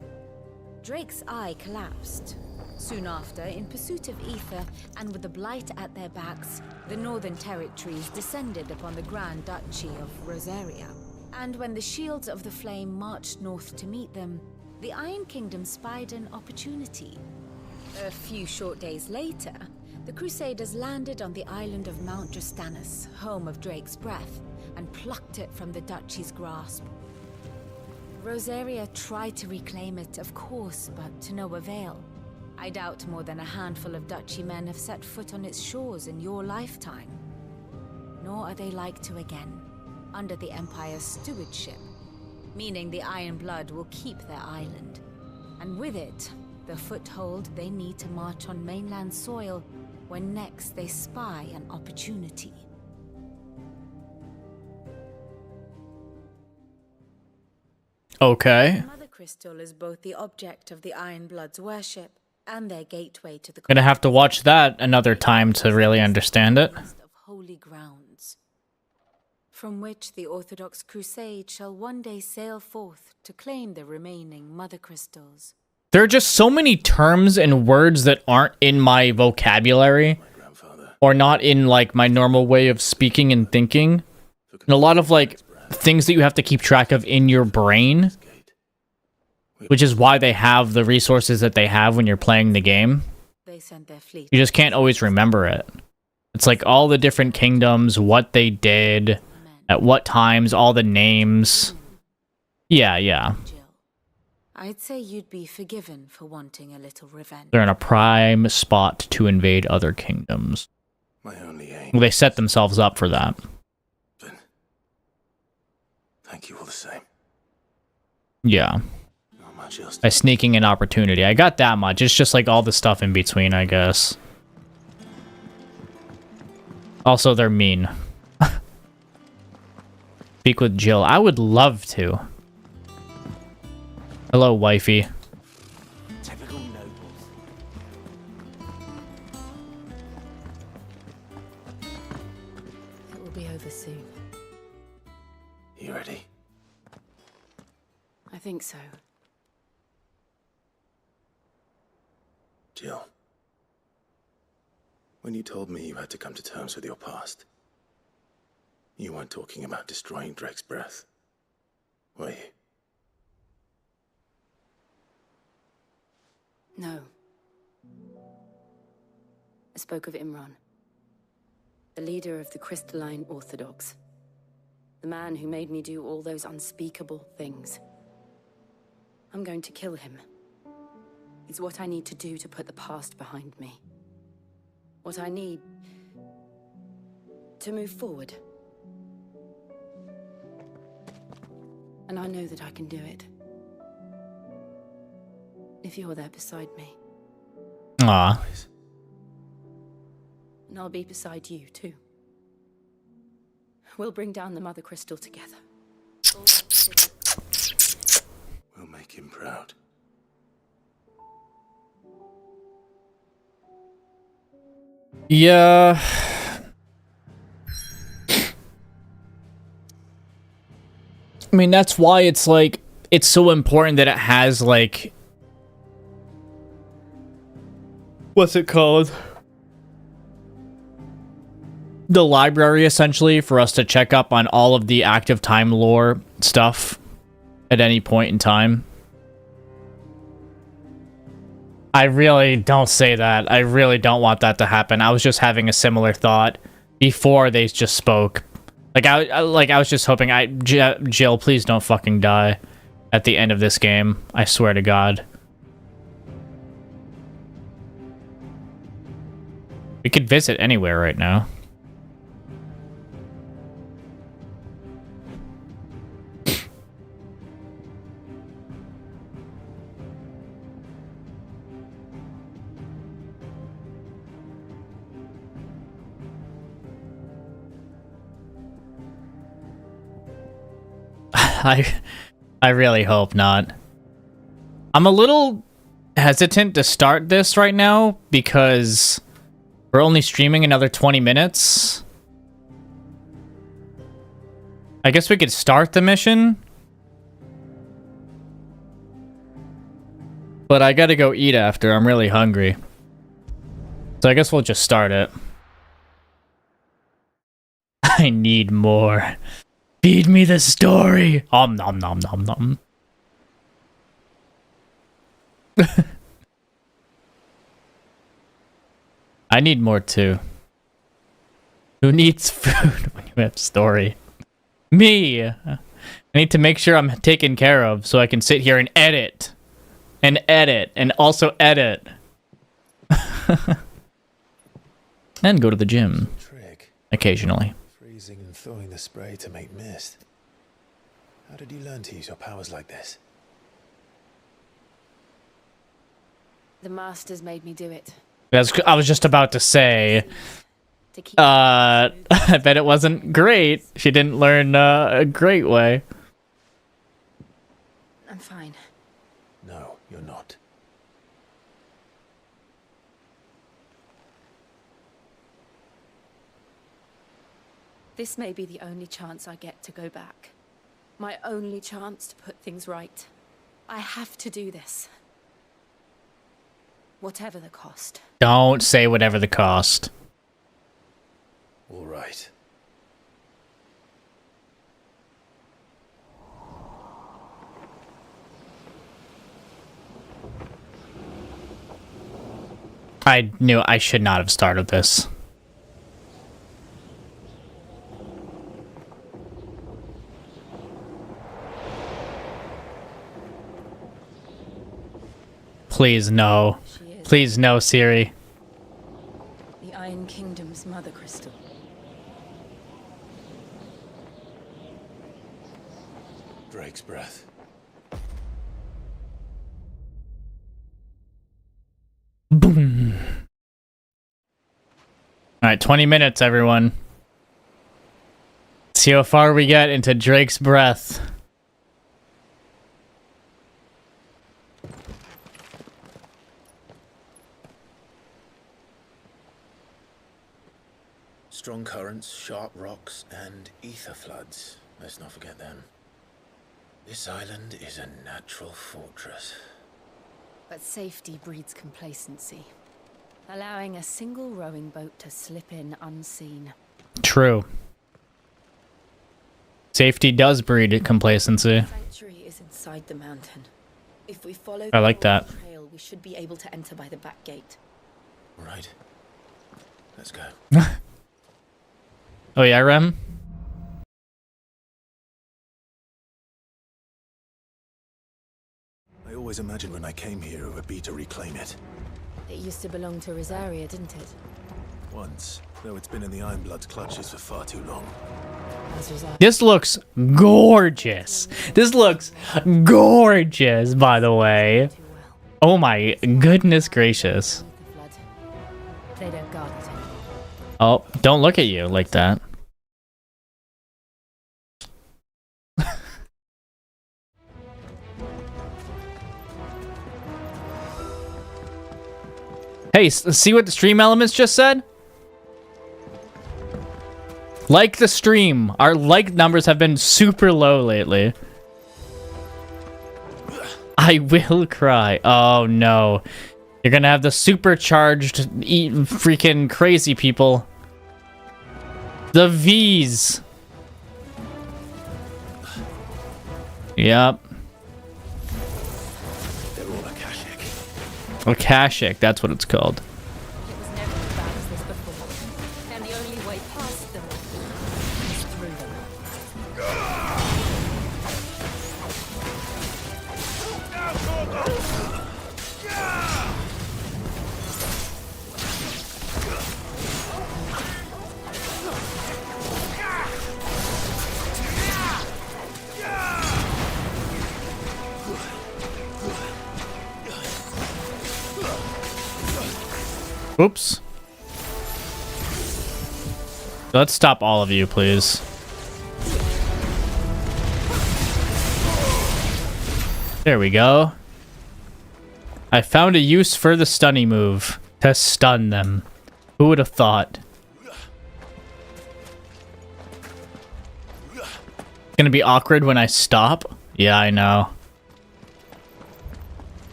Drake's eye collapsed. Soon after, in pursuit of ether, and with the blight at their backs, the Northern Territories descended upon the Grand Duchy of Rosaria. And when the Shields of the Flame marched north to meet them, the Iron Kingdom spied an opportunity. A few short days later, the Crusaders landed on the island of Mount Justanus, home of Drake's Breath, and plucked it from the Duchy's grasp. Rosaria tried to reclaim it, of course, but to no avail. I doubt more than a handful of Duchy men have set foot on its shores in your lifetime. Nor are they like to again, under the Empire's stewardship, meaning the Iron Blood will keep their island. And with it, the foothold they need to march on mainland soil when next they spy an opportunity. Okay. The Mother Crystal is both the object of the Iron Blood's worship and their gateway to the Gonna have to watch that another time to really understand it. of holy grounds, from which the Orthodox Crusade shall one day sail forth to claim the remaining Mother Crystals. There are just so many terms and words that aren't in my vocabulary or not in like my normal way of speaking and thinking. And a lot of like things that you have to keep track of in your brain, which is why they have the resources that they have when you're playing the game. They sent their fleet. You just can't always remember it. It's like all the different kingdoms, what they did, at what times, all the names. Yeah. I'd say you'd be forgiven for wanting a little revenge. They're in a prime spot to invade other kingdoms. My only aim. Well, they set themselves up for that. Thank you all the same. Yeah. Not much just... By sneaking an opportunity. I got that much. It's just like all the stuff in between, I guess. Also, they're mean. Speak with Jill. I would love to. Hello, wifey. Typical nobles. It will be over soon. You ready? I think so. Jill. When you told me you had to come to terms with your past, you weren't talking about destroying Drake's breath, were you? No. I spoke of Imran, the leader of the Crystalline Orthodox. The man who made me do all those unspeakable things. I'm going to kill him. It's what I need to do to put the past behind me. What I need to move forward. And I know that I can do it. If you're there beside me. Aw. And I'll be beside you, too. We'll bring down the Mother Crystal together. We'll make him proud. Yeah. I mean, that's why it's like, it's so important that it has like, what's it called? The library, essentially, for us to check up on all of the active time lore stuff at any point in time. I really don't say that. I really don't want that to happen. I was just having a similar thought before they just spoke. Like I was just hoping Jill, please don't fucking die at the end of this game. I swear to God. We could visit anywhere right now. I really hope not. I'm a little hesitant to start this right now because we're only streaming another 20 minutes. I guess we could start the mission. But I gotta go eat after. I'm really hungry. So I guess we'll just start it. I need more. Feed me the story. Nom nom nom nom. I need more too. Who needs food when you have story? Me. I need to make sure I'm taken care of so I can sit here and edit. And edit. And also edit. And go to the gym. Occasionally. Freezing and thawing the spray to make mist. How did you learn to use your powers like this? The Masters made me do it. I was just about to say, I bet it wasn't great. She didn't learn a great way. I'm fine. No, you're not. This may be the only chance I get to go back. My only chance to put things right. I have to do this. Whatever the cost. Don't say whatever the cost. All right. I knew I should not have started this. Please, no. Please, no, Siri. The Iron Kingdom's Mother Crystal. Drake's breath. Alright, 20 minutes, everyone. See how far we get into Drake's breath. Strong currents, sharp rocks, and ether floods. Let's not forget them. This island is a natural fortress. But safety breeds complacency, allowing a single rowing boat to slip in unseen. True. Safety does breed complacency. Sanctuary is inside the mountain. If we follow I like that. the trail, we should be able to enter by the back gate. Right. Let's go. Oh yeah, Rem? I always imagined when I came here it would be to reclaim it. It used to belong to Rosaria, didn't it? Once, though it's been in the Ironblood's clutches for far too long. This looks gorgeous. This looks gorgeous, by the way. Oh my goodness gracious. They don't guard it anymore. Oh, don't look at you like that. Hey, see what the stream elements just said? Like the stream. Our like numbers have been super low lately. I will cry. Oh no. You're gonna have the supercharged freaking crazy people. The V's. Yep. They're all Akashic. Akashic, that's what it's called. It was never as bad as this before. And the only way past them is through them. Oops. Let's stop all of you, please. There we go. I found a use for the stunning move. To stun them. Who would have thought? It's gonna be awkward when I stop. Yeah, I know.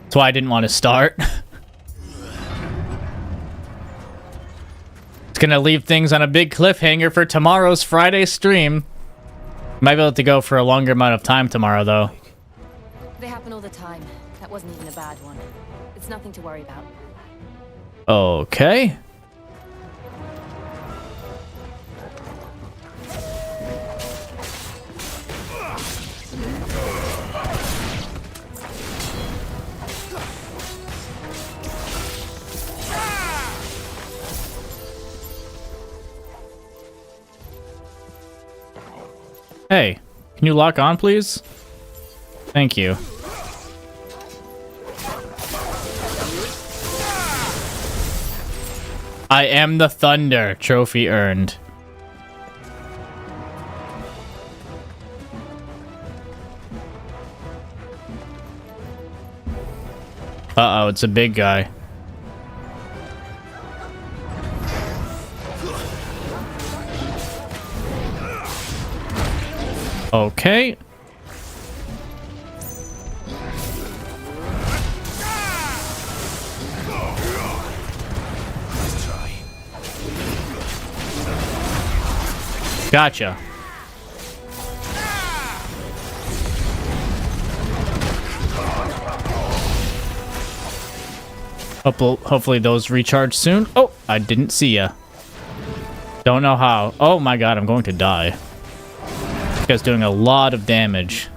That's why I didn't want to start. It's gonna leave things on a big cliffhanger for tomorrow's Friday stream. Might be able to go for a longer amount of time tomorrow, though. They happen all the time. That wasn't even a bad one. It's nothing to worry about. Okay. Hey, can you lock on, please? Thank you. I am the thunder. Trophy earned. Uh-oh, it's a big guy. Okay. Gotcha. Hopefully those recharge soon. Oh, I didn't see ya. Don't know how. Oh my god, I'm going to die. This guy's doing a lot of damage.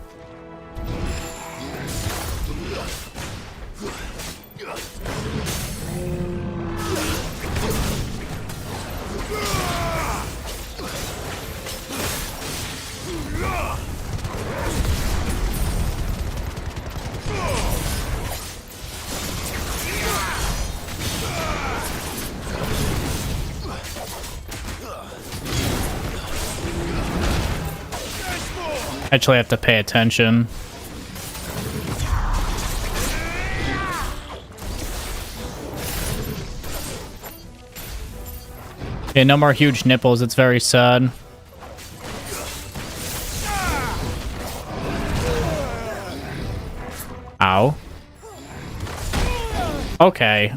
Actually, I have to pay attention. Yeah, no more huge nipples. It's very sad. Ow. Okay,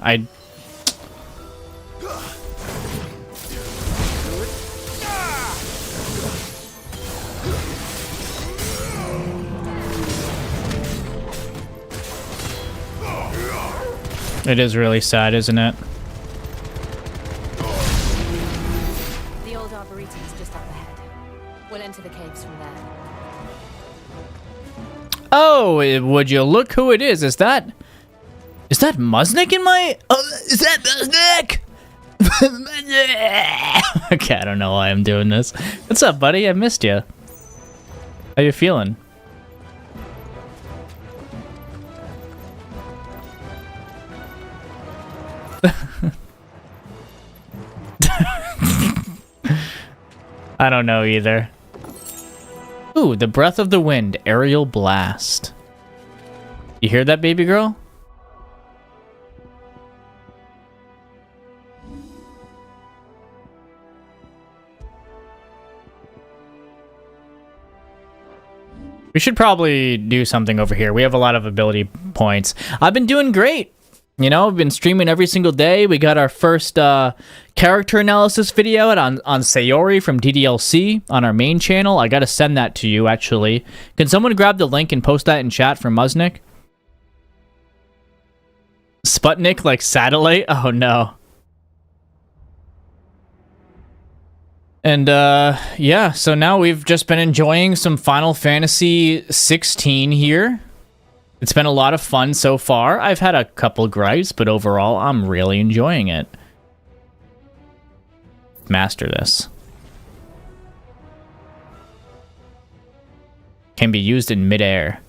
It is really sad, isn't it? The old arboretum is just up ahead. We'll enter the caves from there. Oh, would you look who it is? Is that Musnik in my... is that Musnik? Okay, I don't know why I'm doing this. What's up, buddy? I missed you. How you feeling? I don't know either. Ooh, the breath of the wind, aerial blast. You hear that, baby girl? We should probably do something over here. We have a lot of ability points. I've been doing great. You know, I've been streaming every single day. We got our first character analysis video out on Sayori from DDLC on our main channel. I gotta send that to you, actually. Can someone grab the link and post that in chat for Musnik? Sputnik like satellite? Oh no. And yeah, so now we've just been enjoying some Final Fantasy 16 here. It's been a lot of fun so far. I've had a couple gripes, but overall, I'm really enjoying it. Master this. Can be used in midair.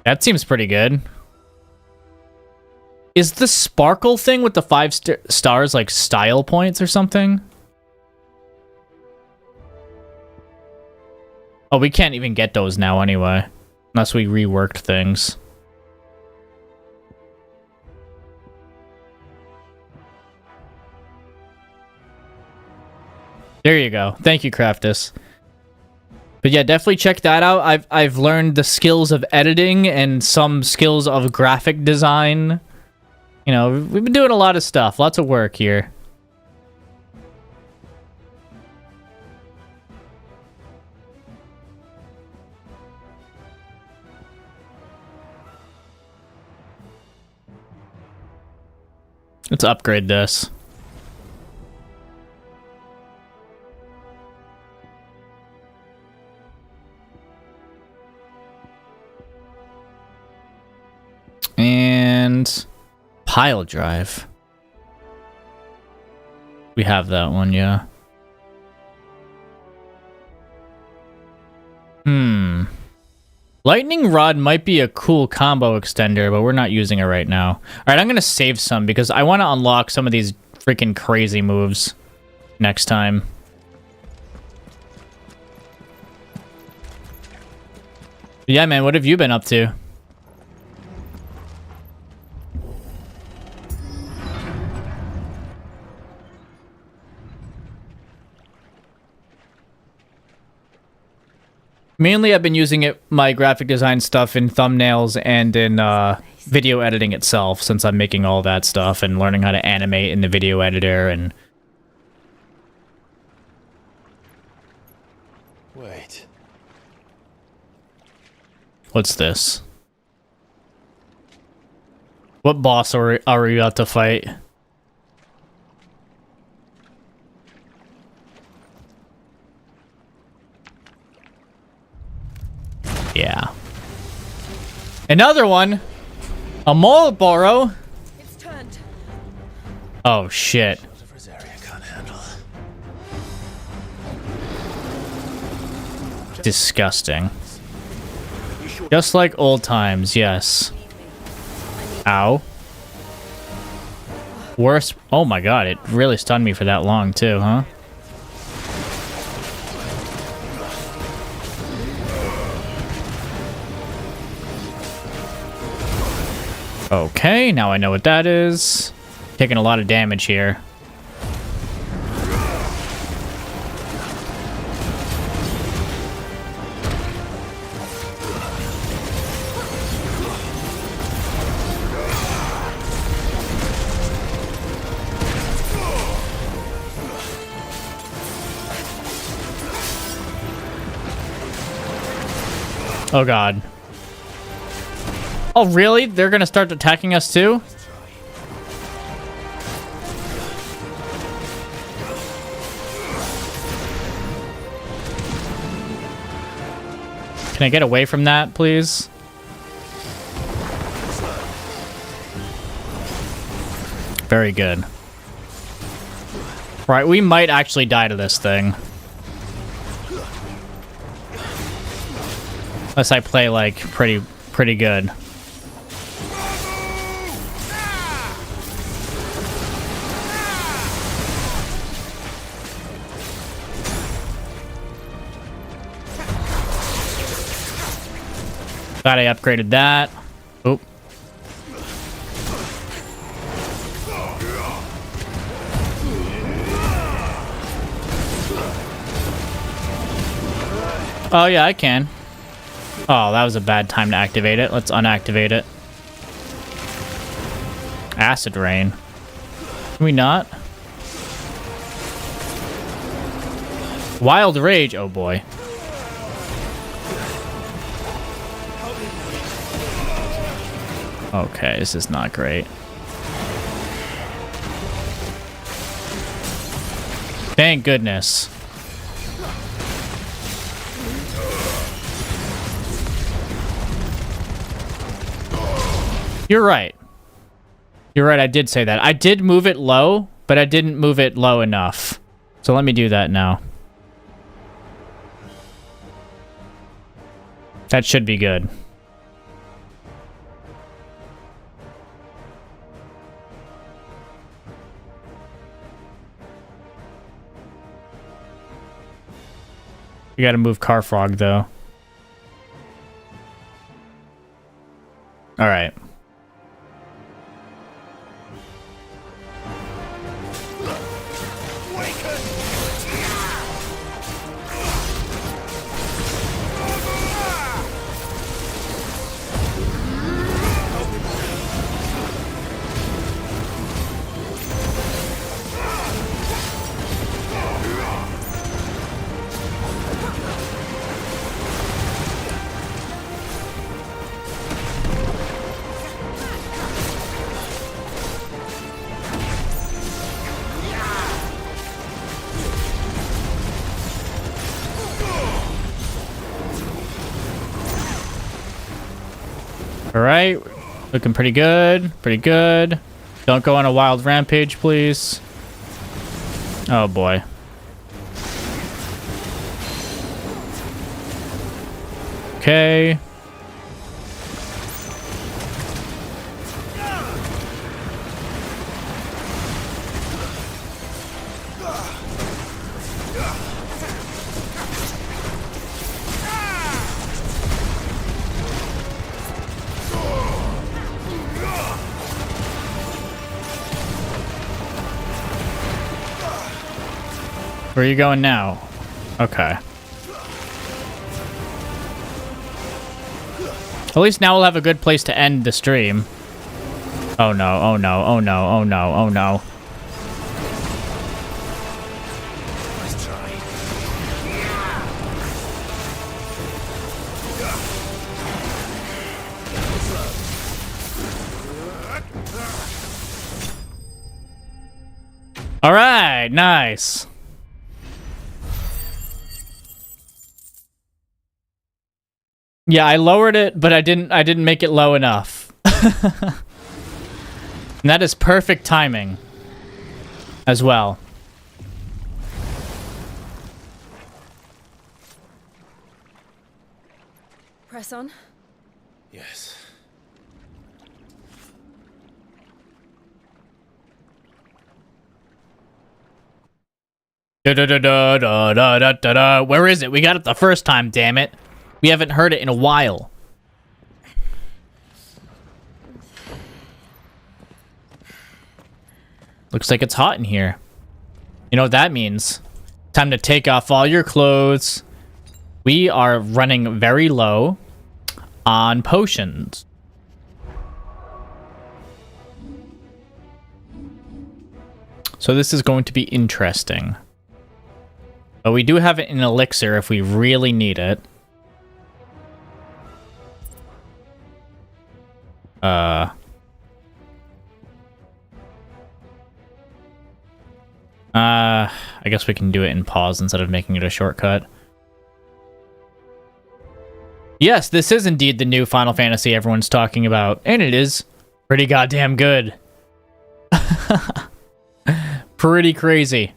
That seems pretty good. Is the sparkle thing with the 5 stars like style points or something? Oh, we can't even get those now anyway. Unless we reworked things. There you go. Thank you, Craftus. But yeah, definitely check that out. I've learned the skills of editing and some skills of graphic design. You know, we've been doing a lot of stuff. Lots of work here. Let's upgrade this. And pile drive. We have that one, yeah. Lightning Rod might be a cool combo extender, but we're not using it right now. All right, I'm going to save some because I want to unlock some of these freaking crazy moves next time. Yeah, man, what have you been up to? Mainly, I've been using my graphic design stuff in thumbnails and in video editing itself, since I'm making all that stuff and learning how to animate in the video editor and... Wait. What's this? What boss are we about to fight? Yeah. Another one. A Marlboro. It's turned. Oh shit. Disgusting. Just like old times, yes. Ow. Worse. Oh my god, it really stunned me for that long too, huh? Okay, now I know what that is. Taking a lot of damage here. Oh god. Oh really? They're gonna start attacking us too? Can I get away from that, please? Very good. Right, we might actually die to this thing. Unless I play, like, pretty good. Glad I upgraded that. Oop. Oh yeah, I can. Oh, that was a bad time to activate it. Let's unactivate it. Acid rain. Can we not? Wild rage. Oh boy. Okay, this is not great. Thank goodness. You're right. You're right, I did say that. I did move it low, but I didn't move it low enough. So let me do that now. That should be good. We gotta move Carfrog, though. Alright. Alright, looking pretty good, pretty good. Don't go on a wild rampage, please. Oh boy. Okay. Where are you going now? Okay. At least now we'll have a good place to end the stream. Oh no, oh no, oh no, oh no, oh no. All right, nice. Yeah, I lowered it, but I didn't make it low enough. And that is perfect timing as well. Press on. Yes. Da-da-da-da-da-da-da-da. Where is it? We got it the first time, damn it. We haven't heard it in a while. Looks like it's hot in here. You know what that means? Time to take off all your clothes. We are running very low on potions. So this is going to be interesting. But we do have an elixir if we really need it. I guess we can do it in pause instead of making it a shortcut. Yes, this is indeed the new Final Fantasy everyone's talking about. And it is pretty goddamn good. Pretty crazy.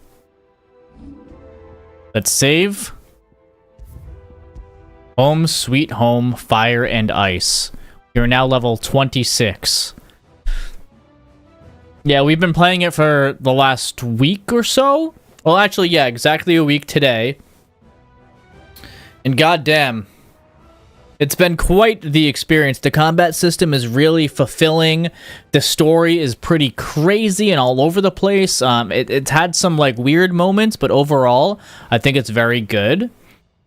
Let's save. Home, sweet home, fire and ice. You're now level 26. Yeah, we've been playing it for the last week or so. Well, actually, yeah, exactly a week today. And goddamn, it's been quite the experience. The combat system is really fulfilling. The story is pretty crazy and all over the place. It's had some like weird moments, but overall, I think it's very good.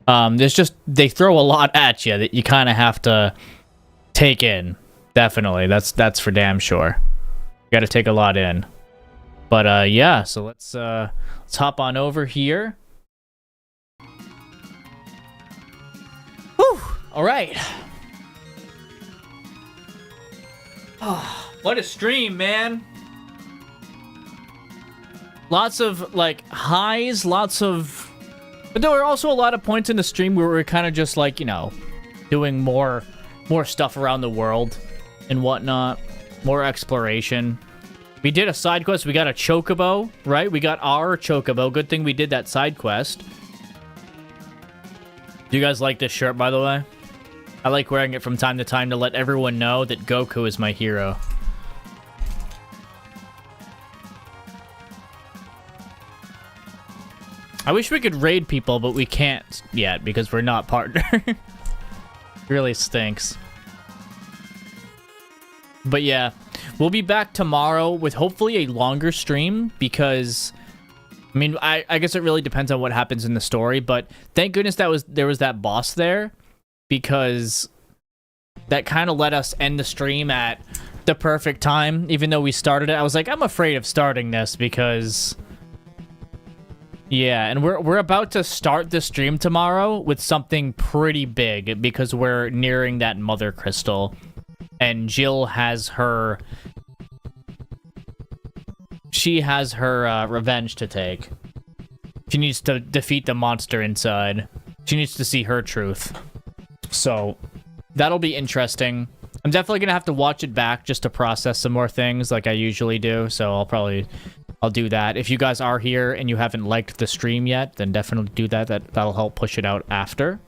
There's just, they throw a lot at you that you kind of have to take in. Definitely, that's for damn sure. You got to take a lot in. But yeah, so let's hop on over here. Whew. All right. Oh, what a stream, man. Lots of like highs, lots of, but there were also a lot of points in the stream where we were kind of just like, you know, doing more stuff around the world and whatnot, more exploration. We did a side quest. We got a chocobo, right? We got our chocobo. Good thing we did that side quest. Do you guys like this shirt, by the way? I like wearing it from time to time to let everyone know that Goku is my hero. I wish we could raid people, but we can't yet because we're not partner. Really stinks. But yeah, we'll be back tomorrow with hopefully a longer stream because, I mean, I guess it really depends on what happens in the story, but thank goodness there was that boss there because that kind of let us end the stream at the perfect time. Even though we started it, I was like, I'm afraid of starting this because, yeah, and we're about to start the stream tomorrow with something pretty big because we're nearing that mother crystal. And Jill has her... She has her revenge to take. She needs to defeat the monster inside. She needs to see her truth. So, that'll be interesting. I'm definitely going to have to watch it back just to process some more things like I usually do. So, I'll do that. If you guys are here and you haven't liked the stream yet, then definitely do that. That'll help push it out after.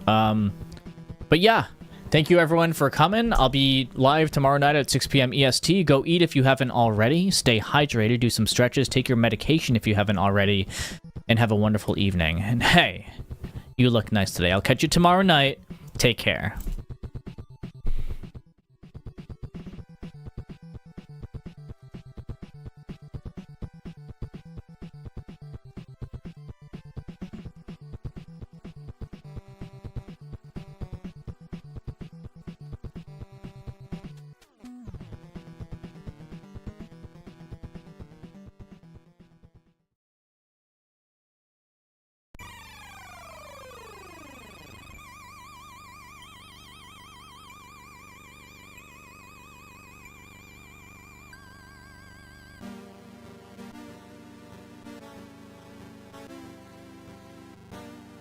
But yeah. Thank you, everyone, for coming. I'll be live tomorrow night at 6 p.m. EST. Go eat if you haven't already. Stay hydrated. Do some stretches. Take your medication if you haven't already. And have a wonderful evening. And hey, you look nice today. I'll catch you tomorrow night. Take care.